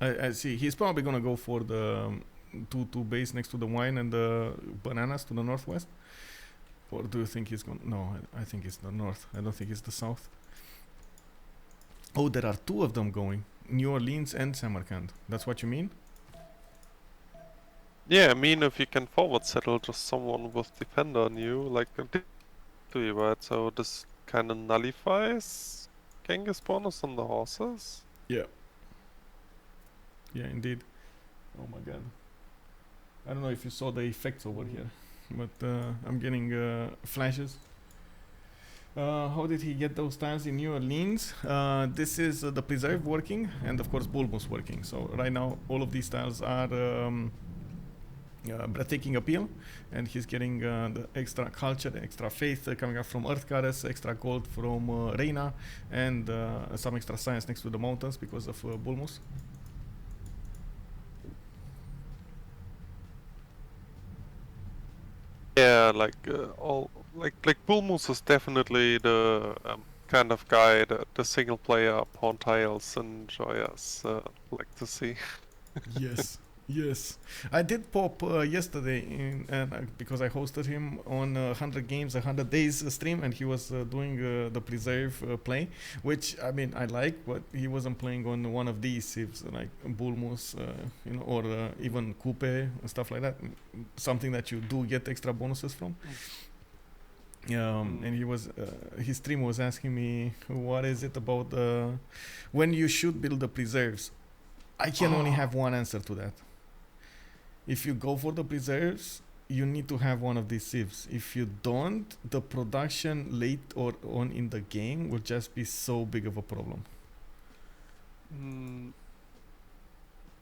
I see. He's probably gonna go for the 2-2 base next to the wine and the bananas to the northwest. Or do you think he's going? No, I think it's the north. I don't think it's the south. Oh, there are 2 of them going. New Orleans and Samarkand. That's what you mean? Yeah, I mean, if you can forward settle just someone with defender on you, like right? So this kind of nullifies Genghis bonus on the horses. Yeah. Yeah, indeed. Oh my god. I don't know if you saw the effects over here, but I'm getting flashes. How did he get those tiles in New Orleans? This is the preserve working, and of course Bulbous working. So right now all of these tiles are breathtaking appeal, and he's getting the extra culture, extra faith coming up from Earth Goddess, extra gold from Reina, and some extra science next to the mountains because of Bulmus. Yeah, like Bulmus is definitely the kind of guy that the single player pawn tiles enjoyers like to see. Yes. Yes, I did pop yesterday because I hosted him on 100 games, 100 days stream, and he was doing the preserve play, which I mean I like, but he wasn't playing on one of these civs like Bulmus, or even Coupe and stuff like that. Something that you do get extra bonuses from. And he was his stream was asking me what is it about when you should build the preserves. I can only have one answer to that. If you go for the preserves, you need to have one of these civs. If you don't, the production late or on in the game will just be so big of a problem.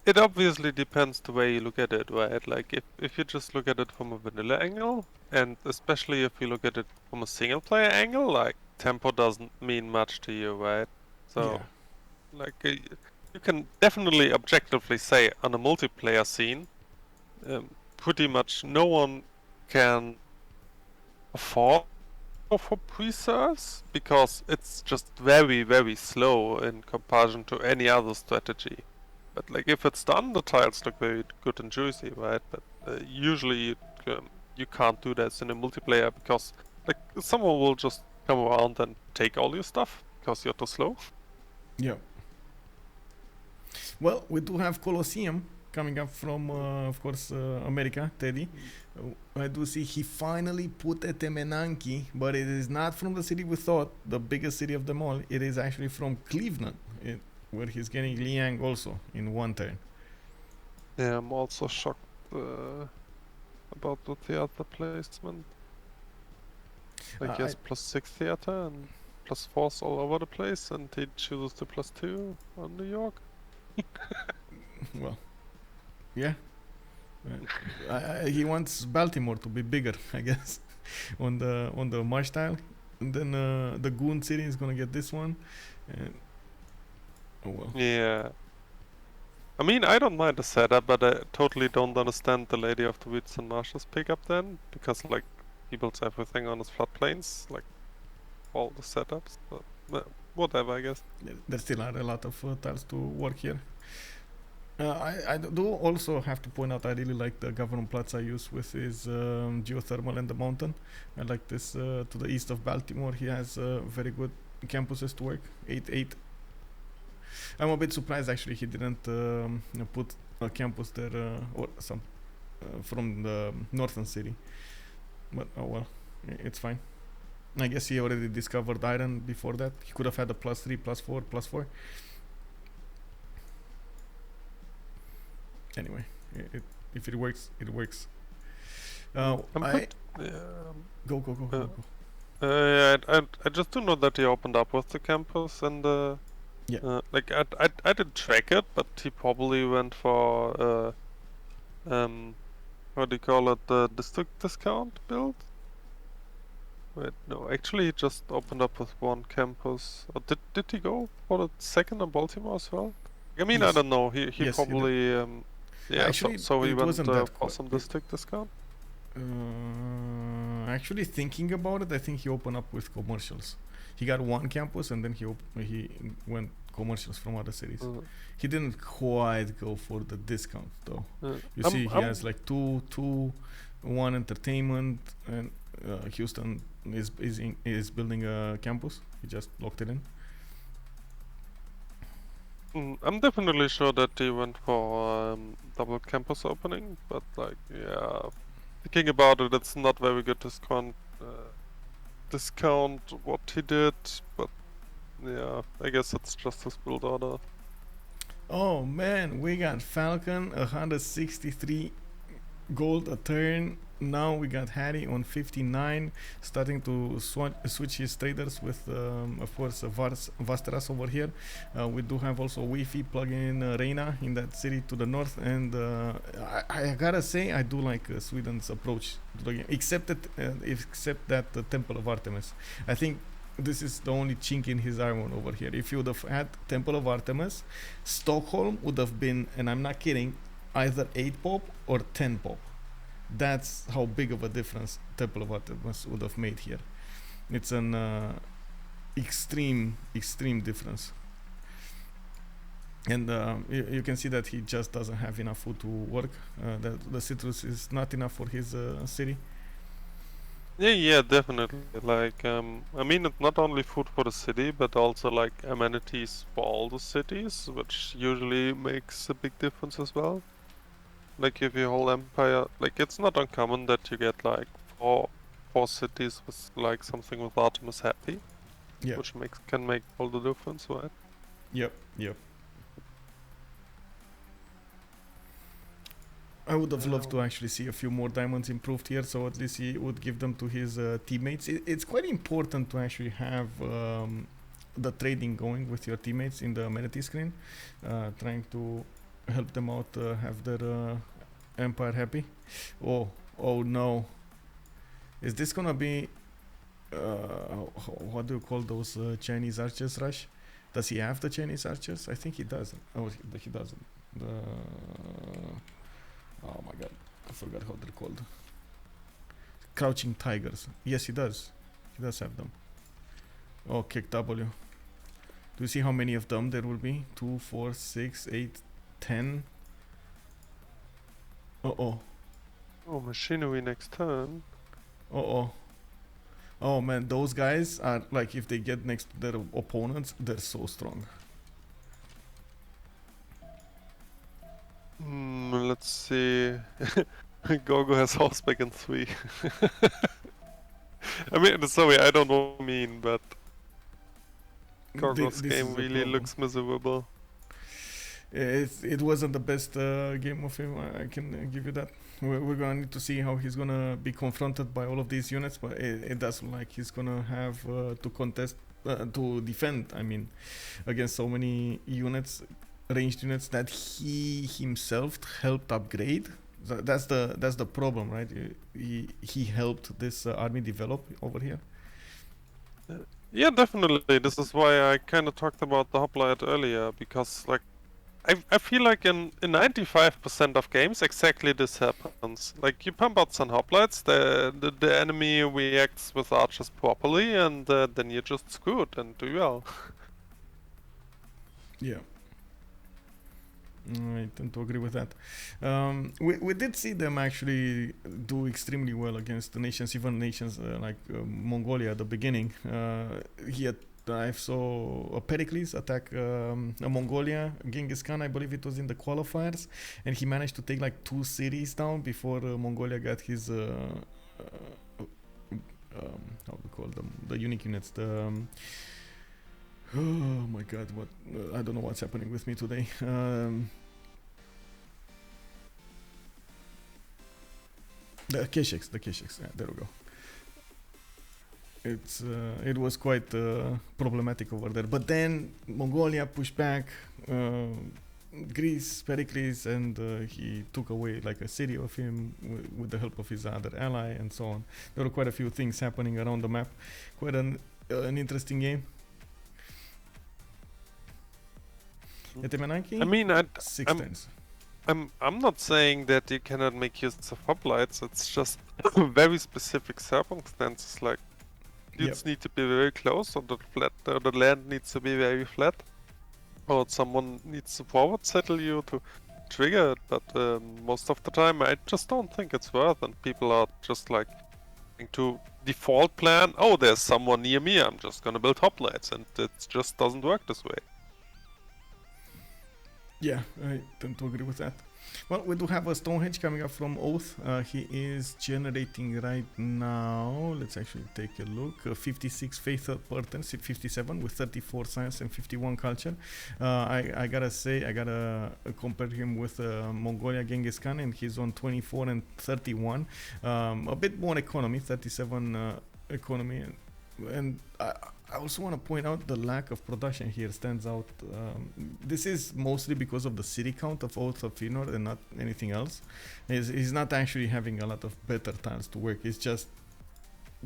it obviously depends the way you look at it, right? Like if you just look at it from a vanilla angle, and especially if you look at it from a single player angle, like tempo doesn't mean much to you, right? So like you can definitely objectively say on a multiplayer scene, pretty much no one can afford for preserves because it's just very slow in comparison to any other strategy. But like if it's done, the tiles look very good and juicy, right? But usually you can't do that in a multiplayer because like someone will just come around and take all your stuff because you're too slow. Yeah. Well, we do have Colosseum coming up from, of course, America, Teddy. I do see he finally put a Temenanki, but it is not from the city we thought, the biggest city of them all. It is actually from Cleveland, where he's getting Liang also in one turn. Yeah, I'm also shocked about the theater placement. Like he has +6 theater and +4s all over the place, and he chooses the +2 on New York. Well, yeah. He wants Baltimore to be bigger, I guess, on the Marsh tile, and then the Goon City is gonna get this one. And, oh well. Yeah. I mean, I don't mind the setup, but I totally don't understand the Lady of the Woods and Marshes pickup then, because like he builds everything on his floodplains, like all the setups. But whatever, I guess. There still are a lot of tiles to work here. I do also have to point out I really like the Governor Plaza use with his geothermal and the mountain. I like this to the east of Baltimore. He has very good campuses to work. 8-8. I'm a bit surprised actually he didn't put a campus there or some from the northern city. But oh well, it's fine. I guess he already discovered iron before that. He could have had a +3, +4, +4. Anyway, if it works, it works. Go. I just do know that he opened up with the campus and like I didn't track it, but he probably went for what do you call it, the district discount build. Wait, no, actually he just opened up with one campus. Or did he go for the second in Baltimore as well? I mean, yes. I don't know. He yes, probably yeah. Actually, so he went for some district discount. Actually, thinking about it, I think he opened up with commercials. He got one campus and then he went commercials from other cities. He didn't quite go for the discount though. You see, he has like one entertainment, and Houston is building a campus. He just locked it in. I'm definitely sure that he went for double campus opening, but like, yeah, thinking about it, it's not very good discount what he did, but yeah, I guess it's just his build order. Oh man, we got Falcon 163 gold a turn. Now we got Harrey on 59, starting to switch his traders with, of course, Vasteras over here. We do have also Wi-Fi plug-in Reina in that city to the north, and I gotta say I do like Sweden's approach to the game, except that the Temple of Artemis. I think this is the only chink in his armor over here. If you would have had Temple of Artemis, Stockholm would have been, and I'm not kidding, either 8 pop or 10 pop. That's how big of a difference Temple of Artemis would have made here. It's an extreme difference. And you can see that he just doesn't have enough food to work. The citrus is not enough for his city. Yeah, definitely. Like, I mean, it's not only food for the city, but also like amenities for all the cities, which usually makes a big difference as well. Like if your whole empire, like it's not uncommon that you get like four cities with like something with Artemis happy, which can make all the difference, right? Yep. I would have loved to actually see a few more diamonds improved here, so at least he would give them to his teammates. It's quite important to actually have the trading going with your teammates in the amenity screen, trying to help them out, have their empire happy. Oh, oh no! Is this gonna be what do you call those Chinese archers rush? Does he have the Chinese archers? I think he doesn't. Oh, he doesn't. The oh my god, I forgot how they're called. Crouching tigers. Yes, he does. He does have them. Oh, kick W. Do you see how many of them there will be? 2, 4, 6, 8, 10. Uh-oh. Oh, machinery next turn. Uh-oh. Oh man, those guys are like, if they get next to their opponents, they're so strong. Let's see. Gorgo has horseback in 3. I mean, sorry, I don't know what I mean, but Gorgo's game really looks miserable. It wasn't the best game of him, I can give you that. We're gonna need to see how he's gonna be confronted by all of these units, but it does look like he's gonna have to contest, to defend, I mean, against so many units, ranged units that he himself helped upgrade. So that's the problem, right? He helped this army develop over here. Yeah, definitely. This is why I kind of talked about the hoplite earlier, because like I feel like in 95% of games exactly this happens. Like you pump out some hoplites, the enemy reacts with archers properly, and then you're just screwed and do well. Yeah. I tend to agree with that. We did see them actually do extremely well against the nations, even nations like Mongolia at the beginning. I saw a Pericles attack a Mongolia, Genghis Khan, I believe it was in the qualifiers, and he managed to take like 2 cities down before Mongolia got his how to call them, the unique units, the oh my god, what I don't know what's happening with me today. The Kesheks, yeah, there we go. It was quite problematic over there, but then Mongolia pushed back, Greece, Pericles, and he took away like a city of him with the help of his other ally and so on. There were quite a few things happening around the map. Quite an interesting game. I mean, I'm not saying that you cannot make use of hoplites. It's just very specific circumstances. Like units need to be very close, or the land needs to be very flat, or someone needs to forward settle you to trigger it. But most of the time, I just don't think it's worth. And people are just like to default plan. Oh, there's someone near me. I'm just gonna build hoplites, and it just doesn't work this way. Yeah, I tend to agree with that. Well, we do have a Stonehenge coming up from Oath. He is generating right now. Let's actually take a look. 56 faith per turn, 57 with 34 science and 51 culture. I gotta say, I gotta compare him with Mongolia Genghis Khan, and he's on 24 and 31. A bit more economy, 37 economy, and I also want to point out the lack of production here stands out. This is mostly because of the city count of Oath of Feanor and not anything else. He's not actually having a lot of better tiles to work. It's just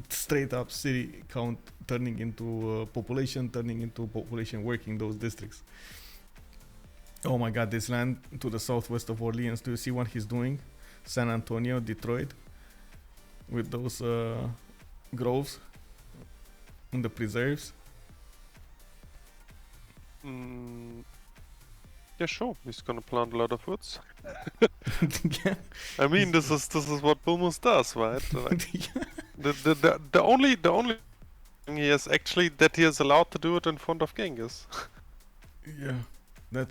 straight up city count turning into population working those districts. Oh my god, this land to the southwest of Orleans, do you see what he's doing? San Antonio, Detroit, with those groves and the preserves. Yeah, sure. He's gonna plant a lot of woods. Yeah. I mean, this is what Boomers does, right? Like, the only thing he is actually that he is allowed to do it in front of Genghis. Yeah. That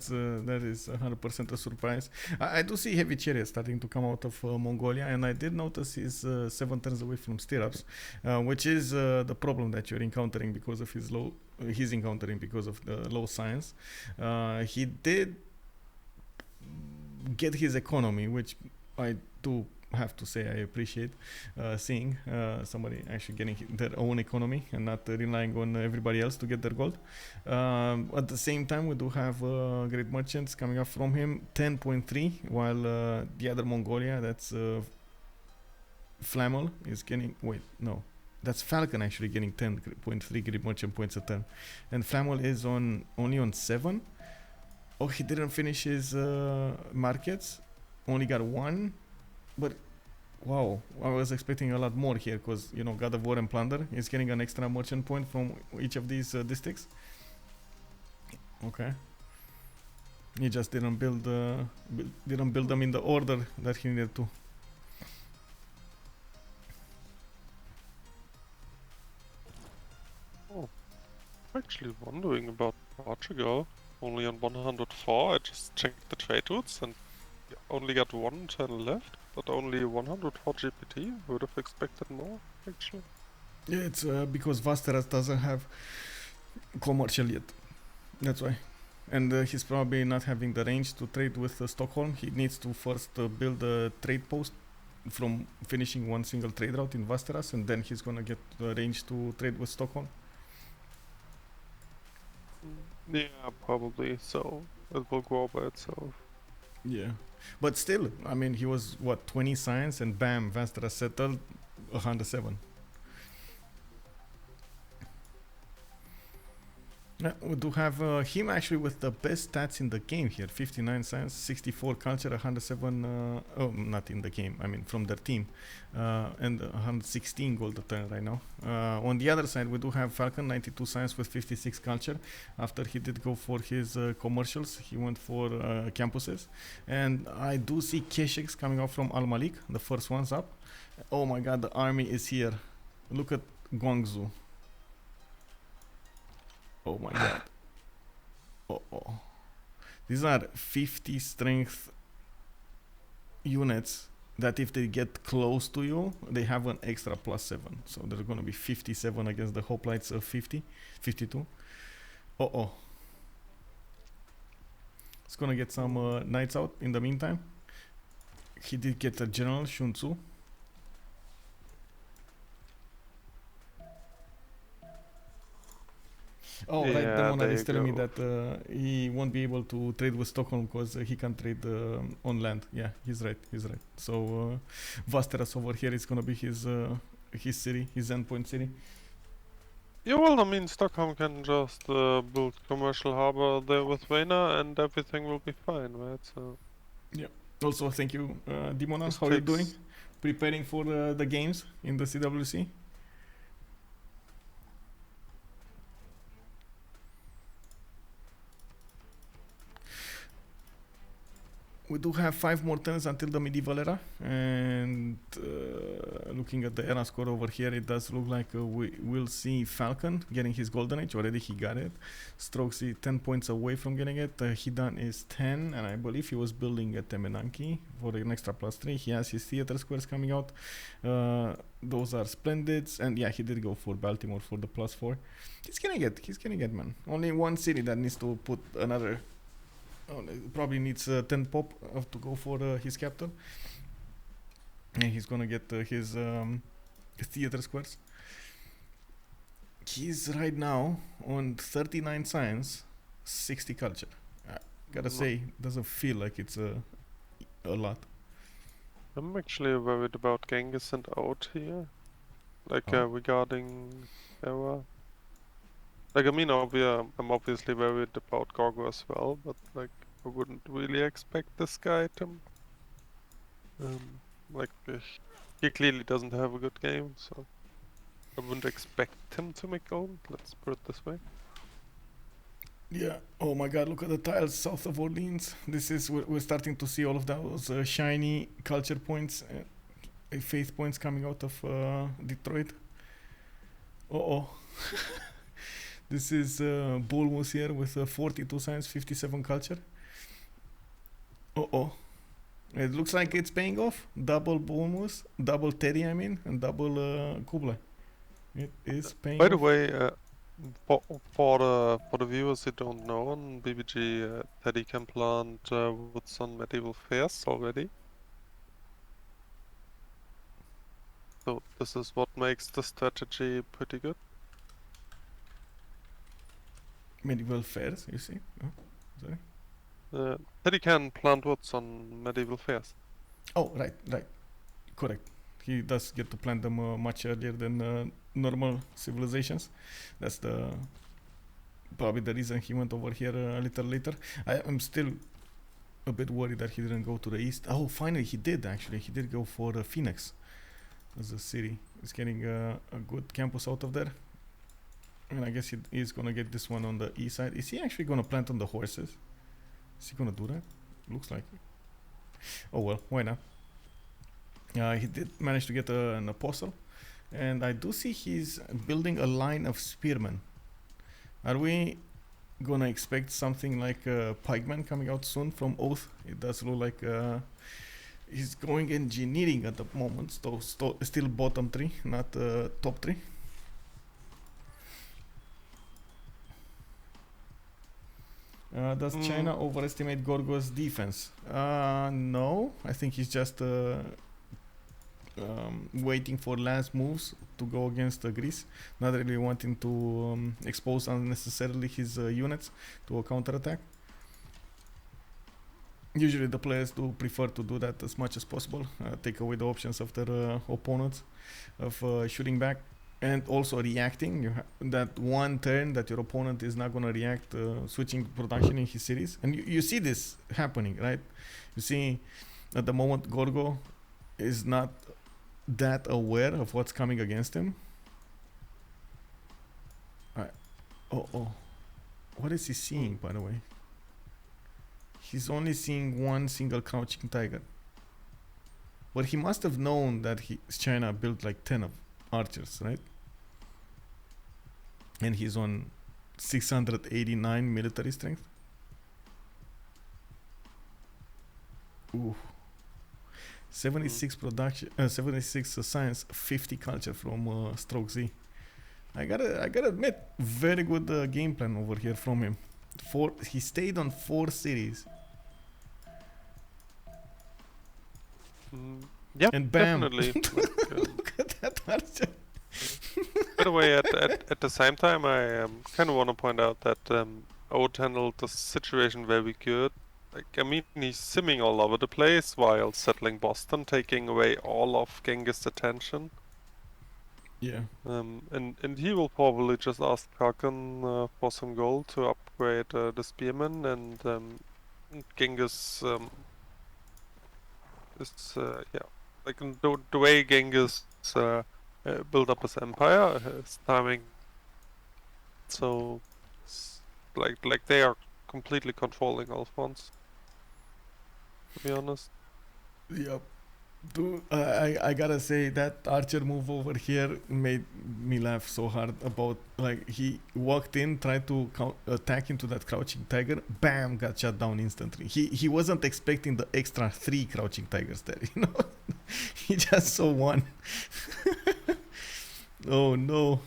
is 100% a surprise. I do see heavy chariots starting to come out of Mongolia, and I did notice he's 7 turns away from stirrups, which is the problem that you're encountering because of he's encountering because of the low science. He did get his economy, which I do have to say I appreciate seeing somebody actually getting their own economy and not relying on everybody else to get their gold. At the same time, we do have great merchants coming up from him, 10.3, while the other Mongolia, that's Flamel, is getting, wait, no, that's Falcon actually getting 10.3 great merchant points a turn, and Flamel is only on 7. Oh, he didn't finish his markets, only got 1, but wow, I was expecting a lot more here, because you know, God of War and Plunder is getting an extra merchant point from each of these districts. Okay, he just didn't build them in the order that he needed to. Oh, I'm actually wondering about Portugal. Only on 104. I just checked the trade routes and only got 1 turn left, but only 104 GPT. Would have expected more, actually. Yeah, it's because Vasteras doesn't have commercial yet. That's why. And he's probably not having the range to trade with Stockholm. He needs to first build a trade post from finishing one single trade route in Vasteras, and then he's gonna get the range to trade with Stockholm. Yeah, probably. So it will grow by itself. Yeah, but still, I mean, he was what, 20 science, and bam, Vasteras settled 107. We do have him actually with the best stats in the game here. 59 science, 64 culture, 107, oh, not in the game, I mean from their team, and 116 gold a turn right now. On the other side, we do have Falcon, 92 science with 56 culture. After he did go for his commercials, he went for campuses. And I do see Keshex coming out from Al Malik, the first ones up. Oh my god, the army is here. Look at Guangzhou. Oh my god. Oh. These are 50 strength units that if they get close to you, they have an extra +7. So they're gonna be 57 against the hoplites of 50, 52. Oh. It's gonna get some knights out in the meantime. He did get a general, Shun Tzu. Oh, yeah, right, Demonar is telling me that he won't be able to trade with Stockholm because he can't trade on land. Yeah, he's right. So Vasteras over here is gonna be his city, his endpoint city. Yeah, well, I mean, Stockholm can just build commercial harbor there with Feanor and everything will be fine, right? So. Yeah. Also, thank you, Demonar. How are you doing? Preparing for the games in the CWC? We do have 5 more turns until the medieval era, and looking at the era score over here, it does look like we will see Falcon getting his golden age. Already he got it. StrokeeZ 10 points away from getting it. Hidan is 10, and I believe he was building a Temenanki for an extra +3. He has his theater squares coming out. Those are splendids, and yeah, he did go for Baltimore for the +4. He's getting it, man. Only one city that needs to put another. Probably needs 10 pop to go for his capital, and he's gonna get his theater squares. He's right now on 39 science, 60 culture. Gotta say, doesn't feel like it's a lot. I'm actually worried about Genghis and out here, like regarding era. Like, I mean, I'm obviously worried about Gorgo as well, but like, I wouldn't really expect this guy to. Like, he clearly doesn't have a good game, so I wouldn't expect him to make gold. Let's put it this way. Yeah. Oh my God! Look at the tiles south of Orleans. This is we're starting to see all of those shiny culture points, faith points coming out of Detroit. Oh. This is Bulmus here with 42 science, 57 culture. It looks like it's paying off. Double Bulmus, double Teddy, and double Kublai. It is paying off. By the way, for the viewers who don't know, on BBG, Teddy can plant woods on medieval fairs already. So this is what makes the strategy pretty good. Medieval fairs, you see? Oh, sorry. That he can plant woods on medieval fairs. Oh, right. Correct. He does get to plant them much earlier than normal civilizations. That's probably the reason he went over here a little later. I am still a bit worried that he didn't go to the east. Oh, finally he did actually. He did go for Phoenix as a city. He's getting a good campus out of there. And I guess he's gonna get this one on the east side. Is he actually gonna plant on the horses? Is he gonna do that? Looks like it. Oh well, why not? He did manage to get an apostle. And I do see he's building a line of spearmen. Are we gonna expect something like pikemen coming out soon from Oath? It does look like he's going engineering at the moment. So still bottom 3, not top 3. Does China overestimate Gorgo's defense? No, I think he's just waiting for last moves to go against Greece, not really wanting to expose unnecessarily his units to a counterattack. Usually the players do prefer to do that as much as possible, take away the options of their opponents of shooting back and also reacting. That one turn that your opponent is not going to react, switching production in his cities. And you see this happening, right? You see at the moment Gorgo is not that aware of what's coming against him. What is he seeing, by the way? He's only seeing one single crouching tiger. But he must have known that China built like 10 of archers, right? And he's on 689 military strength. Ooh. 76 production, 76 science, 50 culture from StrokeeZ. I gotta admit, very good game plan over here from him. He stayed on 4 cities. Yeah, and bam. definitely. Look at that archer. By the way, at the same time, I kind of want to point out that Oat handled the situation very good. Like, I mean, he's simming all over the place while settling Boston, taking away all of Genghis' attention. Yeah. And he will probably just ask Falcon for some gold to upgrade the spearmen, and Genghis is like the way Genghis built up his empire, his timing. So, like they are completely controlling all fronts. To be honest. Yep. Dude, I gotta say that archer move over here made me laugh so hard. About like he walked in, tried to attack into that crouching tiger, bam, got shot down instantly. He wasn't expecting the extra 3 crouching tigers there, you know. He just saw one. Oh no.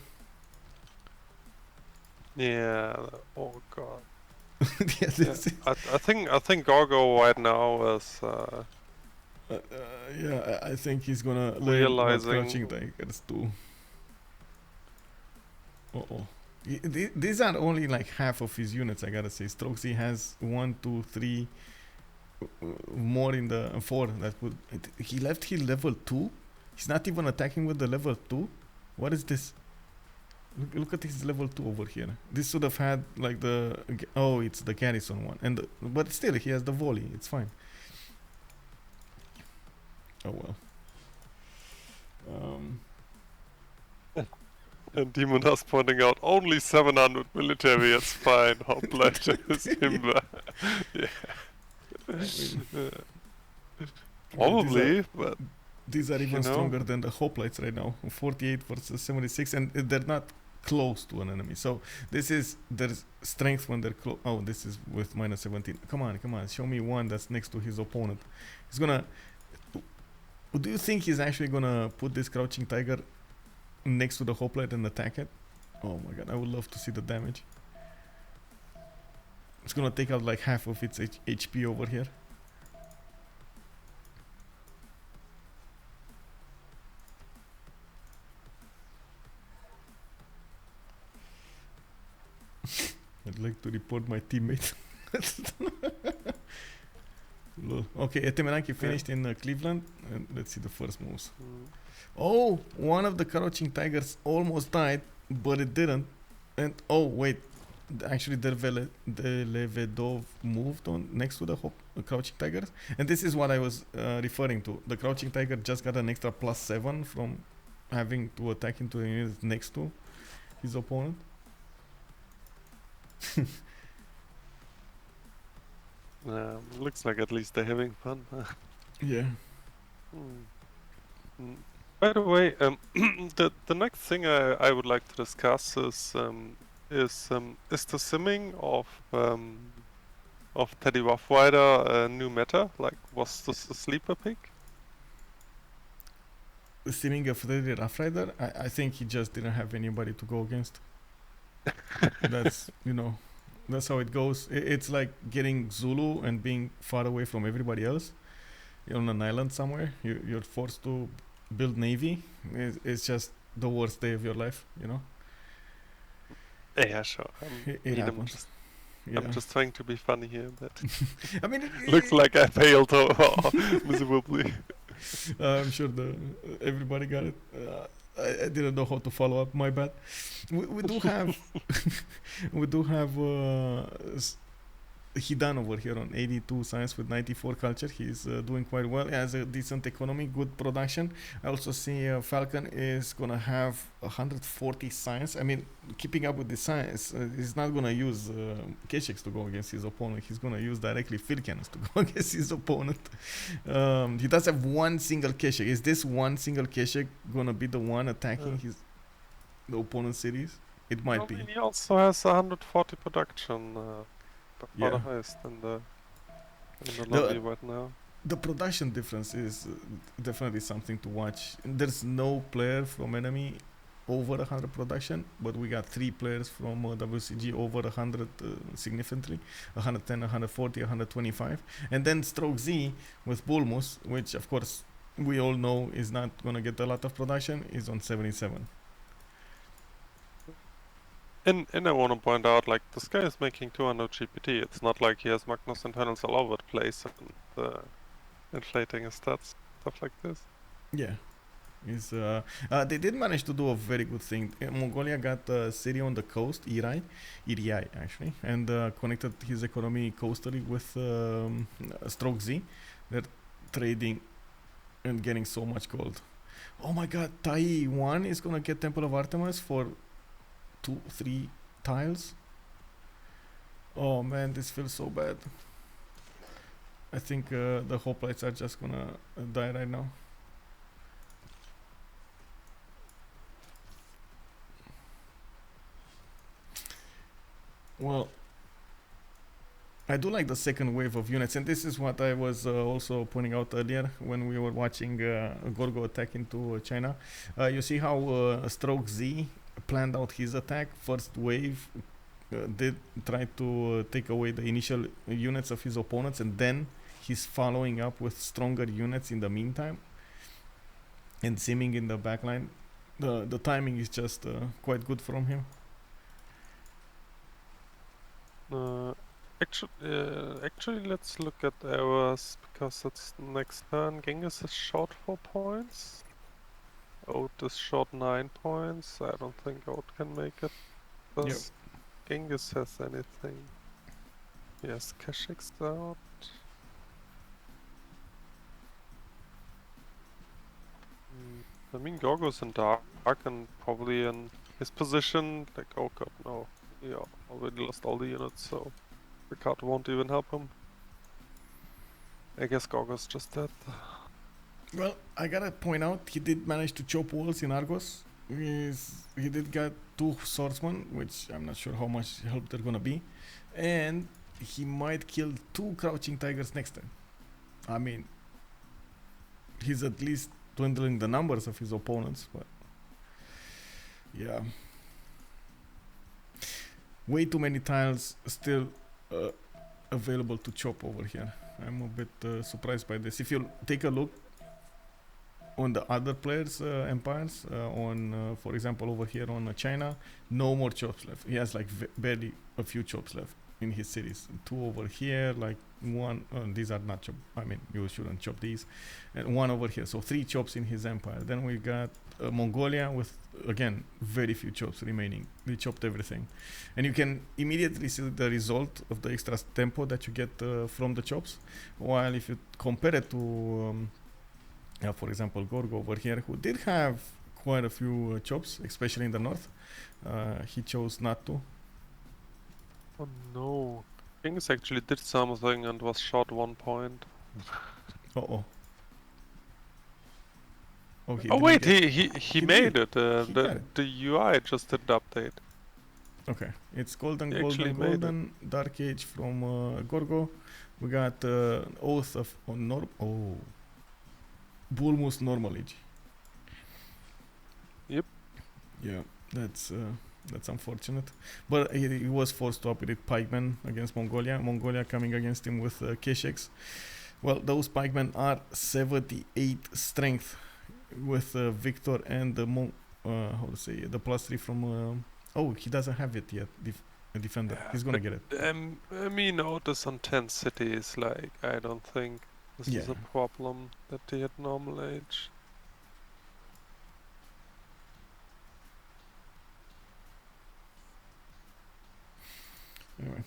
Yeah. Oh god. Yeah. I think Gorgo right now is. Yeah, I think he's gonna realizing crouching tigers too. These are only like half of his units, I gotta say. StrokeeZ has 1, 2, 3 more in the 4 that would. He left his level 2. He's not even attacking with the level 2. What is this? Look at his level 2 over here. This should have had like it's the garrison one, but still he has the volley. It's fine. Oh well. And Demonas pointing out only 700 military. It's fine. How pleasure is him. Yeah. Probably, but these are even stronger than the hoplites right now. 48 versus 76, and they're not close to an enemy. So this is their strength when they're close. Oh, this is with minus 17. Come on. Show me one that's next to his opponent. He's gonna. Do you think he's actually gonna put this crouching tiger next to the hoplite and attack it? Oh my god, I would love to see the damage. It's gonna take out like half of its HP over here. I'd like to report my teammate. Lol. Okay, Etemenaki finished in Cleveland. And let's see the first moves. Oh, one of the crouching tigers almost died, but it didn't. And oh wait, actually Delevedov moved on next to the crouching tigers, and this is what I was referring to. The crouching tiger just got an extra +7 from having to attack into the unit next to his opponent. Looks like at least they're having fun. Yeah. By the way, the next thing I would like to discuss is the simming of Teddy Rough Rider a new meta? Like, was this a sleeper pick? The simming of Teddy Rough Rider, I think he just didn't have anybody to go against. That's that's how it goes. It's like getting Zulu and being far away from everybody else. You're on an island somewhere. You're forced to build navy. It's just the worst day of your life, Yeah, sure. It happens. I'm just trying to be funny here, but I mean, looks like I failed miserably. I'm sure everybody got it. I didn't know how to follow up. My bad. We do have Hidan over here on 82 science with 94 culture. He's doing quite well. He has a decent economy, good production. I also see Falcon is gonna have 140 science. I mean, keeping up with the science, he's not gonna use Kesheks to go against his opponent. He's gonna use directly field cannons to go against his opponent. He does have one single Keshek. Is this one single Keshek gonna be the one attacking the opponent's cities? It might be. He also has 140 production. Yeah. The highest in the lobby right now. The production difference is definitely something to watch. There's no player from enemy over 100 production, but we got 3 players from WCG over 100 significantly, 110, 140, 125, and then StrokeeZ with Bulmus, which of course we all know is not gonna get a lot of production, is on 77. And I want to point out, like, this guy is making 200 GPT. It's not like he has Magnus internals all over the place and inflating his stats, stuff like this. Yeah. They did manage to do a very good thing. Mongolia got a city on the coast, Iri actually, and connected his economy coastally with StrokeeZ. They're trading and getting so much gold. Oh my god, Tai 1 is gonna get Temple of Artemis for 2-3 tiles. Oh man, this feels so bad. I think the hoplites are just gonna die right now. Well, I do like the second wave of units, and this is what I was also pointing out earlier when we were watching Gorgo attack into China. You see how StrokeeZ planned out his attack. First wave did try to take away the initial units of his opponents, and then he's following up with stronger units in the meantime and simming in the backline. The timing is just quite good from him. Actually, let's look at errors, because it's next turn. Genghis is short 4 points. Oat is short 9 points. I don't think Oat can make it. Does Genghis has anything? Yes, Keshek's out. I mean, Gorgo's in dark and probably in his position. Like, oh god, no. Yeah, already lost all the units, so the card won't even help him. I guess Gorgo's just dead. Well, I gotta point out, he did manage to chop walls in Argos. He did get 2 swordsmen, which I'm not sure how much help they're gonna be. And he might kill 2 crouching tigers next time. I mean, he's at least dwindling the numbers of his opponents, but yeah. Way too many tiles still available to chop over here. I'm a bit surprised by this. If you take a look, on the other players' empires, for example, over here on China, no more chops left. He has like barely a few chops left in his cities. 2 over here, like 1. These are not chop. I mean, you shouldn't chop these. And 1 over here. So 3 chops in his empire. Then we got Mongolia with, again, very few chops remaining. They chopped everything. And you can immediately see the result of the extra tempo that you get from the chops. While if you compare it to for example, Gorgo over here, who did have quite a few chops, especially in the north, he chose not to. Oh no. Genghis actually did something and was shot 1 point. Oh, wait, he made it. The UI just didn't update. Okay, it's golden, Dark Age from Gorgo. We got Oath of Bulmus Normal Age. Yep. Yeah, that's unfortunate. But he was forced to operate pikemen against Mongolia. Mongolia coming against him with Kesheks. Well, those pikemen are 78 strength with Victor and the the +3 from. He doesn't have it yet. Defender. He's gonna get it. I mean, notice on 10 cities. Like, I don't think this is a problem that they had normal age. Anyway,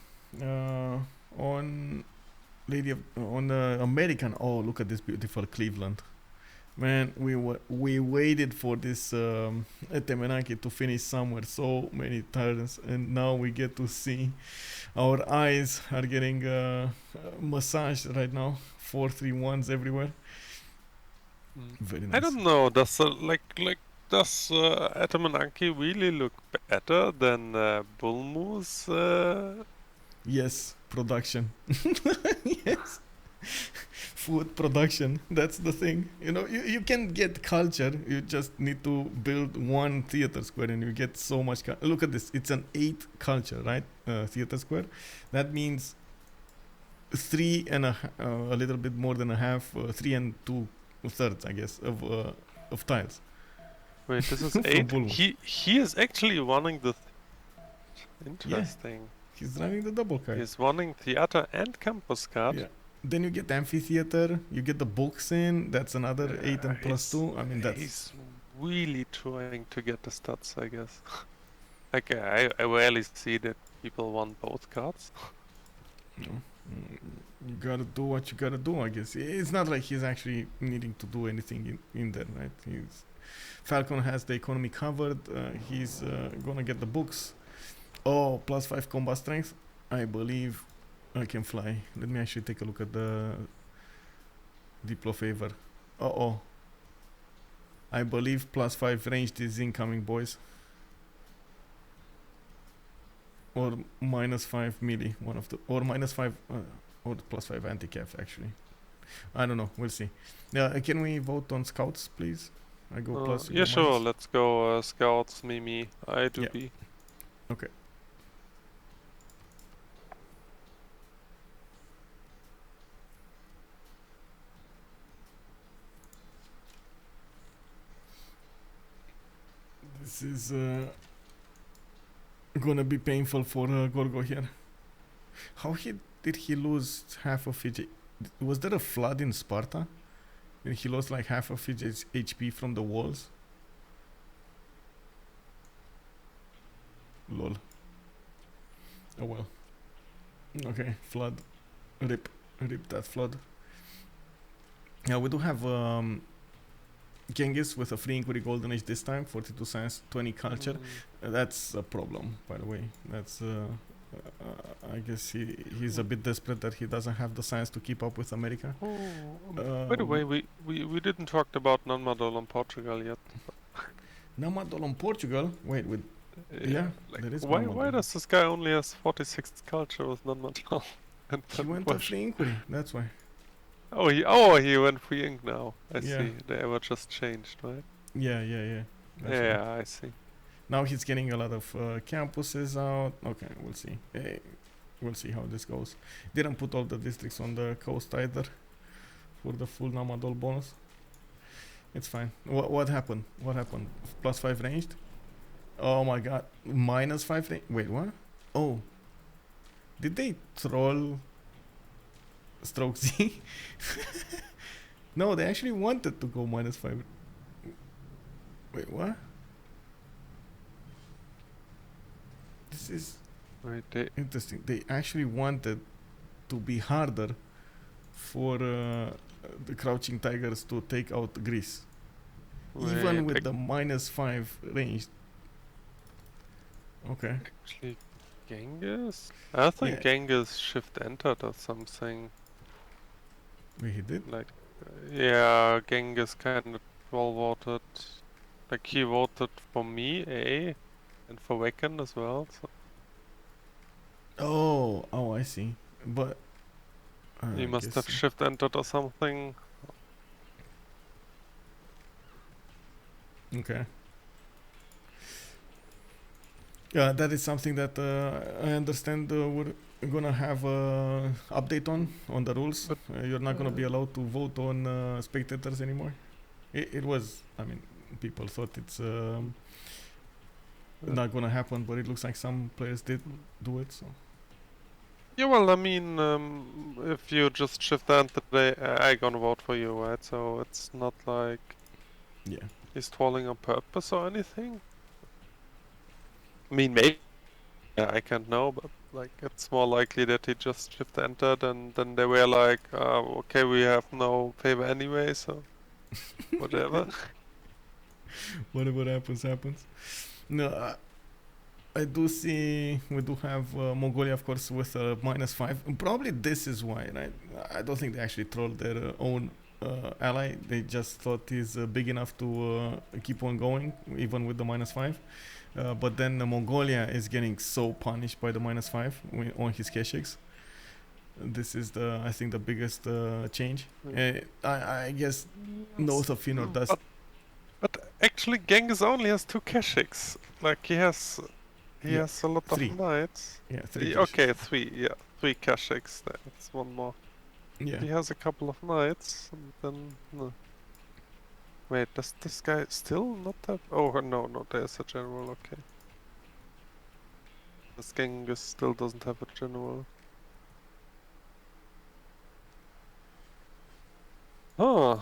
on American. Oh, look at this beautiful Cleveland. Man, we waited for this Temenaki to finish somewhere so many turns, and now we get to see our eyes are getting massaged right now. 4-3-1s everywhere. Very nice. I don't know. Does does Temenaki really look better than Bulmus? Yes, production. Yes. Food production, that's the thing. You can get culture, you just need to build 1 theater square and you get so much look at this, it's an 8 culture, right? Theater square. That means 3 and a little bit more than a half, 3 and 2/3, I guess, of tiles. Wait, this is 8? He is actually running the interesting. Yeah, he's running the double card. He's running theater and campus card. Yeah. Then you get amphitheater, you get the books in, that's another 8 and +2. I mean, he's really trying to get the stats, I guess. Like, I rarely see that people want both cards. You gotta do what you gotta do, I guess. It's not like he's actually needing to do anything in there, right? Falcon has the economy covered, he's gonna get the books. Oh, +5 combat strength, I believe. I can fly. Let me actually take a look at the Diplo favor. I believe +5 ranged is incoming, boys. Or -5 melee, one of the, or -5 or +5 anti-calf actually. I don't know. We'll see. Yeah, can we vote on scouts, please? I go plus. Yeah, sure. Minus. Let's go scouts. Mimi. I do B. Okay. This is gonna be painful for Gorgo here. How did he lose half of his? Was there a flood in Sparta? And he lost like half of his HP from the walls? Lol. Oh well. Okay, flood. Rip that flood. Yeah, we do have Genghis with a free inquiry golden age this time, 42 science, 20 culture. That's a problem, by the way. That's I guess he's a bit desperate that he doesn't have the science to keep up with America. By the way, we didn't talk about Namadol on Portugal yet. Namadol on Portugal? Wait, yeah, like, there is. Why does this guy only has 46 culture with Namadol? He went to free inquiry, that's why. He went free ink now. I see. They were just changed, right? Yeah. Yeah, I see. Now he's getting a lot of campuses out. Okay, we'll see. We'll see how this goes. Didn't put all the districts on the coast either for the full Namadol bonus. It's fine. What happened? What happened? +5 ranged? Oh my god. -5 range? Wait, what? Oh. Did they troll StrokeeZ? No, they actually wanted to go -5. Wait, what? This is interesting. They actually wanted to be harder for the Crouching Tigers to take out Greece. Even with the -5 range. Okay. Actually, Genghis? I think Genghis shift entered or something. Wait, he did? Like, yeah, Genghis kind of well voted. Like, he voted for me, and for Wacken as well. So. Oh, I see. But he must have shift entered or something. Okay. Yeah, that is something that I understand we're gonna have a update on the rules. You're not gonna be allowed to vote on spectators anymore. It was, I mean, people thought it's not gonna happen, but it looks like some players did do it. So. Yeah, well, I mean, if you just shift enter, I gonna vote for you, right? So it's not like he's trolling on purpose or anything. I mean, maybe I can't know, but like it's more likely that he just shift entered and then they were like, okay, we have no favor anyway, so whatever. Whatever happens. No, I do see we do have Mongolia, of course, with -5. Probably this is why, right? I don't think they actually trolled their own ally. They just thought he's big enough to keep on going, even with the -5. But then Mongolia is getting so punished by the -5 on his Keshiks. This is I think the biggest change. I guess north of Feanor does. But actually, Genghis only has 2 Keshiks. Like he has a lot of knights. Yeah, 3. Okay, 3. Yeah, 3 Keshiks. That's one more. Yeah. He has a couple of knights, and then no. Wait, does this guy still not have? Oh no, there's a general. Okay. This Genghis still doesn't have a general. Oh.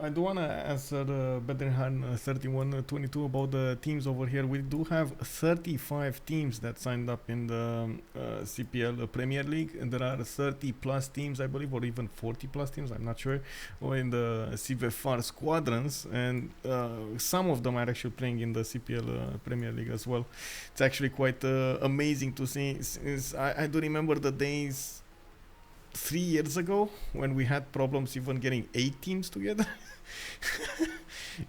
I do want to answer Bedrenhan 3122 about the teams over here. We do have 35 teams that signed up in the CPL Premier League, and there are 30 plus teams, I believe, or even 40 plus teams, I'm not sure, or in the CVFR squadrons, and some of them are actually playing in the CPL Premier League as well. It's actually quite amazing to see. I do remember the days 3 years ago when we had problems even getting 8 teams together.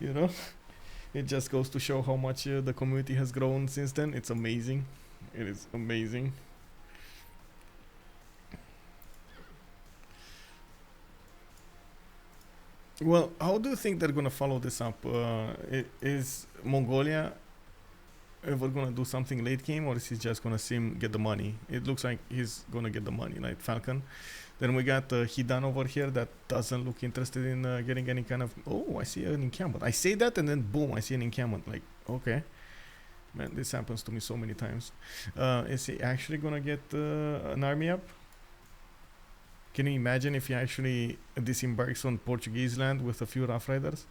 You know, it just goes to show how much the community has grown since then. It's amazing. It is amazing. Well, how do you think they're gonna follow this up? Is Mongolia ever gonna do something late game, or is he just gonna see him get the money? It looks like he's gonna get the money, like Falcon. Then we got Hidan over here that doesn't look interested in getting any kind of. Oh, I see an encampment. I say that and then boom, I see an encampment. Like, okay, man, this happens to me so many times. Is he actually gonna get an army up? Can you imagine if he actually disembarks on Portuguese land with a few Rough Riders?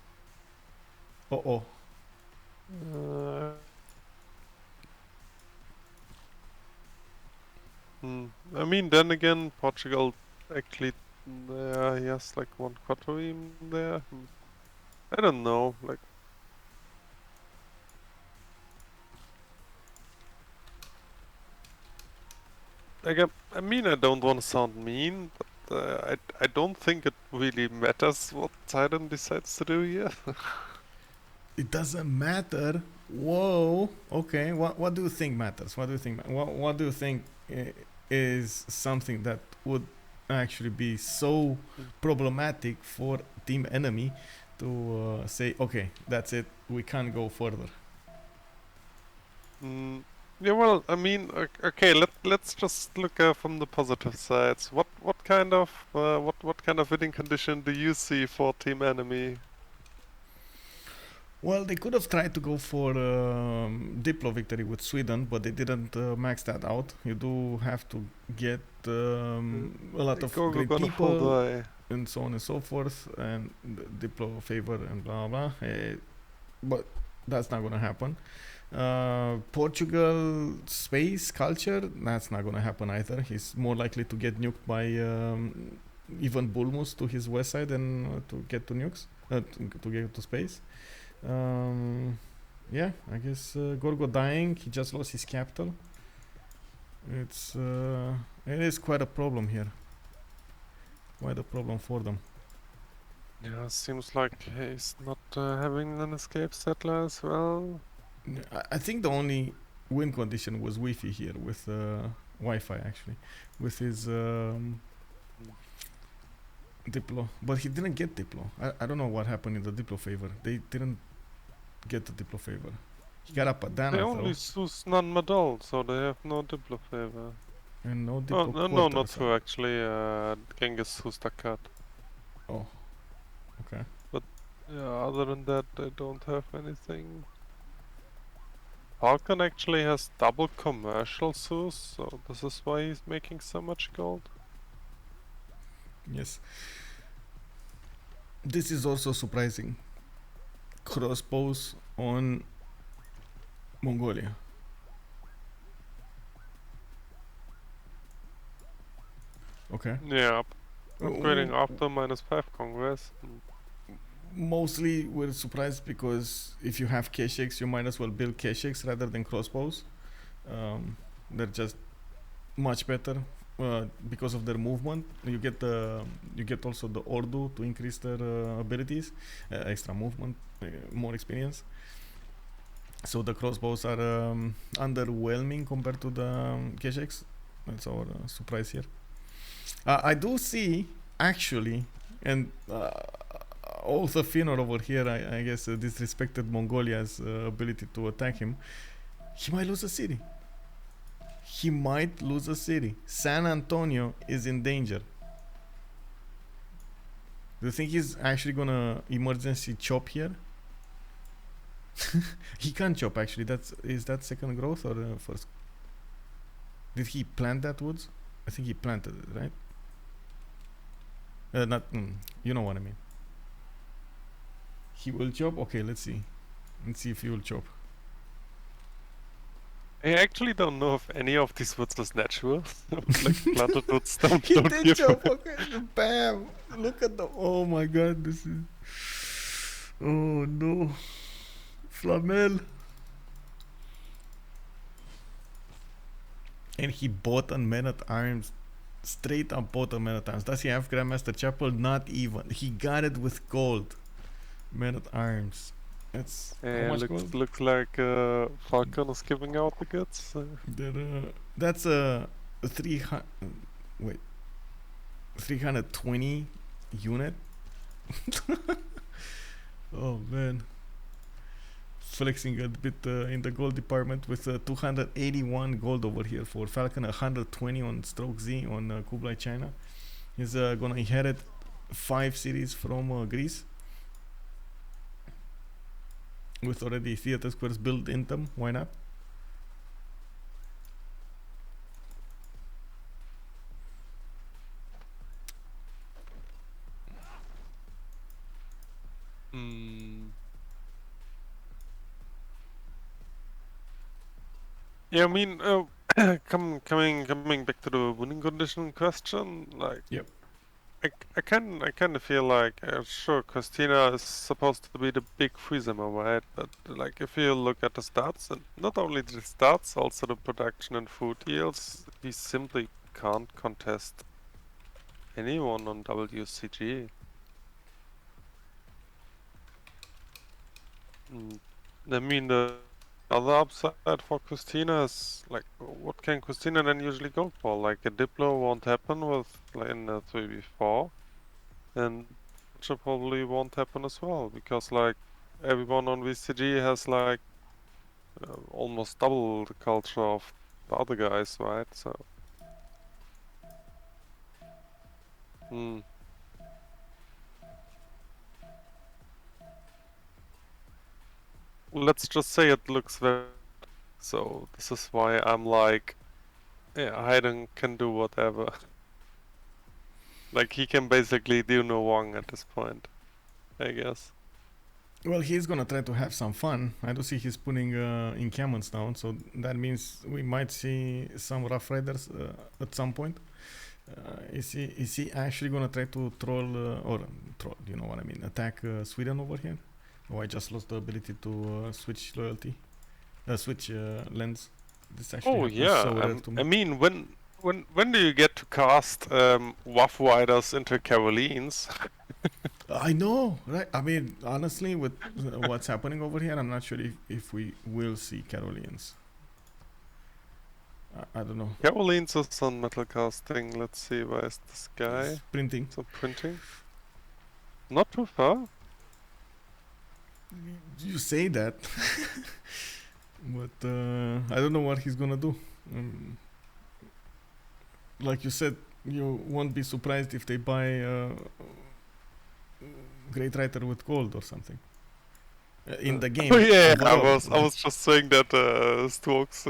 I mean, then again, Portugal actually, he has like 1 quadrireme there. I don't know, like. I mean, I don't want to sound mean, but I don't think it really matters what Hidan decides to do here. It doesn't matter. Whoa. Okay. What do you think matters? What do you think? What do you think is something that would actually be so problematic for team enemy to say, okay, that's it. We can't go further. Yeah, well, I mean, okay, let's just look from the positive sides. What kind of what kind of winning condition do you see for Team Enemy? Well, they could have tried to go for Diplo victory with Sweden, but they didn't max that out. You do have to get a lot of Gorgo great gonna full people die. and so on and so forth, and Diplo favor and blah blah. But that's not gonna happen. Portugal space culture, that's not gonna happen either. He's more likely to get nuked by even Bulmus to his west side than to get to nukes, to get to space. Um, yeah, I guess Gorgo dying. He just lost his capital. It is quite a problem here. Quite a problem for them. Yeah, seems like he's not having an escape settler as well. I think the only win condition was Wi-Fi here with Wi-Fi actually, with his Diplo, but he didn't get Diplo. I don't know what happened in the Diplo favor. They didn't get the Diplo favor. He got up a Dana They though, only choose non-medal, so they have no Diplo favor. and no Oh, Diplo no, quarter. not So. true actually. Genghis who's the cut. Oh, okay. But yeah, other than that, they don't have anything. Falcon actually has double commercial Zeus, so this is why he's making so much gold. Yes. This is also surprising. Crossbows on Mongolia. Okay. Yeah, upgrading after -5 Congress. Mostly we're surprised because if you have Kesheks, you might as well build Kesheks rather than crossbows. They're just much better because of their movement. You get also the Ordu to increase their abilities, extra movement, more experience. So the crossbows are underwhelming compared to the Kesheks. That's our surprise here. I do see actually, and also Feanor over here, I guess, disrespected Mongolia's ability to attack him. He might lose a city. He might lose a city. San Antonio is in danger. Do you think he's actually gonna emergency chop here? He can't chop actually. Is that second growth or first? Did he plant that woods? I think he planted it, right? Not. You know what I mean. He will chop. Okay, let's see. Let's see if he will chop. I actually don't know if any of these woods is natural. Like planted woods don't He don't did give. chop. Okay, bam! Look at the. Oh my God! This is. Oh no, Flamel. And he bought on Men at Arms. Straight up bought on Men at Arms. Does he have Grandmaster Chapel? Not even. He got it with gold. Men at Arms. That's how much gold? Looks like Falcon is giving out the goods. That's a 300. Wait. 320 unit. Oh man. Flexing a bit in the gold department with 281 gold over here for Falcon, 120 on StrokeeZ on Kublai, China. He's gonna inherit 5 cities from Greece with already theater squares built in them. Why not? Yeah, I mean, coming back to the winning condition question, like, Yep. I kind of feel like, sure, Christina is supposed to be the big freezer, right? But like, if you look at the stats, and not only the stats, also the production and food yields, he simply can't contest anyone on WCG. I mean, the other upside for Christina is, like, what can Christina then usually go for? Like, a Diplo won't happen with, like, in the 3v4, and it probably won't happen as well, because, like, everyone on WCG has, like, almost double the culture of the other guys, right? So. Let's just say it looks very. So this is why I'm like, yeah, Hidan can do whatever. Like he can basically do no wrong at this point, I guess. Well, he's gonna try to have some fun. I do see he's putting encampments down, so that means we might see some Rough Riders at some point. Is he actually gonna try to troll? You know what I mean? Attack Sweden over here? Oh, I just lost the ability to switch loyalty, switch lens. This actually happens so rare to me. I mean, when do you get to cast Rough Riders into Carolines? I know, right? I mean, honestly, with what's happening over here, I'm not sure if we will see Carolians. I don't know. Carolines is on metal casting. Let's see, where is this guy? It's printing. So printing. Not too far. You say that, but I don't know what he's gonna do. Like you said, you won't be surprised if they buy Great Writer with gold or something in the game. Oh yeah, I was just saying that Strokes.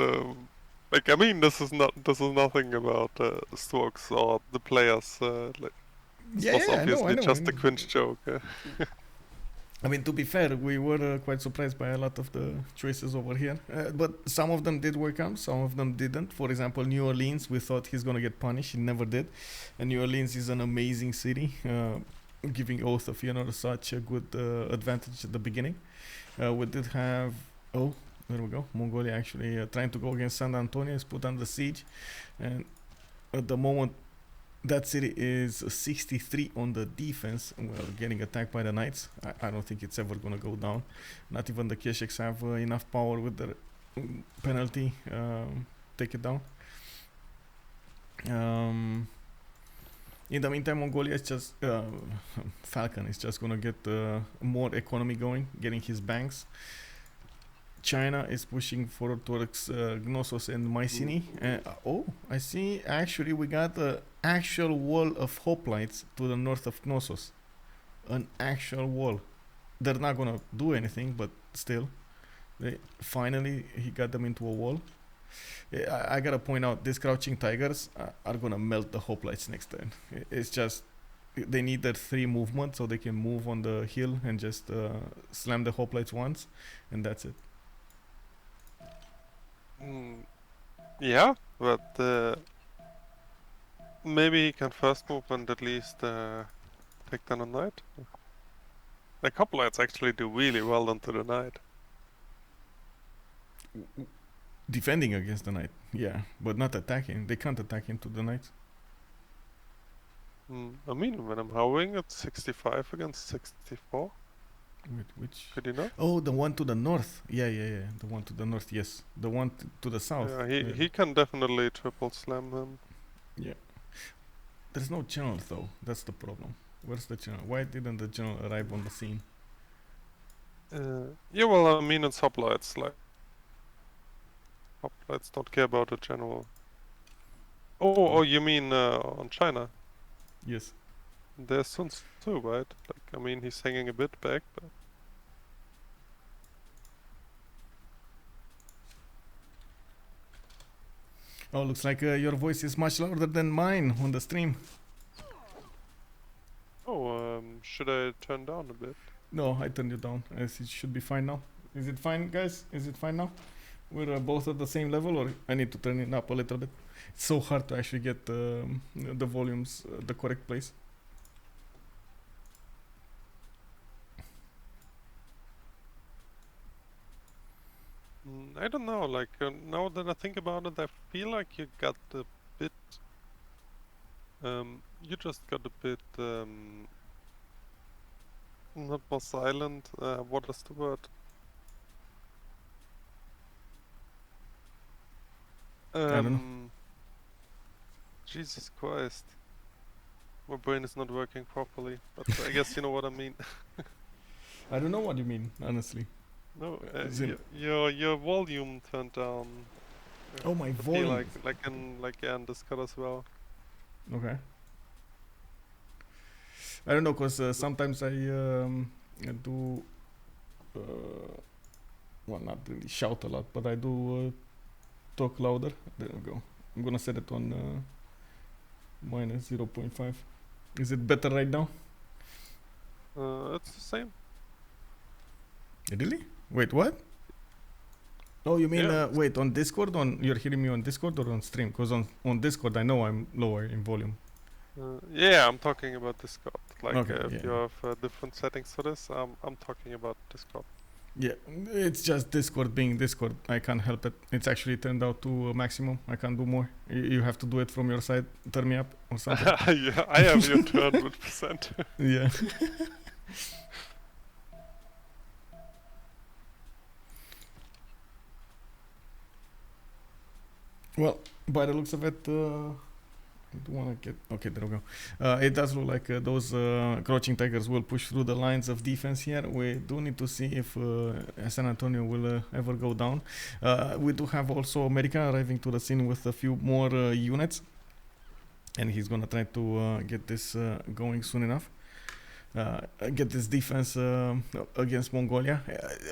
Like I mean, this is nothing about Strokes or the players. Like, this was obviously I know. just a cringe joke. I mean, to be fair, we were quite surprised by a lot of the choices over here. But some of them did work out, some of them didn't. For example, New Orleans, we thought he's going to get punished. He never did. And New Orleans is an amazing city, giving Oath of Feanor such a good advantage at the beginning. We did have... Oh, there we go. Mongolia actually trying to go against San Antonio is put under siege. And at the moment, that city is 63 on the defense. Well, getting attacked by the knights. I don't think it's ever gonna go down. Not even the Kesheks have enough power with their penalty take it down. In the meantime, Mongolia is just Falcon is just gonna get more economy going, getting his banks. China is pushing forward towards Knossos and Mycenae. Oh, I see. Actually, we got the actual wall of hoplites to the north of Knossos. An actual wall. They're not gonna do anything, but still, finally he got them into a wall. I gotta point out, these crouching tigers are gonna melt the hoplites next turn. It's just they need their 3 movement so they can move on the hill and just slam the hoplites once, and that's it. Yeah, but maybe he can first move and at least take down a knight. The hoplites actually do really well onto the knight. Defending against the knight, yeah, but not attacking. They can't attack into the knight. I mean, when I'm howling, it's 65 against 64. Wait, which? Could you know? Oh, the one to the north. Yeah. The one to the north, yes. The one to the south. Yeah, he can definitely triple slam him. Yeah. There's no general though. That's the problem. Where's the general? Why didn't the general arrive on the scene? Yeah, well, I mean, it's hoplites. Like, hoplites don't care about the general. Oh, you mean on China? Yes. There's Sun too, right? Like, I mean, he's hanging a bit back, but... Oh, looks like your voice is much louder than mine on the stream. Oh, should I turn down a bit? No, I turned you down. It should be fine now. Is it fine, guys? Is it fine now? We're both at the same level, or I need to turn it up a little bit? It's so hard to actually get the volumes the correct place. I don't know, like, now that I think about it, I feel like you got a bit... you just got a bit... not more silent, what is the word? I don't know. Jesus Christ. My brain is not working properly, but I guess you know what I mean. I don't know what you mean, honestly. No, your volume turned down. Oh, my Could volume. be like in Discord as well. Okay. I don't know, cause sometimes I do well, not really shout a lot, but I do talk louder. There we go. I'm gonna set it on minus 0.5. Is it better right now? It's the same. Really? Wait, what? Oh, you mean Yeah. wait, on Discord? You're hearing me on Discord or on stream? Because on Discord I know I'm lower in volume. Yeah, I'm talking about Discord. Like Okay, if yeah. you have different settings for this, I'm talking about Discord. Yeah, it's just Discord being Discord. I can't help it. It's actually turned out to a maximum. I can't do more. You have to do it from your side. Turn me up or something. Yeah, I have your 200%. Yeah. Well, by the looks of it, I do want to get... Okay, there we go. It does look like those crouching tigers will push through the lines of defense here. We do need to see if San Antonio will ever go down. We do have also America arriving to the scene with a few more units. And he's going to try to get this going soon enough. Get this defense against Mongolia.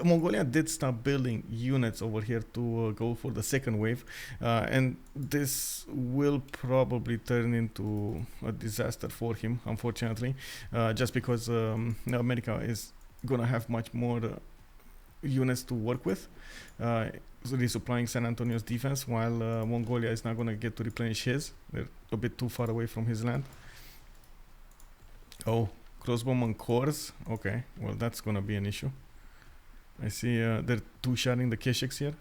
Mongolia did stop building units over here to go for the second wave, and this will probably turn into a disaster for him, unfortunately, just because America is gonna have much more units to work with, so resupplying San Antonio's defense, while Mongolia is not gonna get to replenish his. They're a bit too far away from his land. Oh. Crossbowman cores. Okay, well that's gonna be an issue. I see they're two-shotting the Keshiks here.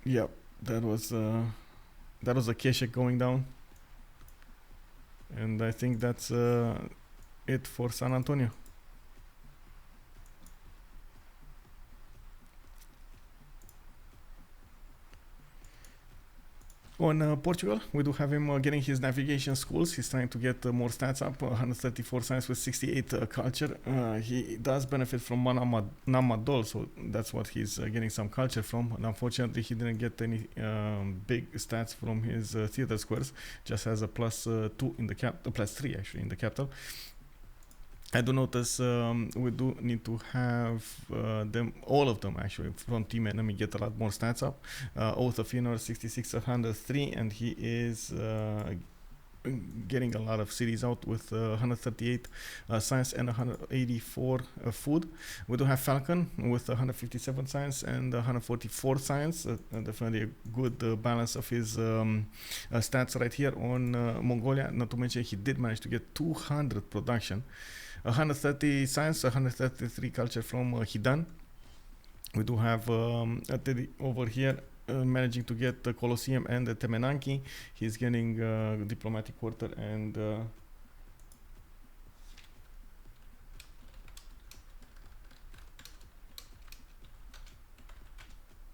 Yep, that was a Keshik going down. And I think that's it for San Antonio. On Portugal, we do have him getting his navigation schools. He's trying to get more stats up, 134 science with 68 culture. He does benefit from Namadol, so that's what he's getting some culture from. And unfortunately, he didn't get any big stats from his theater squares. Just has a +2 in the +3 actually in the capital. I do notice we do need to have all of them actually, from team enemy, get a lot more stats up. Oath of Feanor 66 103, and he is getting a lot of cities out with 138 science and 184 food. We do have Falcon with 157 science and 144 science. Definitely a good balance of his stats right here on Mongolia. Not to mention he did manage to get 200 production. 130 science, 133 culture from Hidan. We do have Teddy over here managing to get the Colosseum and the Temenanki. He's getting diplomatic quarter and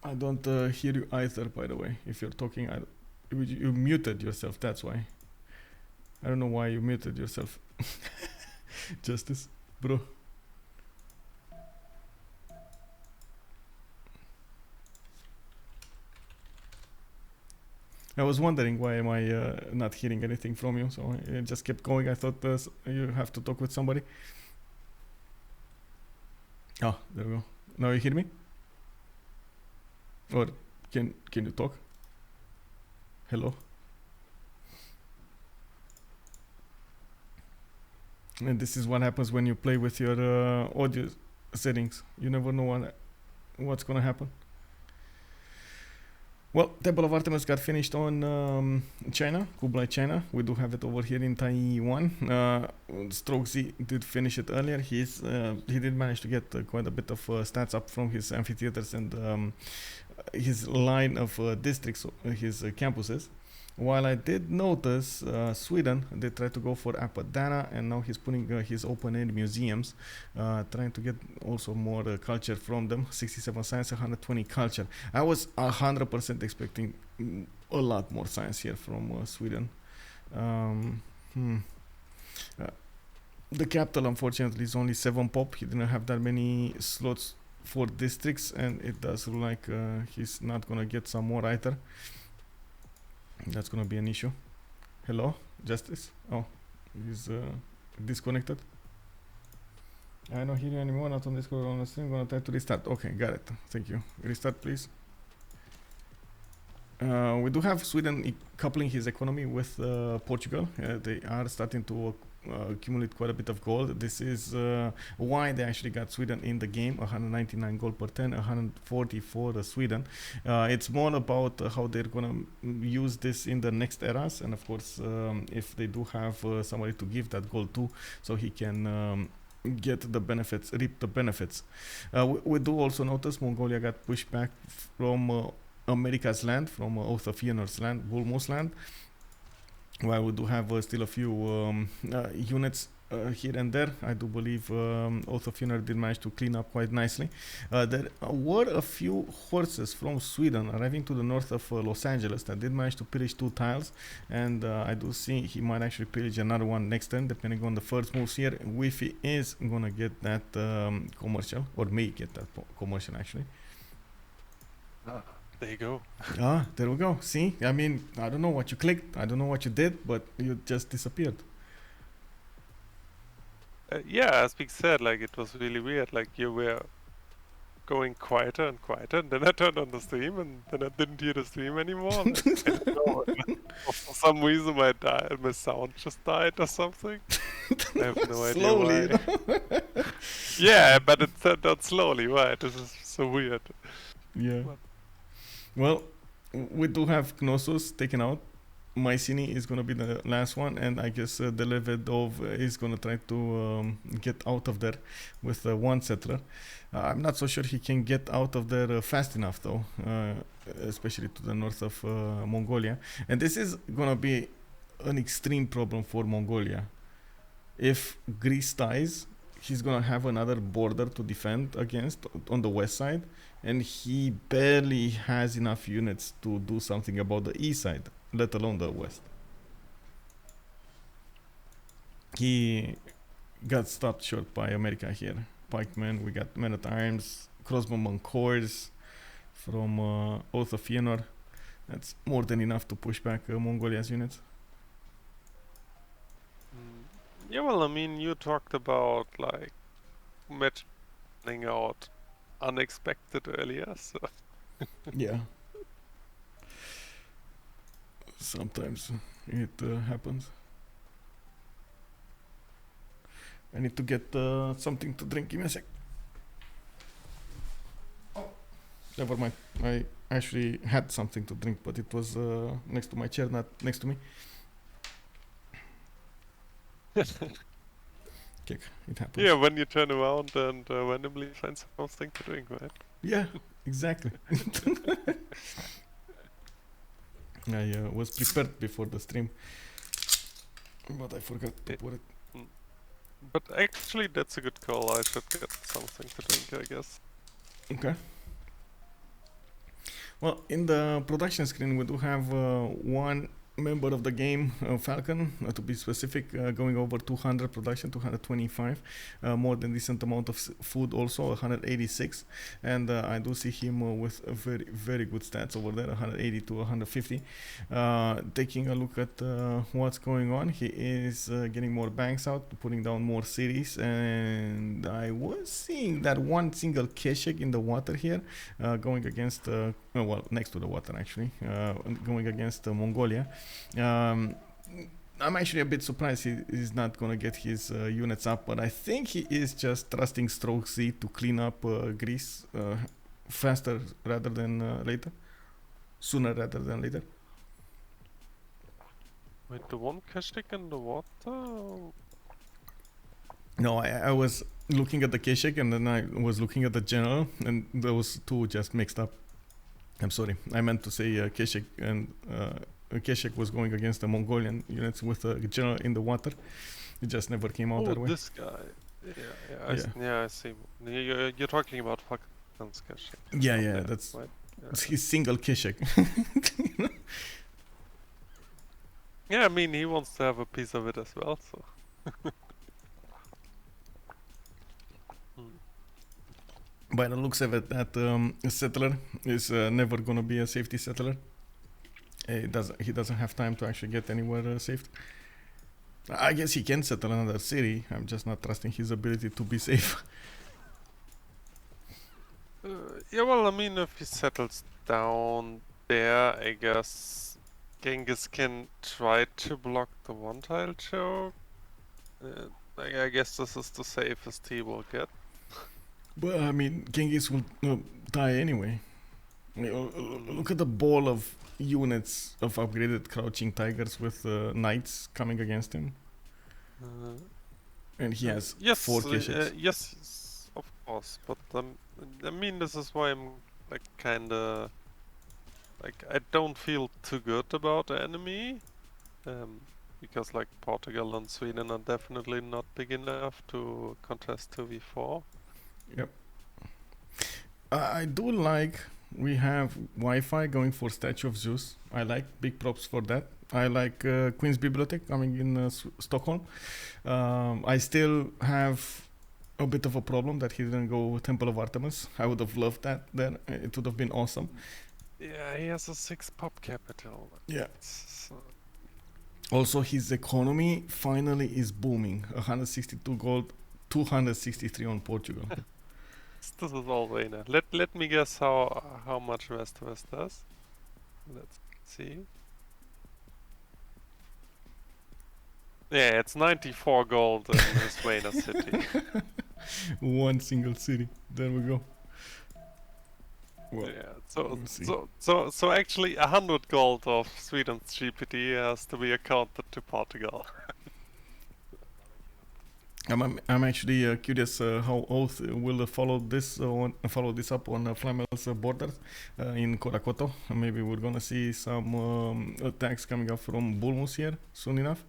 I don't hear you either, by the way. If you're talking, you muted yourself, that's why. I don't know why you muted yourself. Justice, bro. I was wondering why am I not hearing anything from you, so I just kept going. I thought you have to talk with somebody. Oh, there we go. Now you hear me? Or can you talk? Hello? And this is what happens when you play with your audio settings. You never know what's gonna happen. Well, Temple of Artemis got finished on China, Kublai, China. We do have it over here in Taiwan. StrokeeZ did finish it earlier. He did manage to get quite a bit of stats up from his amphitheaters and his line of districts, his campuses. While I did notice Sweden, they tried to go for Apadana, and now he's putting his open-end museums, trying to get also more culture from them. 67 science, 120 culture. I was 100% expecting a lot more science here from Sweden. The capital, unfortunately, is only 7 pop. He didn't have that many slots for districts, and it does look like he's not gonna get some more either. That's gonna be an issue. Hello, Justice. Oh, he's disconnected. I don't hear you anymore. Not on Discord, on the stream. Gonna try to restart. Okay, got it. Thank you. Restart, please. We do have Sweden coupling his economy with Portugal. They are starting to accumulate quite a bit of gold. This is why they actually got Sweden in the game. 199 gold per 10, 140 for Sweden. It's more about how they're gonna use this in the next eras, and of course, if they do have somebody to give that gold to, so he can get the benefits, reap the benefits. We do also notice Mongolia got pushed back from America's land, from Oath of Feanor's land, Bulmo's land, while we do have still a few units here and there. I do believe Oath of Feanor did manage to clean up quite nicely. There were a few horses from Sweden arriving to the north of Los Angeles that did manage to pillage 2 tiles, and I do see he might actually pillage another one next turn, depending on the first moves here. Wi-Fi is gonna get that commercial, or may get that commercial actually. There you go. There we go. See, I mean, I don't know what you clicked, I don't know what you did, but you just disappeared. Yeah, as Big said, like it was really weird. Like you were going quieter and quieter, and then I turned on the stream, and then I didn't hear the stream anymore. Like, I don't know. For some reason, my sound just died or something. I have no idea Slowly, why. Yeah, but it turned out slowly. Right? This is so weird. Yeah. Well, we do have Knossos taken out. Mycenae is going to be the last one, and I guess Deleved is going to try to get out of there with one settler. I'm not so sure he can get out of there fast enough, though, especially to the north of Mongolia. And this is going to be an extreme problem for Mongolia. If Greece dies, he's going to have another border to defend against on the west side, and he barely has enough units to do something about the east side, let alone the west. He got stopped short by America here. Pikemen, we got men-at-arms, crossbowmen corps from Oath of Feanor. That's more than enough to push back Mongolia's units. Yeah, well, I mean, you talked about like matching out unexpected earlier, so Yeah. Sometimes it happens. I need to get something to drink. Give me a sec. Oh, never mind. I actually had something to drink, but it was next to my chair, not next to me. Okay, it happens. yeah, when you turn around and randomly find something to drink, right? Yeah, exactly. I was prepared before the stream, but I forgot to put it. But actually, that's a good call. I should get something to drink, I guess. Okay. Well, in the production screen, we do have one member of the game, Falcon, to be specific, going over 200 production, 225, more than decent amount of food also, 186, and I do see him with a very, very good stats over there, 180 to 150. Taking a look at what's going on, he is getting more banks out, putting down more cities, and I was seeing that one single Keshek in the water here, going against, well, next to the water actually, going against Mongolia. I'm actually a bit surprised he's not gonna get his units up, but I think he is just trusting StrokeeZ to clean up Greece faster rather than later, sooner rather than later. Wait, the one Keshik in the water? No, I was looking at the Keshik and then I was looking at the general, and those two just mixed up. I'm sorry, I meant to say Keshik, and Keshik was going against the Mongolian units with a general in the water. It just never came out that way. This guy. I see. You're talking about Falcon's Keshik. Yeah, that's right? It's his single Keshik. Yeah, I mean, he wants to have a piece of it as well, so. By the looks of it, that settler is never gonna be a safety settler. He doesn't have time to actually get anywhere safe. I guess he can settle another city. I'm just not trusting his ability to be safe. Yeah, well, I mean, if he settles down there, I guess Genghis can try to block the one-tile choke. I guess this is the safest he will get. But I mean, Genghis will die anyway. Look at the ball of units of upgraded crouching tigers with knights coming against him. And he has 4 kishes. Yes, of course. But I mean, this is why I'm like kinda like I don't feel too good about the enemy, because like Portugal and Sweden are definitely not big enough to contest 2v4. Yep. I do like we have Wi-Fi going for Statue of Zeus. I like, big props for that. I like Queen's Bibliothek coming in Stockholm. I still have a bit of a problem that he didn't go Temple of Artemis. I would have loved that there. It would have been awesome. Yeah, he has a 6 pop capital. Yeah. Also, his economy finally is booming. 162 gold, 263 on Portugal. This is all Wayne. Let me guess how much West does. Let's see. Yeah, it's 94 gold in Svena city. One single city. There we go. Well, yeah, so actually 100 gold of Sweden's GPT has to be accounted to Portugal. I'm actually curious how Oath will follow this up on Flamel's borders in Korakoto. Maybe we're gonna see some attacks coming up from Bulmus here soon enough.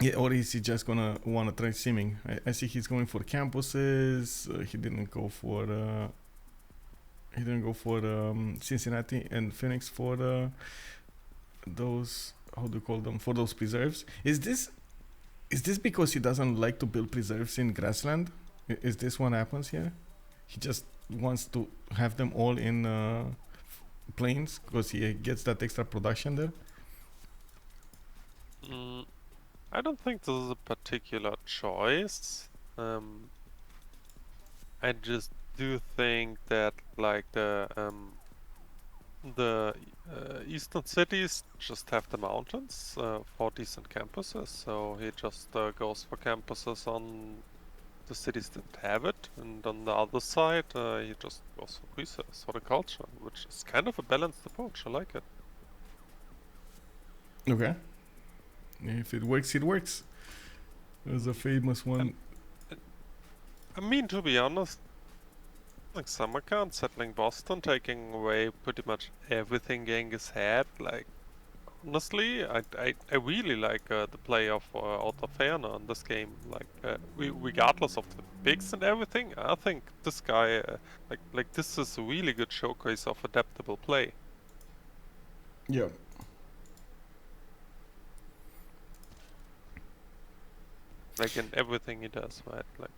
Yeah, or is he just gonna wanna try simming? I see he's going for campuses. He didn't go for Cincinnati and Phoenix for those, how do you call them, for those preserves. Is this because he doesn't like to build preserves in grassland? Is this what happens here? He just wants to have them all in plains because he gets that extra production there? I don't think this is a particular choice. I just do think that like the eastern cities just have the mountains for decent campuses, so he just goes for campuses on the cities that have it, and on the other side he just goes for research, for the culture, which is kind of a balanced approach. I like it. Okay. If it works, it works. There's a famous one. I mean, to be honest, like Samarkand settling Boston, taking away pretty much everything Genghis had. Like, honestly, I really like the play of Feanor in this game. Like, regardless of the picks and everything, I think this guy, like this is a really good showcase of adaptable play. Yeah. Like in everything he does, right? Like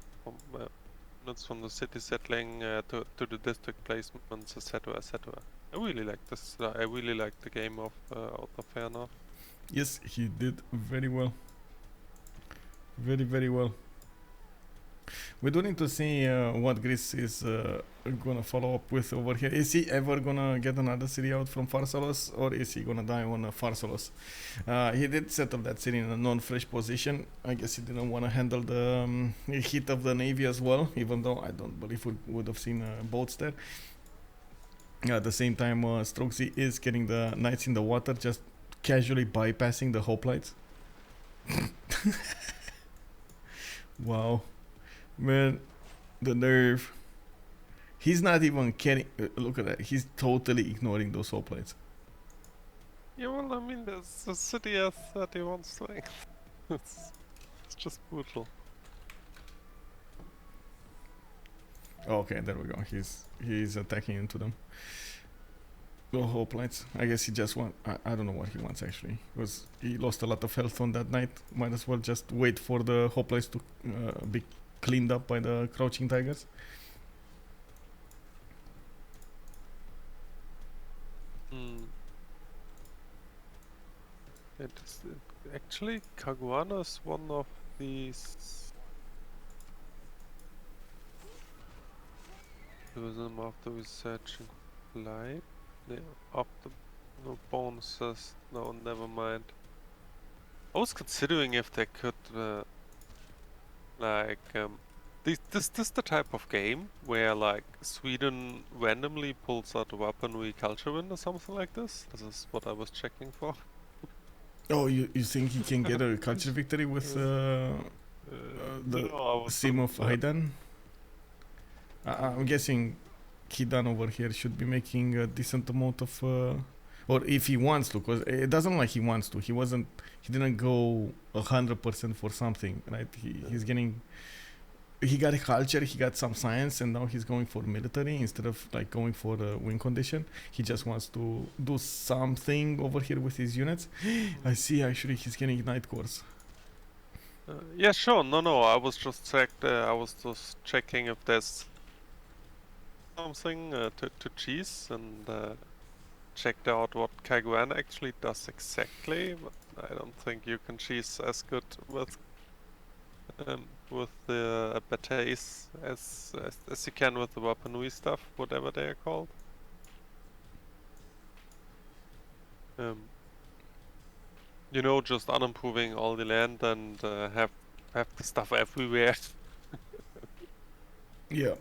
from the city settling to the district placements, etc., etc. I really like this. I really like the game of Feanor. Yes, he did very well. Very, very well. We do need to see what Greece is gonna follow up with over here. Is he ever gonna get another city out from Pharsalos, or is he gonna die on Pharsalos? He did settle that city in a non-fresh position. I guess he didn't want to handle the heat of the navy as well, even though I don't believe we would have seen boats there. At the same time, StrokeeZ is getting the knights in the water, just casually bypassing the hoplites. Wow. Man, the nerve. He's not even caring. Look at that. He's totally ignoring those hoplites. Yeah, well, I mean, the city has 31 strength. It's just brutal. Okay, there we go. He's attacking into them. The hoplites. I guess he just wants. I don't know what he wants actually, because he lost a lot of health on that night. Might as well just wait for the hoplites to be cleaned up by the crouching tigers. Actually, Caguana is one of these tourism after research in light. Yeah, after no bonuses. No, never mind. I was considering if they could this the type of game where like Sweden randomly pulls out a weaponry culture win or something like this. This is what I was checking for. Oh, you think he can get a culture victory with the no, sim of Hidan? I'm guessing Hidan over here should be making a decent amount of, or if he wants to, because it doesn't look like he wants to. He didn't go 100% for something, right? He's getting, he got a culture, he got some science, and now he's going for military instead of like going for a win condition. He just wants to do something over here with his units. I see, actually, he's getting Night Course. Yeah, sure. No. I was just checking if there's something to cheese and checked out what Caguan actually does exactly. But I don't think you can cheese as good with the batays as you can with the weaponry stuff, whatever they are called. You know, just unimproving all the land and have the stuff everywhere. Yeah.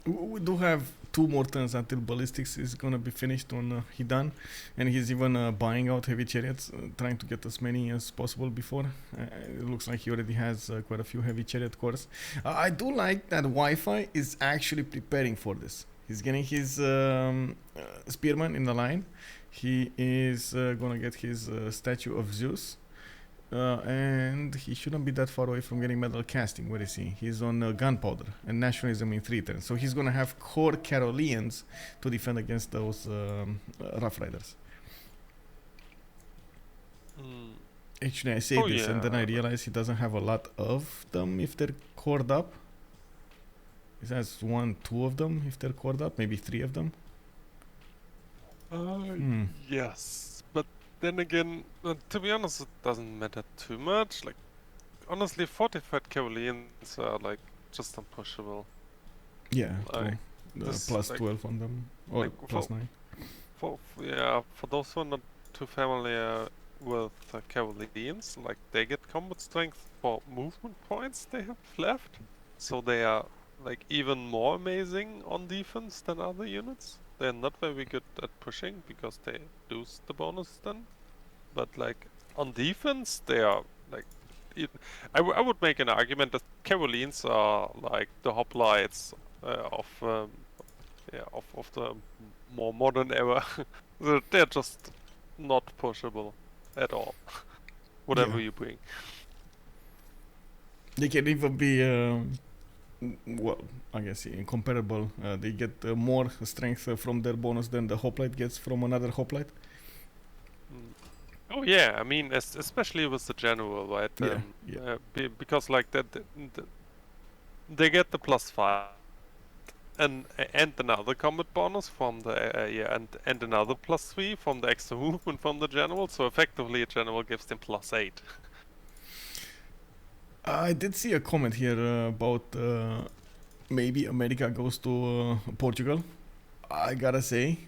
We do have 2 more turns until ballistics is gonna be finished on Hidan, and he's even buying out heavy chariots, trying to get as many as possible before. It looks like he already has quite a few heavy chariot cores. I do like that Wi-Fi is actually preparing for this. He's getting his spearman in the line. He is gonna get his statue of Zeus. And he shouldn't be that far away from getting metal casting. Where is he? He's on gunpowder and nationalism in 3 turns. So he's gonna have core Caroleans to defend against those Rough Riders. Actually, I say this and then I realize he doesn't have a lot of them if they're cored up. He has 1, 2 of them if they're cored up, maybe 3 of them. Yes. But then again, to be honest, it doesn't matter too much. Like, honestly, fortified Caroleans are like just unpushable. Yeah, like, plus like, 12 on them, or like plus 9. For those who are not too familiar with Caroleans, like they get combat strength for movement points they have left, so they are like even more amazing on defense than other units. They're not very good at pushing because they lose the bonus then. But like on defense, they are like. I would make an argument that Caroleans are like the hoplites of the more modern era. They're just not pushable at all. Whatever you bring. They can even be. Well, I guess incomparable. They get more strength from their bonus than the hoplite gets from another hoplite. Oh yeah, I mean, especially with the general, right? Because like they get the +5 and another combat bonus from the and another +3 from the extra movement from the general. So effectively, a general gives them +8. I did see a comment here about maybe America goes to Portugal. I gotta say,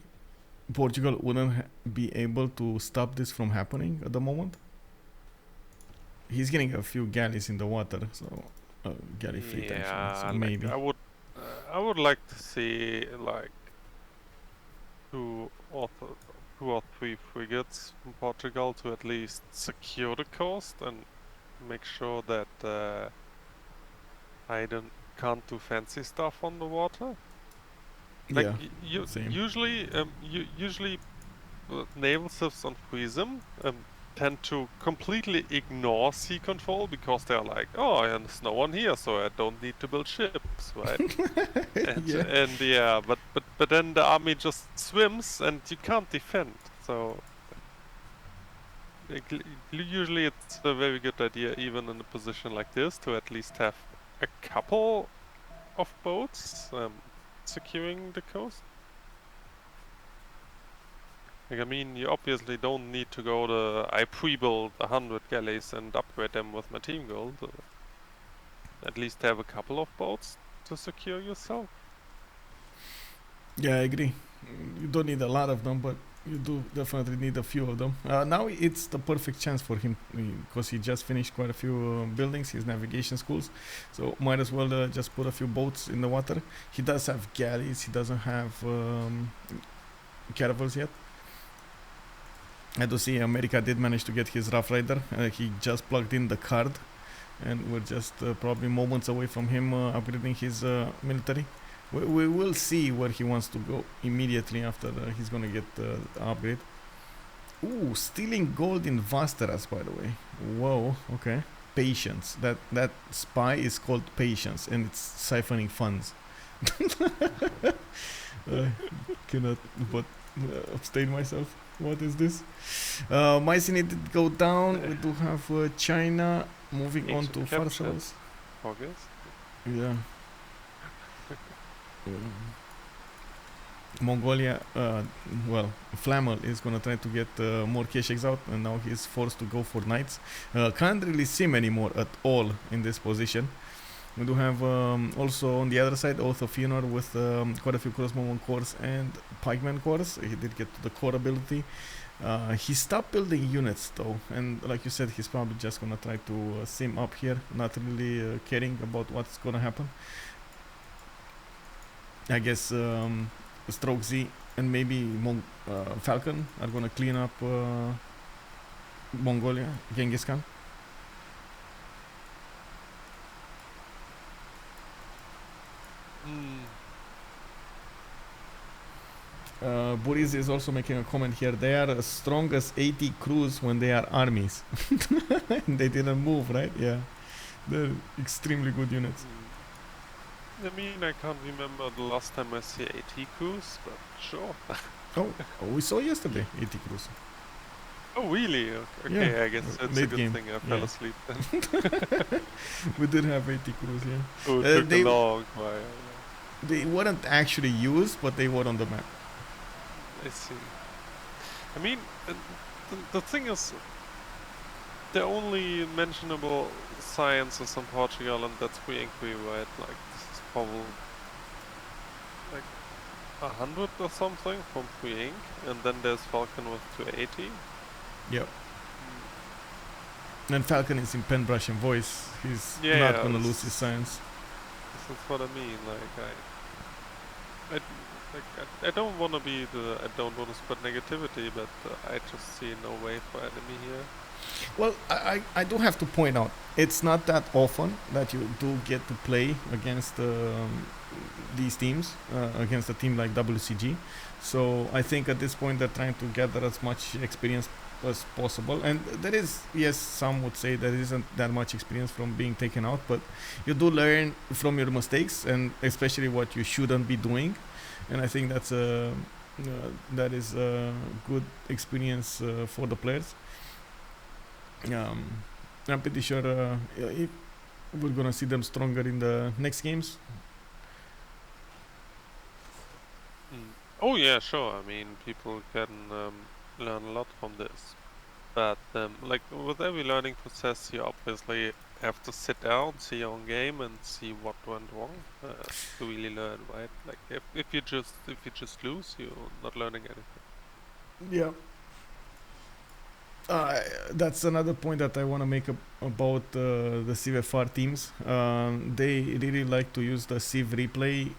Portugal wouldn't be able to stop this from happening at the moment. He's getting a few galleys in the water, so galley fleet actually. So like maybe I would like to see like 2 or 3 frigates from Portugal to at least secure the coast and make sure that Hidan can't do fancy stuff on the water. Like usually naval ships on Prism tend to completely ignore sea control because they're like, oh, there's no one here, so I don't need to build ships, right? But then the army just swims and you can't defend. So usually it's a very good idea, even in a position like this, to at least have a couple of boats securing the coast. Like, I mean, you obviously don't need to go to I pre-build 100 galleys and upgrade them with my team gold. At least have a couple of boats to secure yourself. Yeah, I agree. You don't need a lot of them, but you do definitely need a few of them. Now it's the perfect chance for him because he just finished quite a few buildings, his navigation schools. So might as well just put a few boats in the water. He does have galleys. He doesn't have caravels yet. I do see America did manage to get his Rough Rider. He just plugged in the card, and we're just probably moments away from him upgrading his military. We will see where he wants to go immediately after he's gonna get the upgrade. Ooh, stealing gold in Vasteras, by the way. Whoa, okay. Patience. That spy is called Patience, and it's siphoning funds. Cannot but abstain myself. What is this? Mycenae did go down. We do have China moving on to Farsalas. August? Yeah. Mongolia, well, Flamel is gonna try to get more Kesheks out, and now he's forced to go for knights. Can't really see many more at all in this position. We do have also on the other side Oath of Feanor with quite a few crossbowman cores and pikeman cores. He did get to the core ability. He stopped building units though, and like you said, he's probably just gonna try to sim up here, not really caring about what's gonna happen. I guess StrokeeZ and maybe Falcon are gonna clean up Mongolia, Genghis Khan. Boris is also making a comment here. They are as strong as 80 crews when they are armies. They didn't move, right? Yeah. They're extremely good units. I mean, I can't remember the last time I see 80 crews, but sure. Oh, we saw yesterday 80 crews. Oh, really? Okay, Yeah, I guess it's a late good game. thing I fell asleep then. We did have 80 crews, yeah. Oh, it took a long while. They weren't actually used, but they were on the map. I see. I mean, the thing is, the only mentionable science is in Portugal, and that's pre-inquiry, right? Like, this is probably like 100 or something from pre-inc, and then there's Falcon with 280. Yep. And Falcon is in pen brush and voice. He's not Yeah, gonna lose his science. This is what I mean. I don't want to be I don't want to spread negativity, but I just see no way for enemy here. Well, I do have to point out, it's not that often that you do get to play against these teams, against a team like WCG. So I think at this point they're trying to gather as much experience as possible. And there is, yes, some would say there isn't that much experience from being taken out, but you do learn from your mistakes, and especially what you shouldn't be doing. And I think that is a good experience for the players. I'm pretty sure if we're gonna see them stronger in the next games. Oh yeah, sure. I mean, people can learn a lot from this. But like with every learning process, you obviously have to sit down, see your own game, and see what went wrong to really learn, right? Like if you just lose, you're not learning anything. Yeah. That's another point that I want to make about the CVFR teams. They really like to use the Civ replay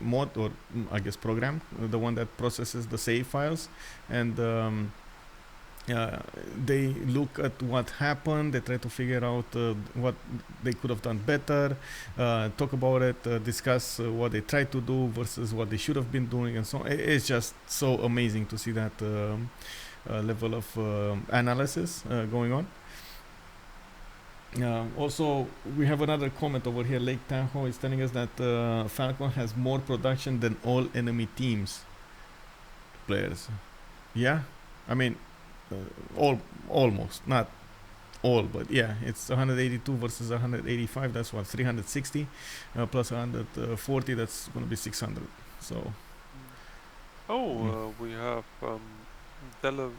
mod, or I guess program, the one that processes the save files, and they look at what happened. They try to figure out what they could have done better, talk about it, discuss what they tried to do versus what they should have been doing, and so on. It's just so amazing to see that level of analysis going on. Also, we have another comment over here. Lake Tahoe is telling us that Falcon has more production than all enemy teams players. Yeah, I mean, almost, not all, but yeah, it's 182 versus 185. That's what, 360 plus 140. That's going to be 600. So. We have Deleved.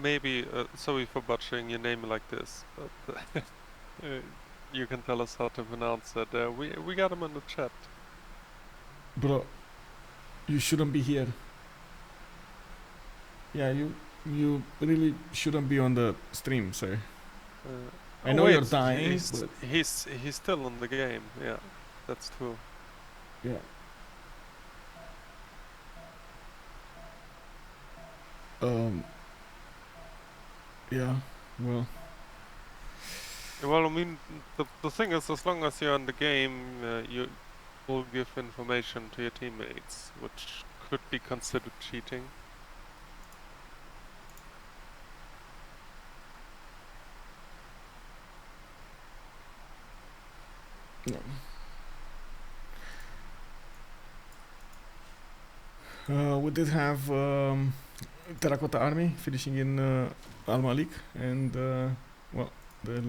Maybe, sorry for butchering your name like this, but you can tell us how to pronounce it. We got him in the chat. Bro, you shouldn't be here. Yeah, you really shouldn't be on the stream, sir. I know you're dying. He's still in the game. Yeah, that's true. Yeah. Yeah. Well. Well, I mean, the thing is, as long as you're in the game, you will give information to your teammates, which could be considered cheating. No. We did have Terracotta Army finishing in Al Malik, and well, the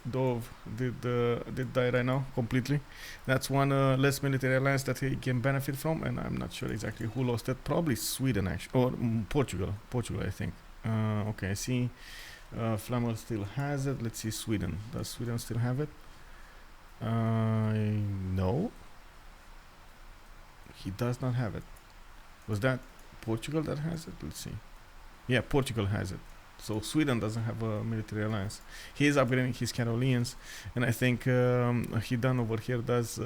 Deleved did die right now completely. That's one less military alliance that he can benefit from, and I'm not sure exactly who lost it. Probably Sweden, actually, or Portugal. Portugal, I think. Okay, I see. Flamel still has it. Let's see Sweden. Does Sweden still have it? No. He does not have it. Was that Portugal that has it? Let's see. Yeah, Portugal has it. So Sweden doesn't have a military alliance. He is upgrading his Carolians, and I think Hidan over here does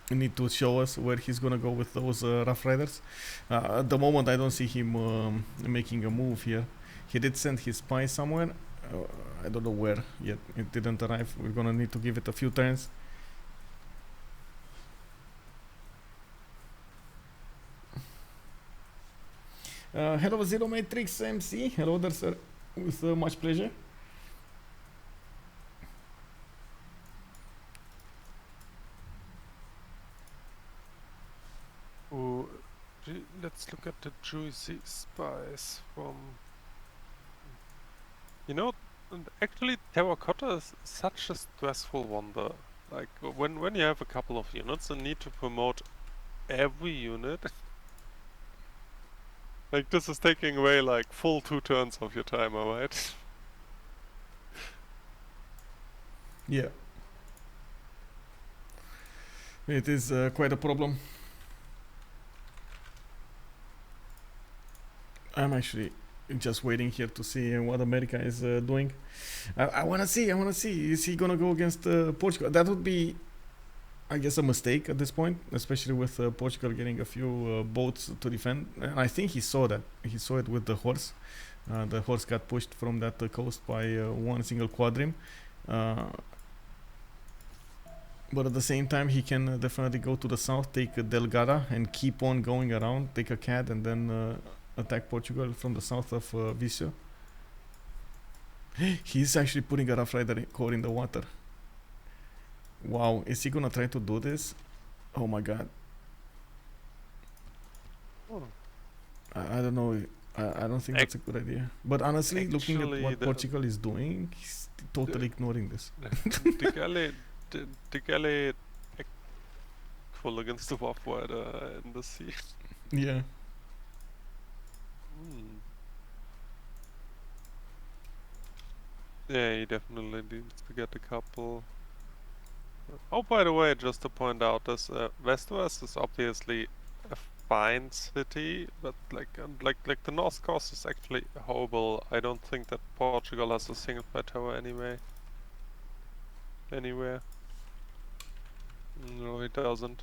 need to show us where he's gonna go with those Rough Riders. At the moment, I don't see him making a move here. He did send his spy somewhere. I don't know where yet. It didn't arrive. We're gonna need to give it a few turns. Hello, Zero Matrix MC. Hello there, sir. With much pleasure. Let's look at the juicy spice from... You know, actually terracotta is such a stressful wonder. Like, when you have a couple of units and need to promote every unit... Like, this is taking away, like, full 2 turns of your timer, right? Yeah. It is quite a problem. I'm actually just waiting here to see what America is doing. I wanna see. Is he gonna go against Portugal? That would be, I guess, a mistake at this point, especially with Portugal getting a few boats to defend. And I think he saw that. He saw it with the horse. The horse got pushed from that coast by one single quadrim. But at the same time, he can definitely go to the south, take Delgada, and keep on going around, take a CAD, and then attack Portugal from the south of Viseu. He's actually putting a Rough Rider core in the water. Wow, is he gonna try to do this? Oh my god. Oh. I don't know. I don't think that's a good idea. But honestly, looking at what Portugal is doing, he's totally ignoring this. The galley full against the Rough Rider in the sea. Yeah. Yeah, he definitely needs to get a couple. Oh, by the way, just to point out, this Westeros is obviously a fine city, but like the North Coast is actually horrible. I don't think that Portugal has a single plateau anywhere. No, it doesn't.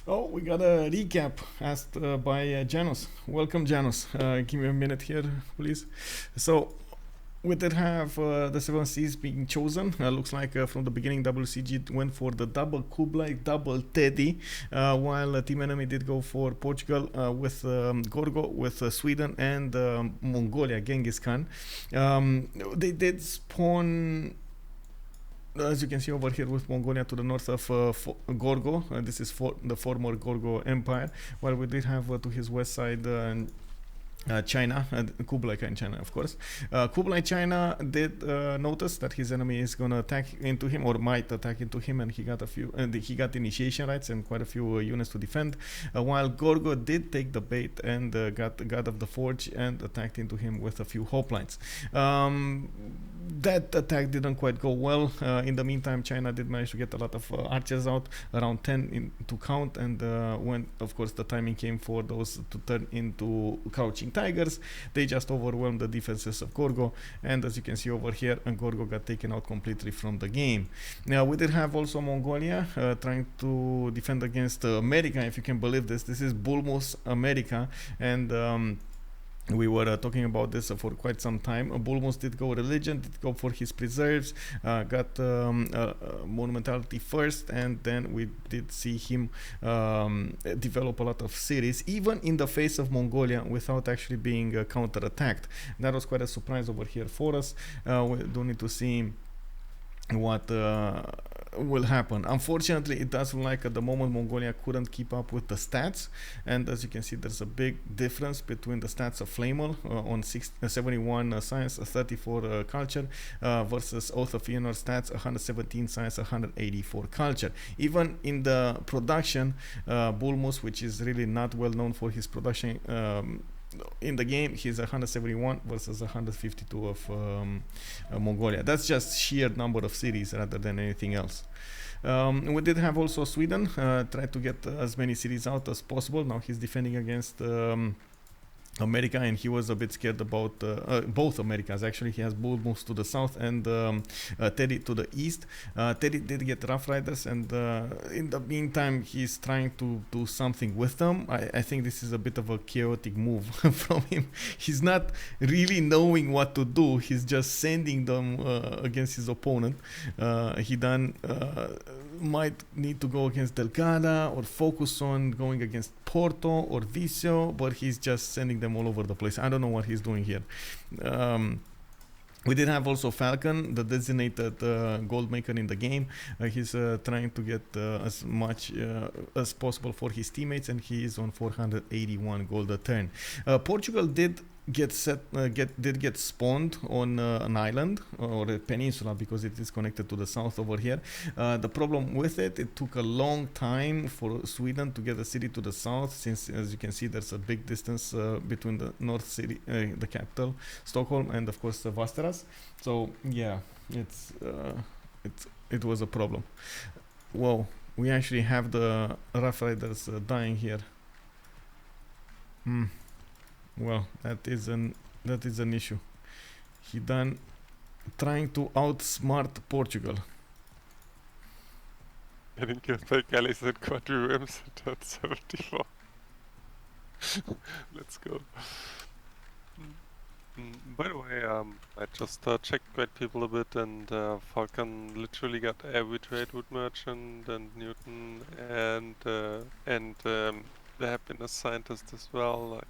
Oh, we got a recap asked by Janos. Welcome, Janos. Give me a minute here, please. So, we did have the 7 Seas being chosen. Looks like from the beginning WCG went for the double Kublai, double Teddy, while Team Enemy did go for Portugal with Gorgo, with Sweden, and Mongolia, Genghis Khan. They did spawn, as you can see over here, with Mongolia to the north of Gorgo. This is the former Gorgo Empire, while we did have to his west side China, Kublai in China, of course. Kublai China did notice that his enemy is gonna attack into him or might attack into him, and he got a few. He got initiation rights and quite a few units to defend. While Gorgo did take the bait and got the God of the Forge and attacked into him with a few hoplines. That attack didn't quite go well. In the meantime, China did manage to get a lot of archers out, around 10 to count, and when, of course, the timing came for those to turn into crouching tigers, they just overwhelmed the defenses of Gorgo, and as you can see over here, Gorgo got taken out completely from the game. Now, we did have also Mongolia trying to defend against America, if you can believe this. This is Bulmus America, and we were talking about this for quite some time. Bulmus did go religion, did go for his preserves, got monumentality first, and then we did see him develop a lot of cities, even in the face of Mongolia, without actually being counter-attacked. That was quite a surprise over here for us. We do need to see what will happen. Unfortunately, it does look like at the moment Mongolia couldn't keep up with the stats, and as you can see, there's a big difference between the stats of Flamel on 71 science, 34 culture versus Oath of Feanor stats 117 science, 184 culture. Even in the production, Bulmus, which is really not well known for his production in the game, he's 171 versus 152 of Mongolia. That's just sheer number of cities rather than anything else. We did have also Sweden try to get as many cities out as possible. Now he's defending against America, and he was a bit scared about both Americas. Actually, he has Bulmus to the south and Teddy to the east. Teddy did get Rough Riders, and in the meantime, he's trying to do something with them. I think this is a bit of a chaotic move from him. He's not really knowing what to do. He's just sending them against his opponent. Hidan might need to go against Delgada or focus on going against Porto or Visio, but he's just sending them all over the place. I don't know what he's doing here. We did have also Falcon, the designated gold maker in the game. He's trying to get as much as possible for his teammates, and he is on 481 gold a turn. Portugal did get spawned on an island or a peninsula because it is connected to the south over here. The problem with it took a long time for Sweden to get a city to the south, since as you can see there's a big distance between the north city, the capital Stockholm, and of course Västerås. So yeah, it was a problem. Whoa, we actually have the Rough Riders dying here. Well, that is an issue. Hidan trying to outsmart Portugal. Getting killed by galleys and quadriremes at 74. Let's go. By the way, I just checked Great People a bit, and Falcon literally got every trade with Merchant and Newton and the Happiness Scientist as well. Like,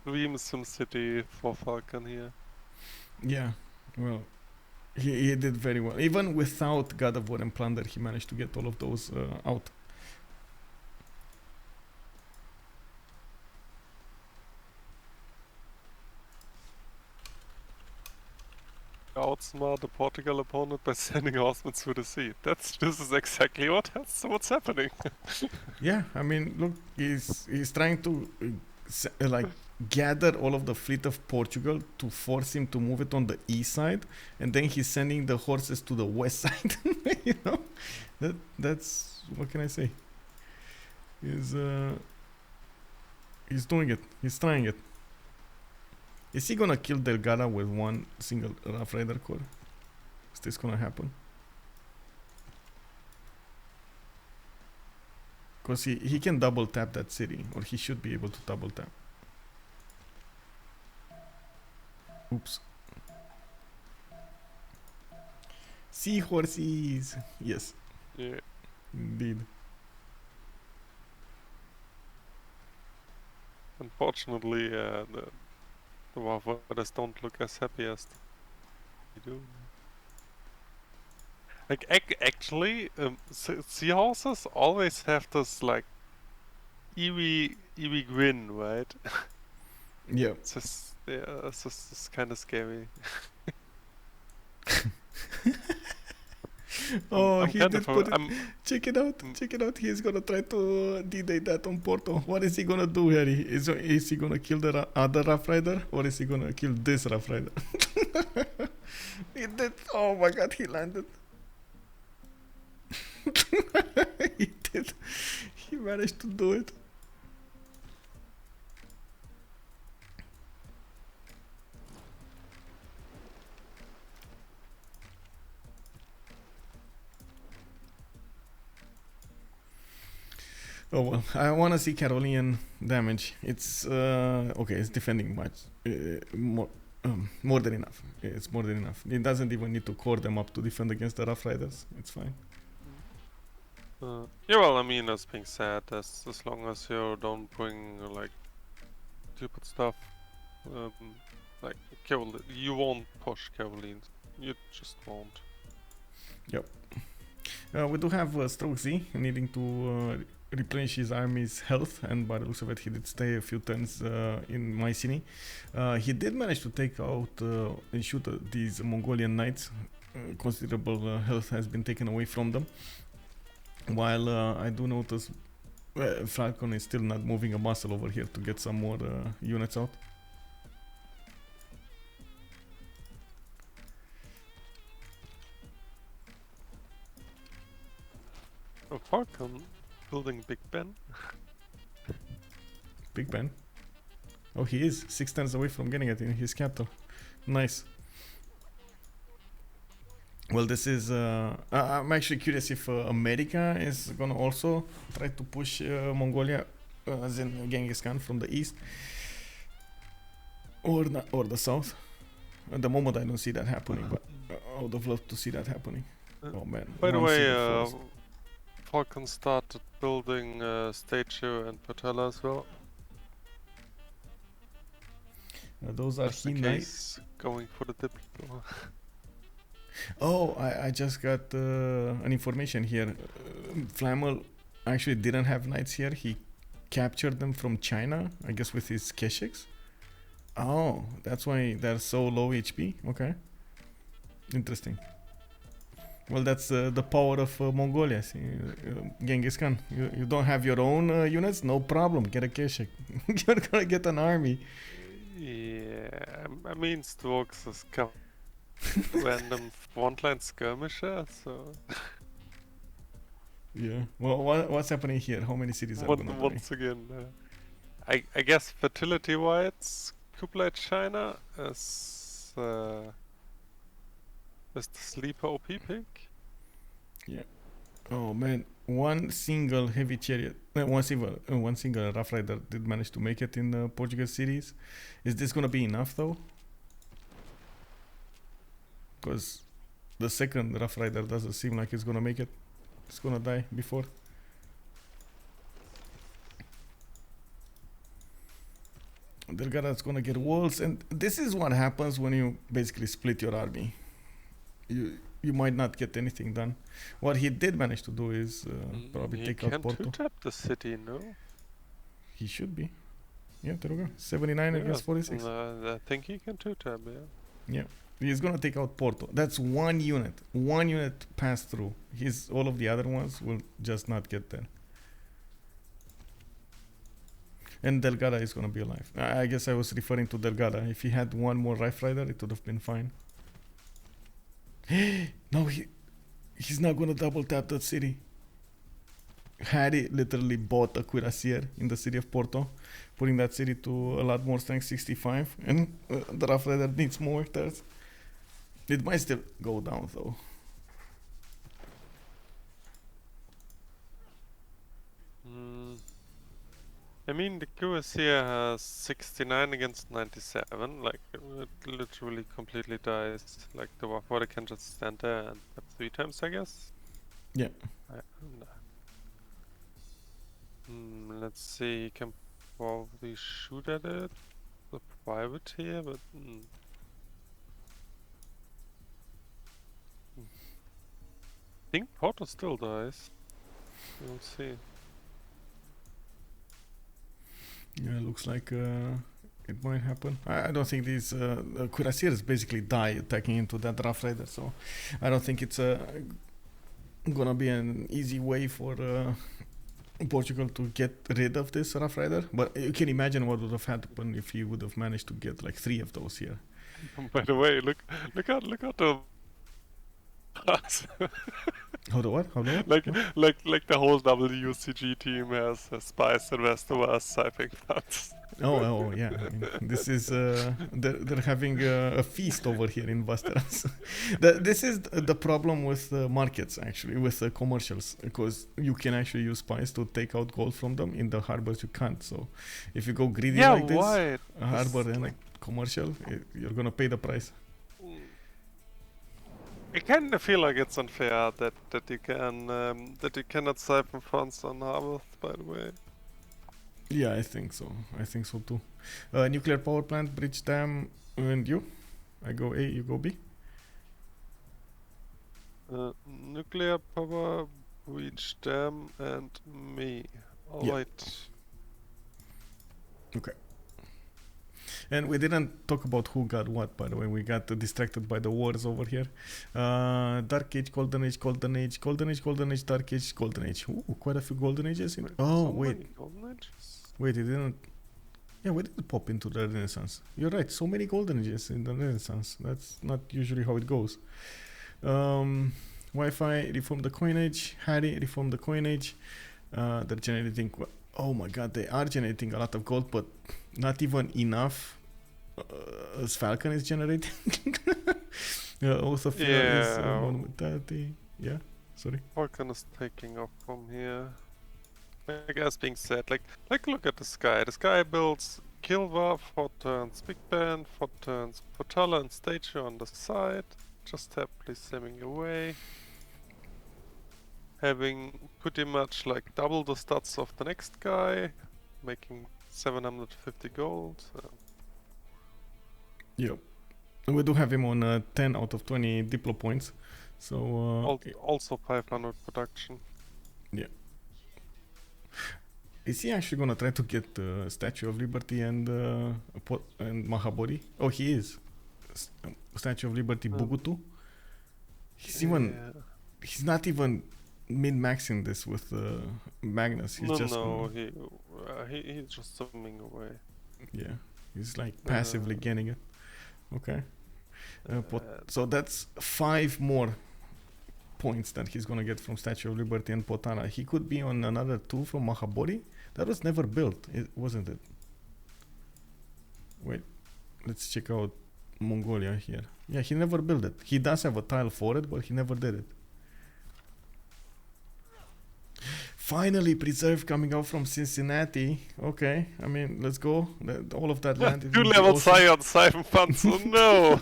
dream sim city for Falcon here. Yeah, well, he did very well. Even without God of War and Plunder, he managed to get all of those out. Outsmart the Portugal opponent by sending horsemen through the sea. This is exactly what's happening. Yeah, I mean, look, he's trying to like gather all of the fleet of Portugal to force him to move it on the east side, and then he's sending the horses to the west side. You know, that's what can I say? He's doing it. He's trying it. Is he gonna kill Delgada with one single Rough Rider core? Is this gonna happen? Because he can double tap that city, or he should be able to double tap. Oops. Seahorses! Yes. Yeah. Indeed. Unfortunately, the Warfighters don't look as happy as they do. Like, actually, seahorses always have this, like, eerie big win, right? Yeah. It's kind of scary. Oh, I'm he kind did of put it. I'm Check it out. Check it out. He's gonna try to D-Day that on Porto. What is he gonna do, Harry? Is he gonna kill the other Rough Rider, or is he gonna kill this Rough Rider? He did. Oh my God, he landed. He did. He managed to do it. Oh well, I want to see Carolean damage. It's okay. It's defending much more than enough. It's more than enough. It doesn't even need to core them up to defend against the Rough Riders. It's fine. Yeah, well, I mean, as being said, as long as you don't bring like stupid stuff, um, like you won't push Carolines. You just won't. Yep. We do have StrokeeZ needing to replenish his army's health, and by the looks of it, he did stay a few turns in Mycenae. He did manage to take out and shoot these Mongolian knights. Considerable health has been taken away from them. While I do notice Falcon is still not moving a muscle over here to get some more units out. Oh, Falcon building Big Ben. Big Ben. Oh, he is 6 turns away from getting it in his capital. Nice. Well, this is. I'm actually curious if America is gonna also try to push Mongolia, as in Genghis Khan, from the east, or the south. At the moment, I don't see that happening, but I would have loved to see that happening. Oh man! By the way, Falcon started building Statue and Patella as well. Those are Just in case going for the diplo. Oh, I just got an information here. Flamel actually didn't have knights here. He captured them from China, I guess, with his Keshiks. Oh, that's why they're so low HP. Okay, interesting. Well, that's the power of Mongolia. See, Genghis Khan. You don't have your own units? No problem. Get a Keshik. You're gonna get an army. Yeah, I mean, Strokes is random frontline skirmisher, so. Yeah. Well, what's happening here? How many cities are gonna die? Once again, I guess fertility-wise, Kublai China is the sleeper OP pick. Yeah. Oh man, one single heavy chariot, one single Rough Rider did manage to make it in Portugal cities. Is this gonna be enough though? Because the second Rough Rider doesn't seem like it's gonna make it. It's gonna die before. Delgado's gonna get walls, and this is what happens when you basically split your army. You might not get anything done. What he did manage to do is probably take out Porto. He can two-tap the city, no? He should be. Yeah, there we go. 79 against 46. I think he can two-tap, yeah. Yeah. He's gonna take out Porto. That's one unit. One unit passed through. All of the other ones will just not get there. And Delgado is gonna be alive. I guess I was referring to Delgado. If he had one more Rough Rider, it would have been fine. No, he's not gonna double tap that city. Harry literally bought a cuirassier in the city of Porto, putting that city to a lot more strength, 65, and the Rough Rider needs more turns. It might still go down though. I mean, the cuirassier has 69 against 97, like, it literally completely dies. Like, the Rough Rider can just stand there and tap 3 times, I guess? Yeah. Let's see, he can probably shoot at it. The privateer, but... I think Porto still dies. We'll see. Yeah, looks like it might happen. I don't think these cuirassiers basically die attacking into that Rough Rider, so I don't think it's gonna be an easy way for Portugal to get rid of this Rough Rider. But you can imagine what would have happened if he would have managed to get like 3 of those here. By the way, look at the How the what? like the whole WCG team has spies and Westeros siphoning funds. Oh yeah. I mean, this is they're having a feast over here in Westeros. This is the problem with markets actually, with commercials, because you can actually use spies to take out gold from them. In the harbors you can't. So if you go greedy like this, why? a harbor and like commercial, you're gonna pay the price. I kind of feel like it's unfair that you cannot siphon funds on harbors. By the way. Yeah, I think so. I think so too. Nuclear power plant, bridge dam, and you? I go A, you go B? Nuclear power, bridge dam, and me. Alright. Okay. And we didn't talk about who got what, by the way. We got distracted by the wars over here. Dark Age, Golden Age, Golden Age, Golden Age, Golden Age, Dark Age, Golden Age. Ooh, quite a few Golden Ages. Wait. Golden Ages? Wait, it didn't... Yeah, we didn't pop into the Renaissance. You're right, so many Golden Ages in the Renaissance. That's not usually how it goes. Wi-Fi, reform the coinage. Harrey, reform the coinage. They're generating... Oh my god, they are generating a lot of gold, but not even enough as Falcon is generating. Also Feanor is 130. Yeah, sorry. Falcon is taking off from here. I guess being said, like look at the sky. The sky builds Kilva, 4 turns Big Ben, 4 turns Portala and Statue on the side, just happily simming away. Having pretty much like double the stats of the next guy, making 750 gold. Yep. We do have him on 10 out of 20 Diplo points. So also 500 production. Yeah. Is he actually gonna try to get Statue of Liberty and Mahabodhi? Oh, he is. Statue of Liberty Bugutu. He's he's not even min-maxing this with Magnus. He's he's just zooming away. Yeah, he's like passively getting it. Okay. So that's 5 more points that he's gonna get from Statue of Liberty and Potala. He could be on another 2 from Mahabodhi. That was never built, wasn't it? Wait, let's check out Mongolia here. Yeah, he never built it. He does have a tile for it, but he never did it. Finally, preserve coming out from Cincinnati. Okay, I mean, let's go. All of that land. 2 levels higher on Siphon Funds. Oh no!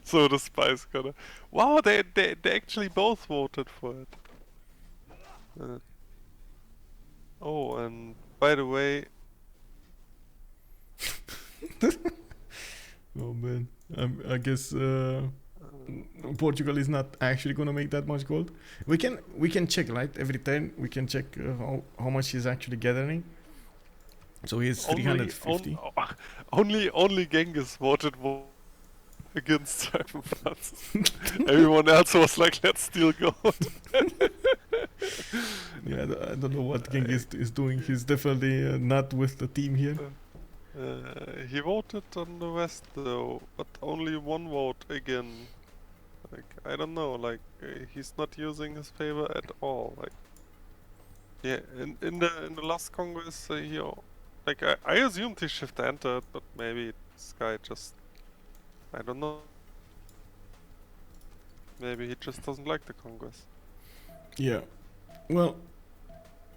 So the spies gonna. Wow, they actually both voted for it. Oh, and by the way. Oh man, I guess Portugal is not actually gonna make that much gold. We can check, right? Every turn we can check how much he's actually gathering. So he's 350. Only Genghis voted against Siphon Funds. Everyone else was like, let's steal gold. Yeah, I don't know what Genghis is doing. He's definitely not with the team here. He voted on the West though, but only 1 vote again. Like, I don't know, like, he's not using his favor at all. Like, yeah, in the last Congress, he, like, I assumed he shift entered, but maybe this guy just, I don't know. Maybe he just doesn't like the Congress. Yeah, well,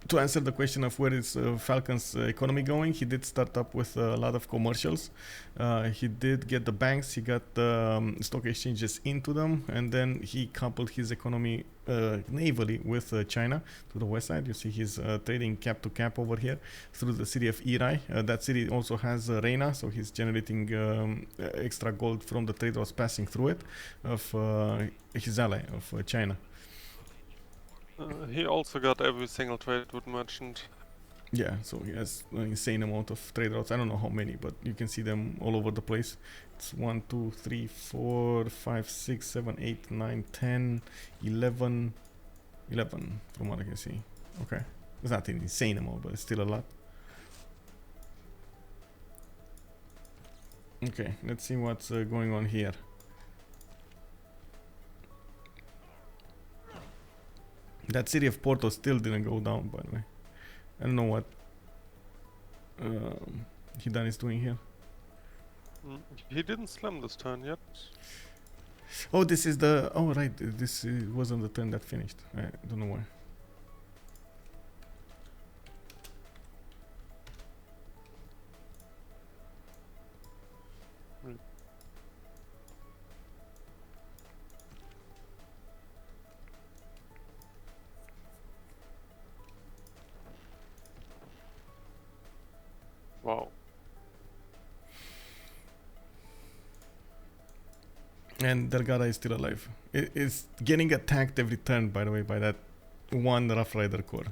to answer the question of where is Falcon's economy going, he did start up with a lot of commercials. He did get the banks, he got the stock exchanges into them, and then he coupled his economy navally with China to the west side. You see he's trading cap to cap over here through the city of Irai. That city also has Reina, so he's generating extra gold from the trade was passing through it of his ally of China. He also got every single trade with merchant. Yeah, so he has an insane amount of trade routes. I don't know how many, but you can see them all over the place. It's 1, 2, 3, 4, 5, 6, 7, 8, 9, 10, 11. 11 from what I can see. Okay. It's not an insane amount, but it's still a lot. Okay, let's see what's going on here. That city of Porto still didn't go down, by the way. I don't know what Hidan is doing here. He didn't slam this turn yet. Oh, this is the... Oh, right. This wasn't the turn that finished. I don't know why. Wow. And Delgado is still alive. It's getting attacked every turn, by the way, by that one Rough Rider core.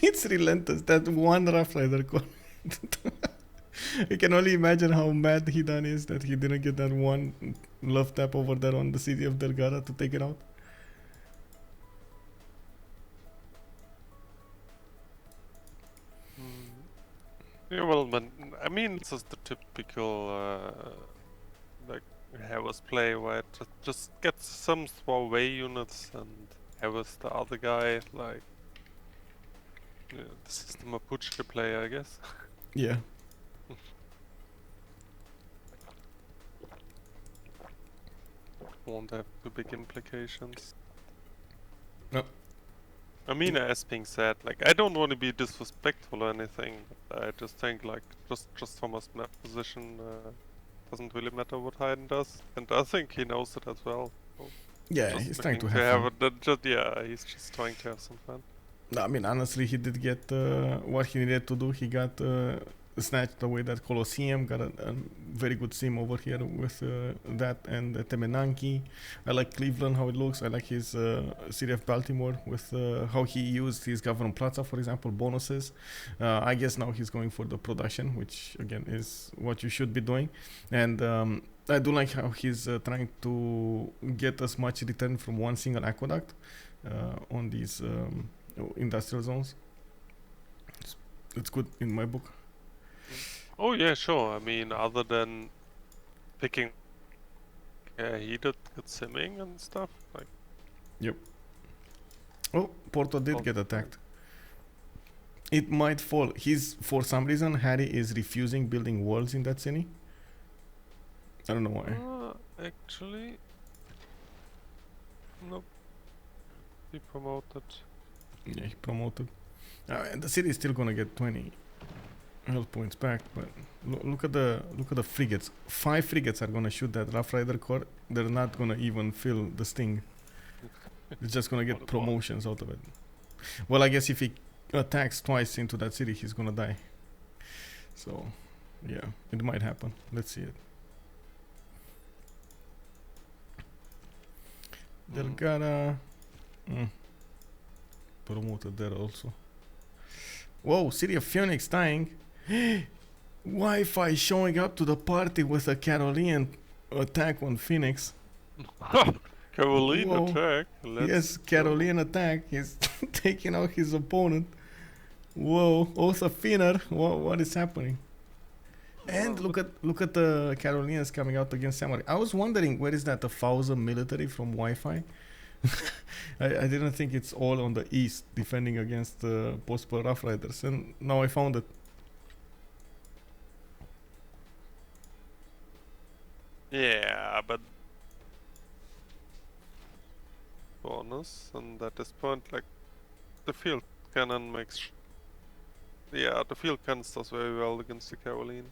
It's relentless, that one Rough Rider core. I can only imagine how mad Hidan is that he didn't get that one love tap over there on the city of Delgado to take it out. Yeah, well, but I mean, it's just the typical like Harris play, right? Just get some away units and Harris the other guy, like this is the Mapuche play, I guess. Yeah. Won't have too big implications. No. I mean, as being said, like I don't want to be disrespectful or anything. But I just think like just from a snap position, doesn't really matter what Hidan does, and I think he knows it as well. So Yeah, he's trying to have fun. Yeah, he's just trying to have some fun. No, I mean, honestly, he did get what he needed to do. He got snatched away that Colosseum, got a very good sim over here with that and Temenanki. I like Cleveland, how it looks. I like his city of Baltimore with how he used his Governor Plaza, for example, bonuses. I guess now he's going for the production, which again is what you should be doing. And I do like how he's trying to get as much return from one single aqueduct on these industrial zones. It's good in my book. Oh yeah, sure. I mean, other than picking heated good simming and stuff, like. Yep. Oh, Porto did get attacked. It might fall. For some reason, Harry is refusing building walls in that city. I don't know why. Actually, nope. He promoted. Yeah, he promoted. And the city is still gonna get 20 health points back, but look at the frigates. 5 frigates are gonna shoot that Rough Rider core. They're not gonna even feel the sting. They're just gonna get promotions out of it. Well, I guess if he attacks twice into that city, he's gonna die. So, yeah, it might happen. Let's see it. Delgado promoted there also. Whoa, City of Phoenix dying. Wi-Fi showing up to the party with a Carolean attack on Phoenix. Carolean Whoa. attack? Yes, Carolean attack. He's taking out his opponent. Whoa, also Feanor. What is happening? And look at the Caroleans coming out against Samurai. I was wondering, where is that, the 1,000 military from Wi-Fi? I didn't think it's all on the east defending against possible Rough Riders, and now I found it. Yeah, but bonus, and at this point, like the field cannon makes. Yeah, the field cannon does very well against the Caroline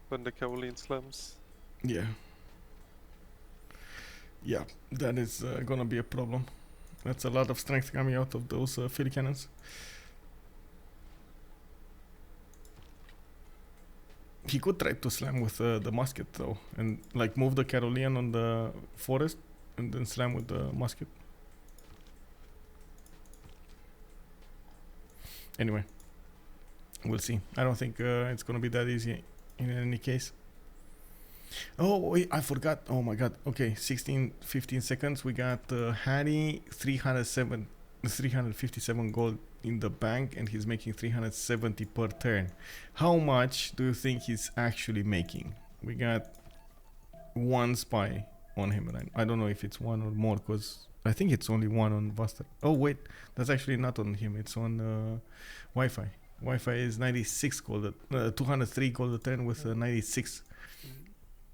when the Caroline slams. Yeah. Yeah, that is gonna be a problem. That's a lot of strength coming out of those field cannons. He could try to slam with the musket though, and like move the Carolean on the forest, and then slam with the musket. Anyway, We'll see. I don't think it's gonna be that easy in any case. Oh wait, I forgot. Oh my god. Okay, 15 seconds. We got Harrey 357 gold in the bank, and he's making 370 per turn. How much do you think he's actually making? We got one spy on him, right? I don't know if it's one or more, because I think it's only one on Buster. Oh wait, that's actually not on him. It's on Wi-Fi. Wi-Fi is 96 gold, 203 gold a turn with 96.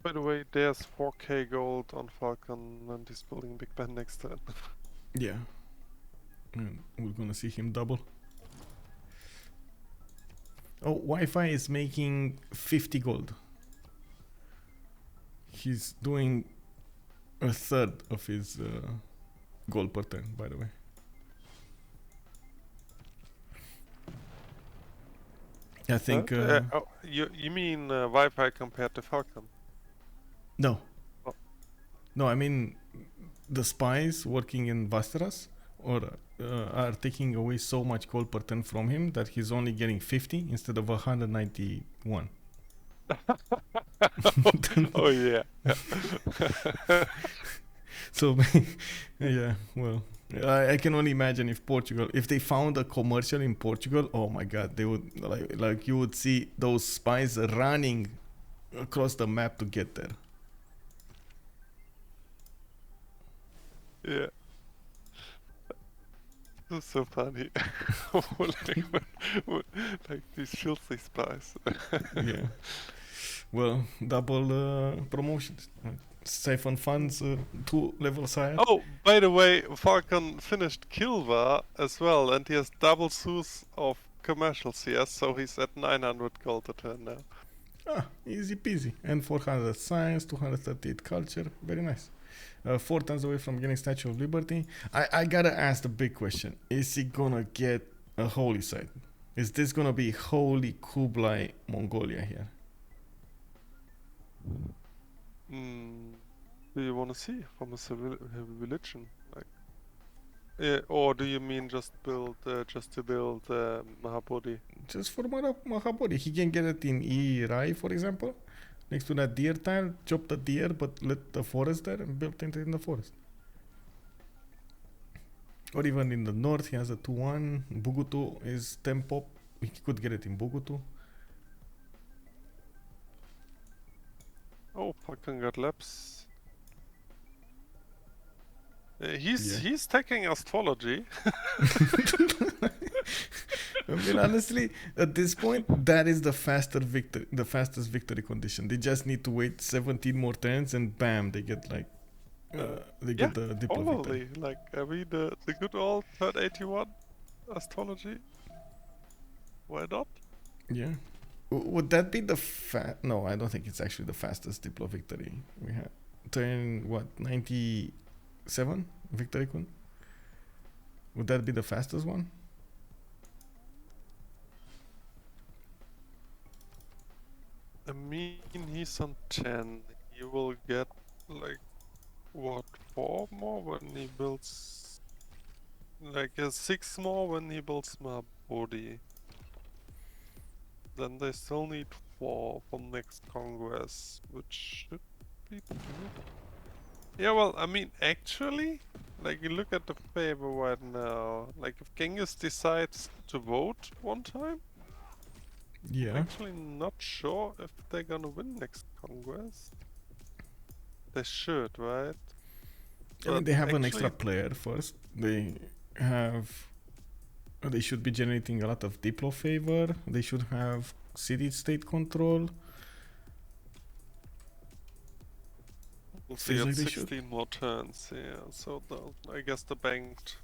By the way, there's 4k gold on Falcon, and he's building Big Ben next to it. Yeah. And we're gonna see him double. Oh, Wi-Fi is making 50 gold. He's doing a third of his gold per turn, by the way. I think... you mean Wi-Fi compared to Falcon? No. Oh. No, I mean the spies working in Vasteras are taking away so much gold per turn from him that he's only getting 50 instead of 191. Oh yeah. So yeah, well, I can only imagine if they found a commercial in Portugal, oh my god, they would like you would see those spies running across the map to get there. Yeah. That's so funny. like these filthy spies. Yeah. Well, double promotions. Siphon funds 2 levels higher. Oh, by the way, Falcon finished Kilva as well, and he has double source of commercial CS, so he's at 900 gold a turn now. Ah, easy peasy. And 400 science, 238 culture. Very nice. 4 turns away from getting Statue of Liberty. I gotta ask the big question. Is he gonna get a holy site? Is this gonna be holy Kublai Mongolia here? Do you want to see from a religion, like, or do you mean just to build Mahabodhi? Just for Mahabodhi, he can get it in Rai, for example, next to that deer tile. Chop the deer, but let the forest there and build it in the forest. Or even in the north, he has a 2-1. Bugutu is 10 pop. He could get it in Bugutu. Oh, fucking got laps. He's taking astrology. I mean, honestly, at this point, that is the fastest victory condition. They just need to wait 17 more turns, and bam, they get like get the Diplo victory. Like, I mean, the good old third 81 astrology. Why not? Yeah. Would that be the No, I don't think it's actually the fastest Diplo victory we had. Turn what, 97 victory con? Would that be the fastest one? I mean, he's on 10. He will get like what, 4 more when he builds, like 6 more when he builds Mahabodhi. Then they still need 4 for next Congress, which should be good. Yeah, well, I mean, actually, like, you look at the favor right now. Like, if Genghis decides to vote one time, yeah, I'm actually not sure if they're gonna win next Congress. They should, right? I mean, they have an extra player first. They should be generating a lot of Diplo favor. They should have city state control. We'll see at 16 more turns, yeah. So I guess the banked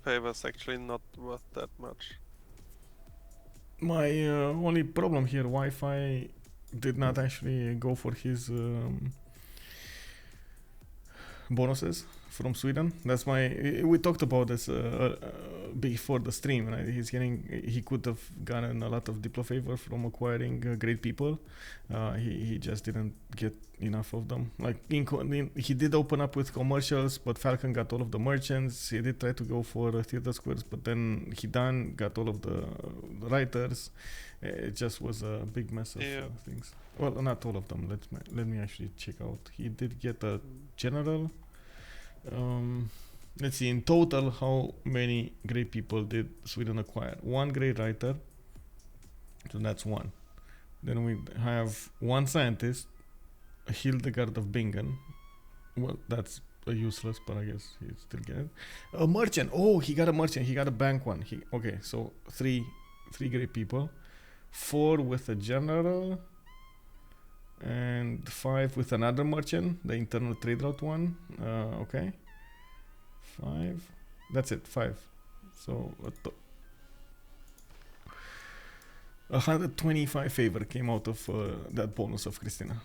favor is actually not worth that much. My only problem here, Wi-Fi did not actually go for his bonuses. from Sweden. That's why we talked about this before the stream. Right? He could have gotten a lot of Diplo favor from acquiring great people. He just didn't get enough of them. Like he did open up with commercials, but Falcon got all of the merchants. He did try to go for theater squares, but then Hidan got all of the writers. It just was a big mess of things. Well, not all of them. Let me actually check out. He did get a general. Let's see in total how many great people did Sweden acquire. One great writer, so that's one. Then we have one scientist, Hildegard of Bingen. Well, that's useless, but I guess he still get it. A merchant. Oh, he got a merchant. He got a bank one. Okay, so three great people. 4 with a general. And 5 with another merchant, the internal trade route one. Okay. 5. That's it, 5. So 125 favor came out of that bonus of Christina.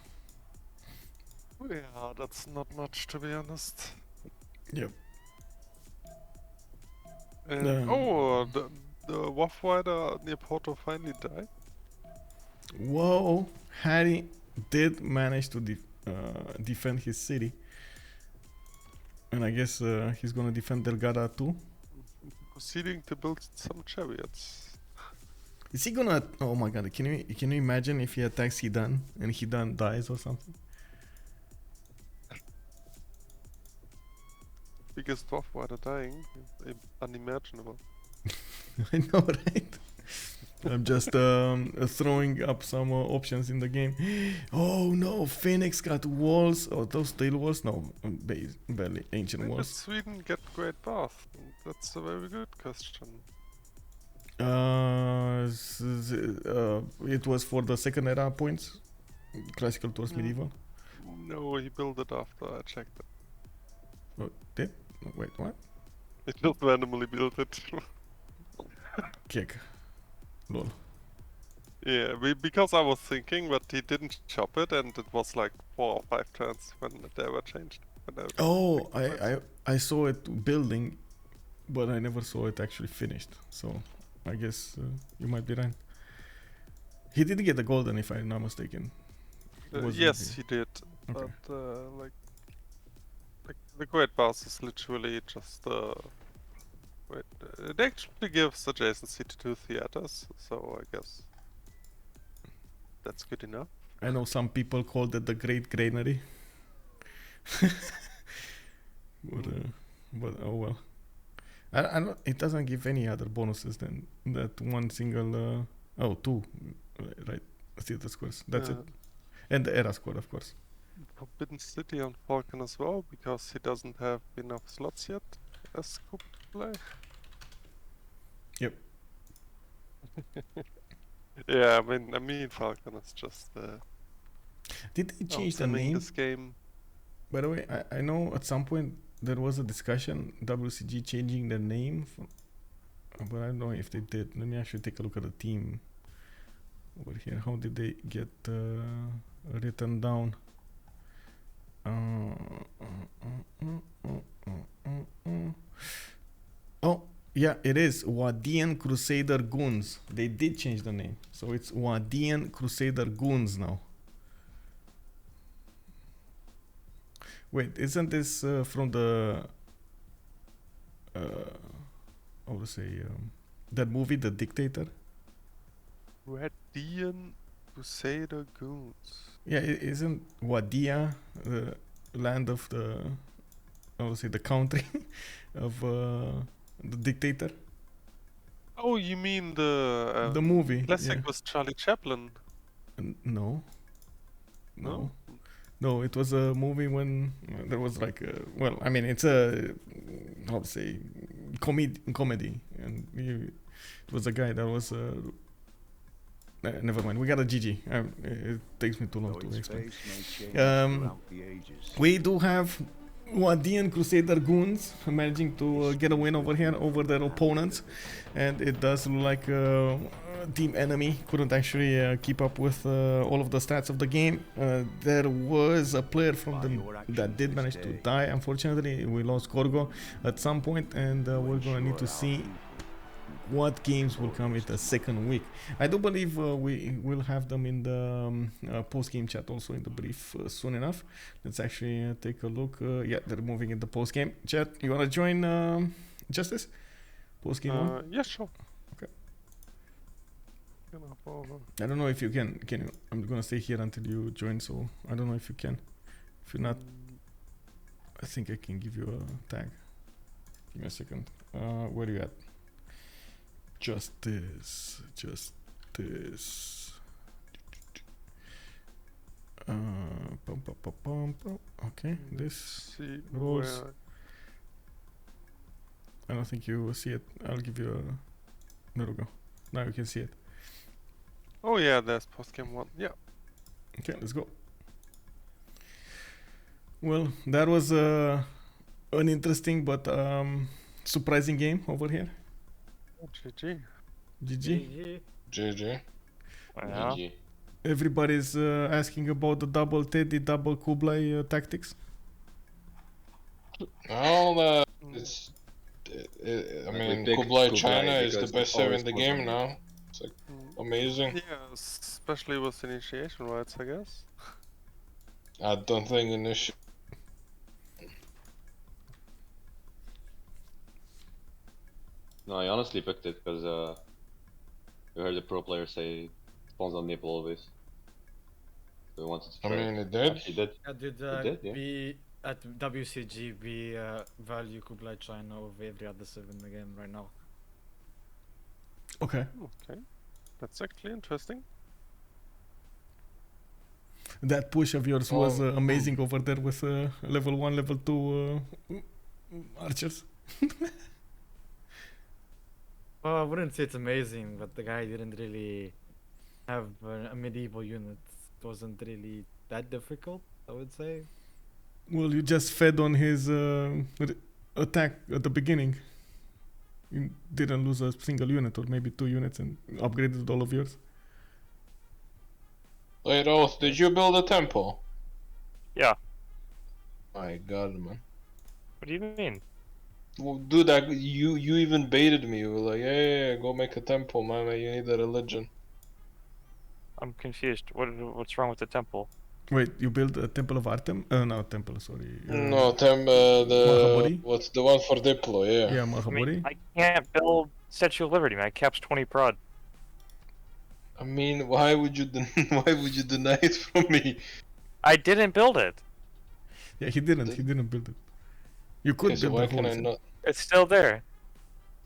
Yeah, that's not much to be honest. Yep. The Waff Rider near Porto finally died. Whoa, Harry did manage to defend his city. And I guess he's gonna defend Delgada too. Proceeding to build some chariots. Is he gonna? Oh my god! Can you imagine if he attacks Hidan and Hidan dies or something? Biggest Waff Rider dying, unimaginable. I know, right? I'm just throwing up some options in the game. Oh no, Phoenix got walls. Oh, those tail walls? No, barely ancient walls. Did Sweden get great bath? That's a very good question. It was for the second era points, classical towards medieval. No, he built it after I checked it. Oh, did? Wait, what? It just randomly built it. Kick. Lol. Yeah, because I was thinking, but he didn't chop it, and it was like 4 or 5 turns when they were changed. Oh, I saw it building, but I never saw it actually finished. So I guess you might be right. He did get the golden, if I'm not mistaken. Yes, he did. Okay. But like the Great Boss is literally just it actually gives adjacency to 2 theaters, so I guess that's good enough. I know some people called it the Great Granary. but oh well. I don't, it doesn't give any other bonuses than that one single. 2, right? Theater squares. That's it. And the era square, of course. Forbidden City on Falcon as well, because he doesn't have enough slots yet as Kublai. Yep. Yeah, I mean Falcon is just Did they change the name? This game. By the way, I know at some point there was a discussion WCG changing their name, but I don't know if they did. Let me actually take a look at the team over here. How did they get written down? Oh, yeah, it is Wadian Crusader Goons. They did change the name, so it's Wadian Crusader Goons now. Wait, isn't this from the how to say that movie, The Dictator? Wadian Crusader Goons. Yeah, isn't Wadia the land of the, I would say, the country of the dictator? Oh, you mean the movie classic with Charlie Chaplin? No. No, it was a movie when there was like well, I mean, it's a, how to say, comedy, and it was a guy that was never mind. We got a GG. It takes me too long to explain. We do have Wadian Crusader Goons managing to get a win over here over their opponents, and it does look like Team Enemy couldn't actually keep up with all of the stats of the game. There was a player from them that did manage to die. Unfortunately, we lost Gorgo at some point, and we're gonna need to see what games will come in the second week. I do believe we will have them in the post-game chat also in the brief soon enough. Let's actually take a look. Yeah, they're moving in the post-game chat. You wanna join Justice? Post-game one? Yeah, sure. Okay. I don't know if you can. Can you? I'm gonna stay here until you join. So I don't know if you can. If you're not, I think I can give you a tag. Give me a second. Where are you at? Justice. Okay, this rules. I don't think you will see it. I'll give you a. There we go. Now you can see it. Oh yeah, there's post-game one. Yeah. Okay, let's go. Well, that was an interesting but surprising game over here. GG. GG. Wow. GG. Everybody's asking about the double Teddy, double Kublai tactics. Well, it's. I mean, Kublai China is the best server in the game now. It's like amazing. Yeah, especially with initiation rights, I guess. I don't think initiation. No, I honestly picked it because we heard the pro player say spawns on nipple always. So we wanted to try. I mean, it did. He did. Did did, yeah. we at WCG we value Kublai China over every other server in the game right now? Okay. Okay. That's actually interesting. That push of yours was amazing over there with level 1, level 2 archers. Well, I wouldn't say it's amazing, but the guy didn't really have a medieval unit. It wasn't really that difficult, I would say. Well, you just fed on his attack at the beginning. You didn't lose a single unit or maybe 2 units and upgraded all of yours. Wait, Oath, did you build a temple? Yeah. My god, man. What do you mean? Well, dude, you even baited me. You were like, yeah, go make a temple, man. You need a religion. I'm confused. What's wrong with the temple? Wait, you built a temple of Artem? No, temple, sorry. No, what's the one for Diplo, yeah. Yeah, I Mahabori. mean, I can't build Statue of Liberty, man. Caps 20 prod. I mean, why would you deny it from me? I didn't build it. Yeah, he didn't build it. You could Okay, so build why the can whole I thing. not? It's still there.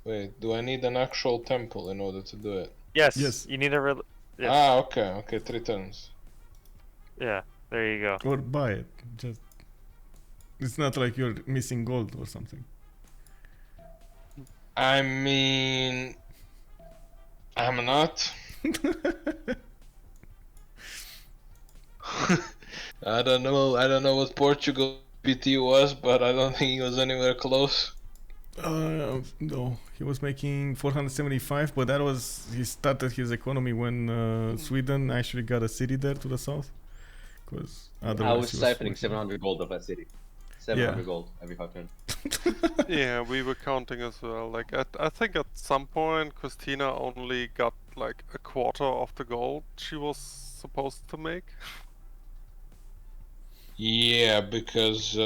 Wait, do I need an actual temple in order to do it? Yes. Yes. You need a yes. Ah, okay, 3 turns. Yeah, there you go. Or buy it. Just. It's not like you're missing gold or something. I mean, I'm not. I don't know what Portugal PT was, but I don't think he was anywhere close. No, he was making 475, but that was he started his economy when Sweden actually got a city there to the south. Because I was siphoning 700 gold of that city. 700 gold every 5 turns. Yeah, we were counting as well. Like I think at some point Christina only got like a quarter of the gold she was supposed to make. Yeah, because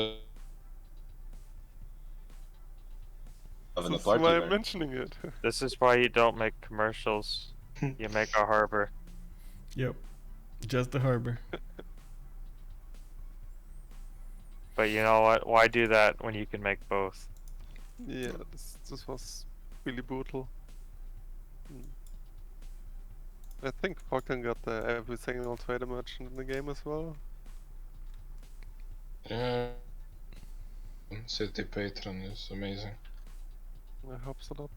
That's why I'm mentioning it. This is why you don't make commercials. You make a harbor. Yep, just the harbor. But you know what? Why do that when you can make both? Yeah, this was really brutal. I think Falcon got every single trader merchant in the game as well. yeah, city patron is amazing. I hope so.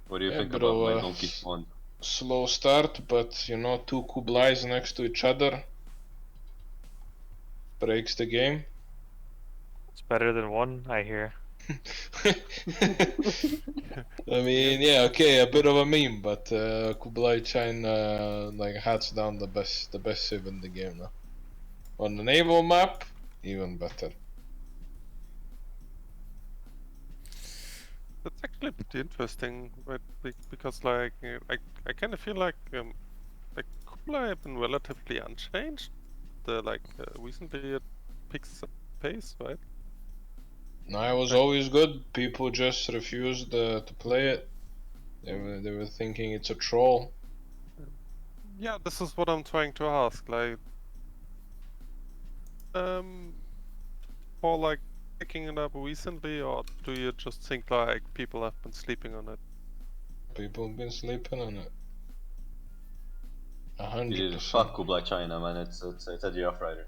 What do you think bro, about my donkey spawn? Slow start, but you know, 2 Kublais next to each other. breaks the game. It's better than one, I hear. I mean, yeah, okay, a bit of a meme, but Kublai China like hands down the best civ in the game now. On the naval map, even better. That's actually pretty interesting, right? Because like I kind of feel like Kublai have been relatively unchanged. Recently it picks up pace, right? No, it was always good. People just refused to play it. They were thinking it's a troll. Yeah, this is what I'm trying to ask. Like, for like picking it up recently, or do you just think like people have been sleeping on it? People have been sleeping on it. 100%. Fuck Kublai China, man. It's Eddie Rough Rider.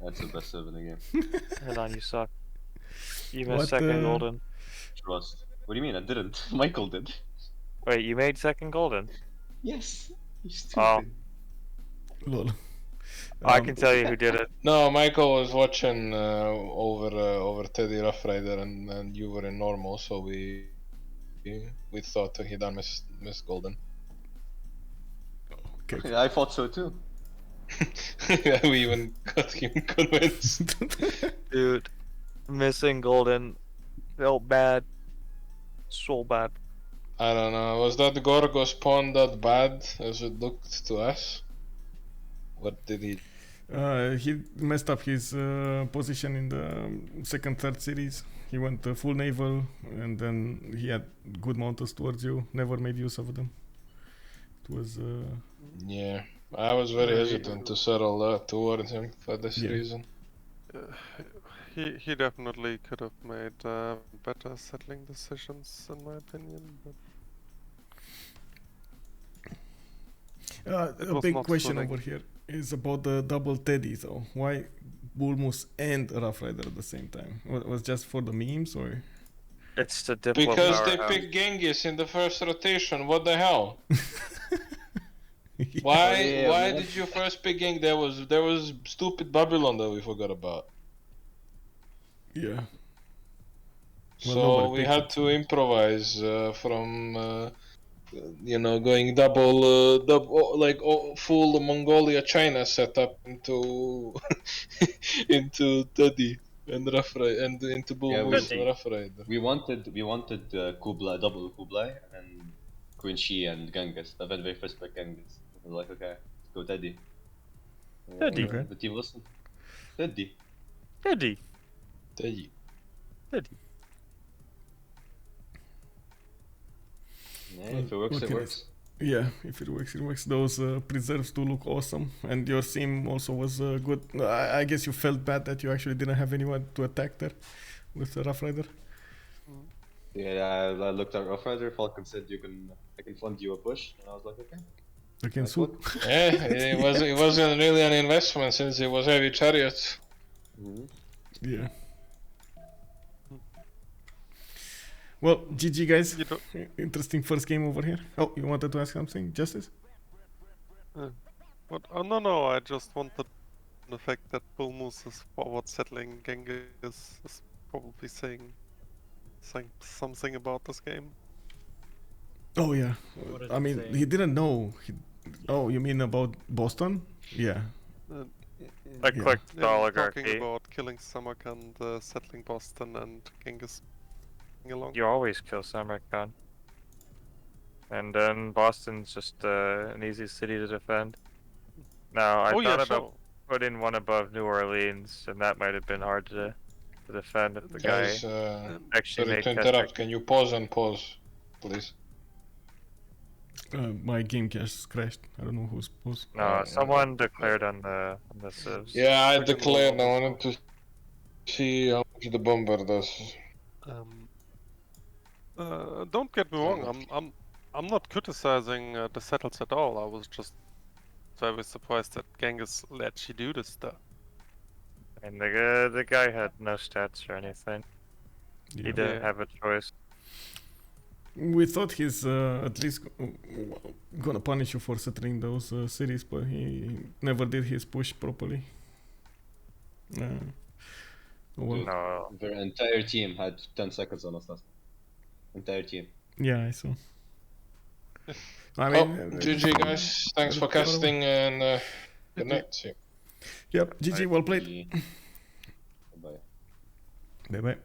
That's the best civ in the game. Hidan, you suck. You missed What, second golden. Trust. What do you mean? I didn't. Michael did. Wait, you made second golden? Yes. You Oh, stupid. Lol. I can tell you who did it. No, Michael was watching over Teddy Rough Rider, and you were in normal, so we thought Hidan missed golden. Okay. Yeah, I thought so too. Yeah, we even got him convinced. Dude, missing golden felt bad. So bad. I don't know. Was that Gorgo spawn that bad as it looked to us? What did he? He messed up his position in the second, third series. He went full naval, and then he had good mountains towards you. Never made use of them. It was. Yeah, I was very hesitant to settle towards him for this reason. He definitely could have made better settling decisions, in my opinion. But A big question over here is about the double Teddy, though. Why Bulmus and Rough Rider at the same time? Was just for the memes, or? It's the diplo Because they powerhouse. picked Genghis in the first rotation. What the hell? Yeah. Why did you first pick Genghis? There was stupid Babylon that we forgot about. Yeah. Well, So nobody we picked had it. to improvise from going double like full Mongolia China setup into into Teddy and Rough Rider and into Bulmus and Rough Rider. We wanted Kublai, double Kublai, and Queen Shi and Genghis. The very first pick Genghis. We were like, okay, let's go Teddy. Teddy. Okay. But you listen. Teddy. Teddy. Teddy. Teddy. Yeah, if it works, What it can I works. Yeah, if it works, it works. Those preserves do look awesome, and your sim also was good. I guess you felt bad that you actually didn't have anyone to attack there with the Rough Rider. Yeah, I looked at Rough Rider. Falcon said I can fund you a push, and I was like, okay. Again, That's soup. Yeah, it wasn't really an investment since it was heavy chariots. Yeah. Well, GG guys. You don't- Interesting first game over here. Oh, you wanted to ask something, Justice? What? Oh no! I just wanted the fact that Bulmus is forward settling Genghis is probably saying something about this game. Oh yeah. What is I it mean, saying? he didn't know. Oh, you mean about Boston? Yeah. I Yeah. clicked the Talking oligarchy. about killing Samarkand, settling Boston, and Genghis along. You always kill Samarkand. And then Boston's just an easy city to defend. Now, I thought about putting one above New Orleans, and that might have been hard to defend if the Guys, guy actually sorry made to interrupt. Can you pause and pause, please? My game cache crashed. I don't know who's supposed. No, someone declared on the civs. Yeah, I Freaking declared. I bomber. wanted to see how much the bomber does. Don't get me wrong. I'm not criticizing the settles at all. I was just very surprised that Genghis let you do this stuff. And the guy had no stats or anything. Yeah. He didn't have a choice. We thought he's at least gonna punish you for settling those cities, but he never did his push properly. Well, No. Their entire team had 10 seconds on us. Entire team. yeah, I saw. I mean, GG guys, thanks for casting and good night. See you. Yep, GG, well played. Bye. Bye.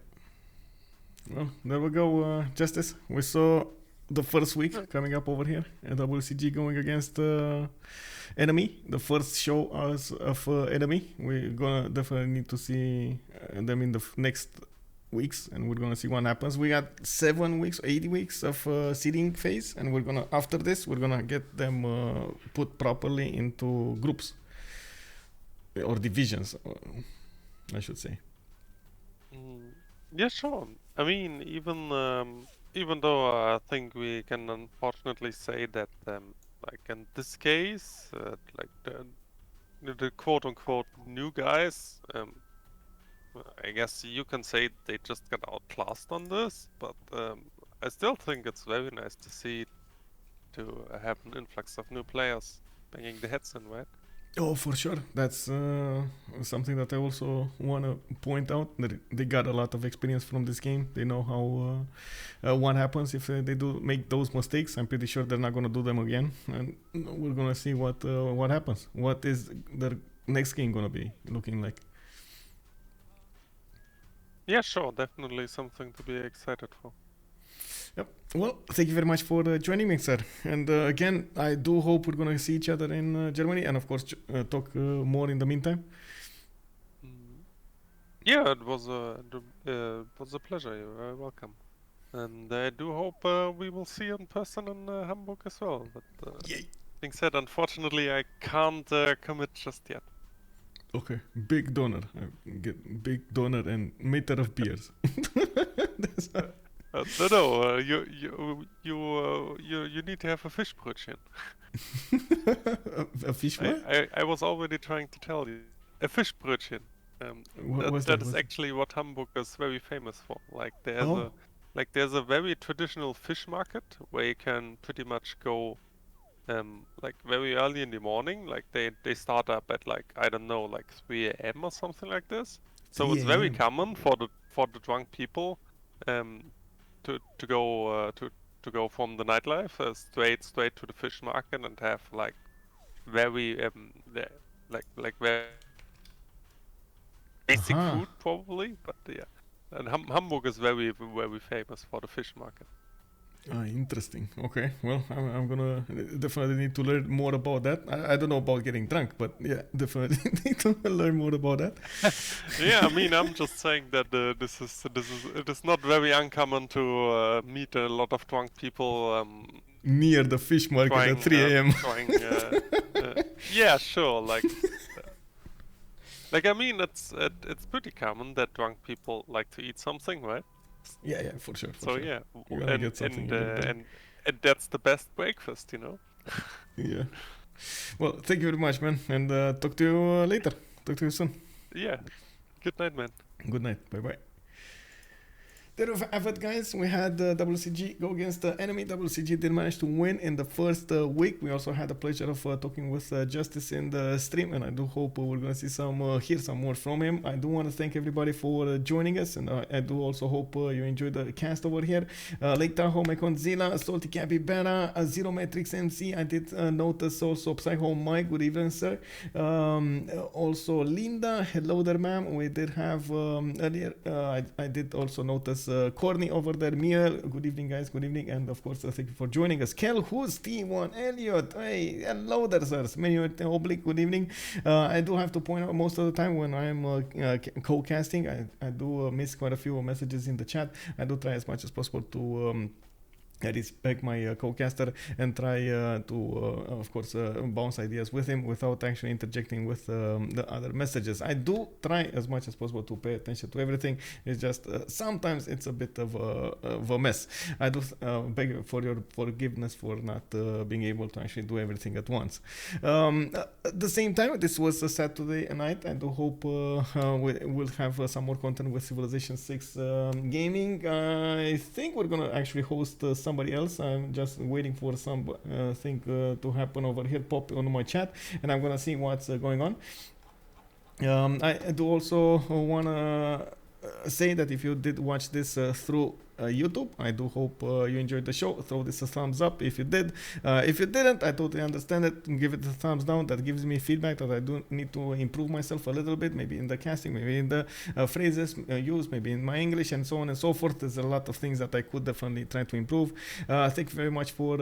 Well, there we go, Justice. We saw the first week coming up over here at WCG going against Enemy. The first show of Enemy. We're gonna definitely need to see them in the next weeks, and we're gonna see what happens. We got 7 weeks, 80 weeks of seeding phase, and we're gonna, after this, we're gonna get them put properly into groups or divisions, I should say. Yeah, sure. I mean, even though I think we can unfortunately say that, like in this case, like the quote-unquote new guys, I guess you can say they just got outclassed on this, but I still think it's very nice to see to have an influx of new players banging the heads in, right? Oh, for sure. That's something that I also want to point out, that they got a lot of experience from this game. They know how what happens if they do make those mistakes. I'm pretty sure they're not going to do them again, and we're going to see what happens. What is their next game going to be looking like? Yeah, sure. Definitely something to be excited for. Yep. Well, thank you very much for joining me, sir. And again, I do hope we're going to see each other in Germany, and of course talk more in the meantime. Yeah, it was a pleasure. You're very welcome. And I do hope we will see you in person in Hamburg as well. But being said, unfortunately, I can't commit just yet. Okay, big donor. Get big donor and meter of beers. No, you need to have a Fischbrötchen. A fish what? I was already trying to tell you. A Fischbrötchen. That is actually what Hamburg is very famous for. Like there's a very traditional fish market where you can pretty much go like very early in the morning. Like they start up at like, I don't know, like 3 a.m. or something like this. So it's very common for the drunk people to go from the nightlife straight to the fish market and have like very very basic food probably, but yeah. And Hamburg is very famous for the fish market. Interesting. Okay. Well, I'm gonna definitely need to learn more about that. I don't know about getting drunk, but yeah, definitely need to learn more about that. Yeah, I mean, I'm just saying that it is not very uncommon to meet a lot of drunk people near the fish market at 3 a.m. Yeah, sure. Like I mean, it's pretty common that drunk people like to eat something, right? Yeah, for sure. Yeah, and that's the best breakfast, you know. Yeah. Well, thank you very much, man, and talk to you later. Talk to you soon. Yeah. Good night, man. Good night. Bye. There we have it, guys. We had WCG go against the Enemy. WCG did manage to win in the first week. We also had the pleasure of talking with Justice in the stream, and I do hope we're going to see hear some more from him. I do want to thank everybody for joining us, and I do also hope you enjoyed the cast over here. Lake Tahoe, Mekonzilla, Salty Capybara, Zero Matrix MC. I did notice also Psycho Mike. Good evening, sir. Also Linda. Hello there, ma'am. We did have earlier. I did also notice Corny over there, Mia, good evening, guys, good evening, and of course, thank you for joining us. Kel, who's T1, Elliot, hey, hello there, sirs, Menu Oblique, good evening. I do have to point out most of the time when I'm co-casting, I do miss quite a few messages in the chat. I do try as much as possible to I respect my co-caster and try to, of course, bounce ideas with him without actually interjecting with the other messages. I do try as much as possible to pay attention to everything. It's just sometimes it's a bit of a mess. I do beg for your forgiveness for not being able to actually do everything at once. At the same time, this was a Saturday night. I do hope we'll have some more content with Civilization 6 gaming. I think we're gonna actually host somebody else. I'm just waiting for something to happen over here, pop on my chat, and I'm gonna see what's going on. I do also want to say that if you did watch this through YouTube, I do hope you enjoyed the show. Throw this a thumbs up if you did. If you didn't, I totally understand it. Give it a thumbs down. That gives me feedback that I do need to improve myself a little bit, maybe in the casting, maybe in the phrases used, maybe in my English, and so on and so forth. There's a lot of things that I could definitely try to improve. Thank you very much for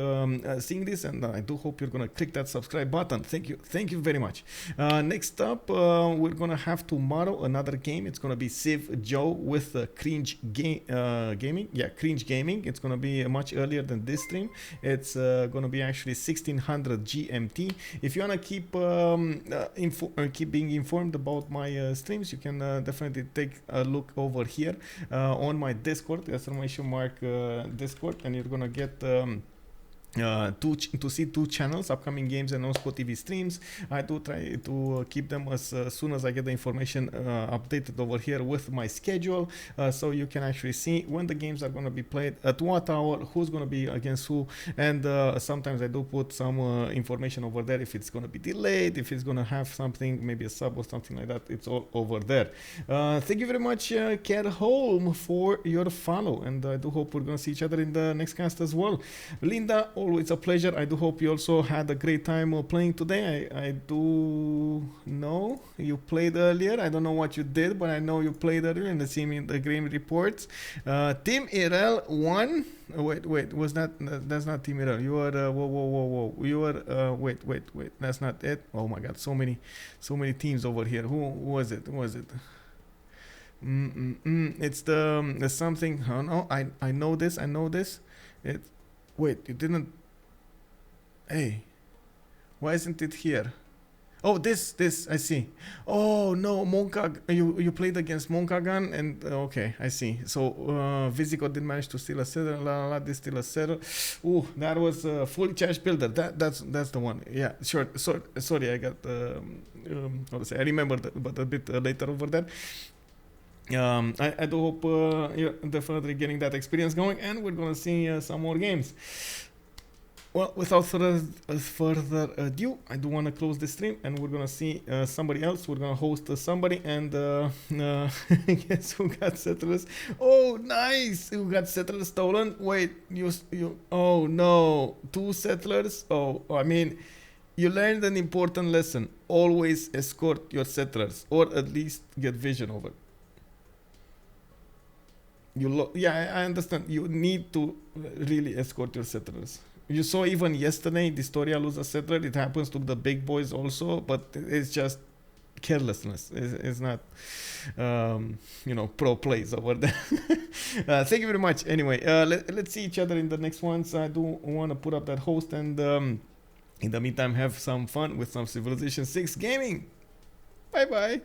seeing this, and I do hope you're gonna click that subscribe button. Thank you very much. Next up, we're gonna have tomorrow another game. It's gonna be Civ Joe with Cringe Gaming. Yeah, Cringe Gaming. It's gonna be much earlier than this stream. It's gonna be actually 1600 GMT. If you wanna keep keep being informed about my streams, you can definitely take a look over here on my Discord, exclamation mark Discord, and you're gonna get to see two channels, upcoming games and OnSpotTV streams. I do try to keep them as soon as I get the information updated over here with my schedule, so you can actually see when the games are going to be played, at what hour, who's going to be against who, and sometimes I do put some information over there if it's going to be delayed, if it's going to have something, maybe a sub or something like that. It's all over there. Thank you very much, Care Home, for your follow, and I do hope we're going to see each other in the next cast as well. Linda, always a pleasure. I do hope you also had a great time playing today. I do know you played earlier. I don't know what you did, but I know you played earlier in the game reports. Team Irel won. Wait, was that's not Team Irel. You are whoa. You are wait. That's not it. Oh my God, so many teams over here. Who was it? It's the something. Oh no, I know this. It. Wait, you didn't. Hey, why isn't it here? Oh, this I see. Oh no, Monkag. You played against Monkagan, and okay, I see. So Visico did manage to steal a settler. This steal a settler. Ooh, that was a fully charged builder. That's the one. Yeah, sure. Sorry, I got. How to say? I remember that, but a bit later over there. I do hope you're definitely getting that experience going, and we're gonna see some more games. Well, without further ado, I do want to close the stream, and we're gonna see somebody else. We're gonna host somebody, and guess who got settlers? Oh, nice! Who got settlers stolen? Wait, you? Oh no, 2 settlers. Oh, I mean, you learned an important lesson. Always escort your settlers, or at least get vision over. Yeah, I understand. You need to really escort your settlers. You saw even yesterday, Distoria lose a settler. It happens to the big boys also, but it's just carelessness. It's not, pro plays over there. Thank you very much. Anyway, let's see each other in the next ones. I do want to put up that host, and in the meantime, have some fun with some Civilization 6 gaming. Bye-bye.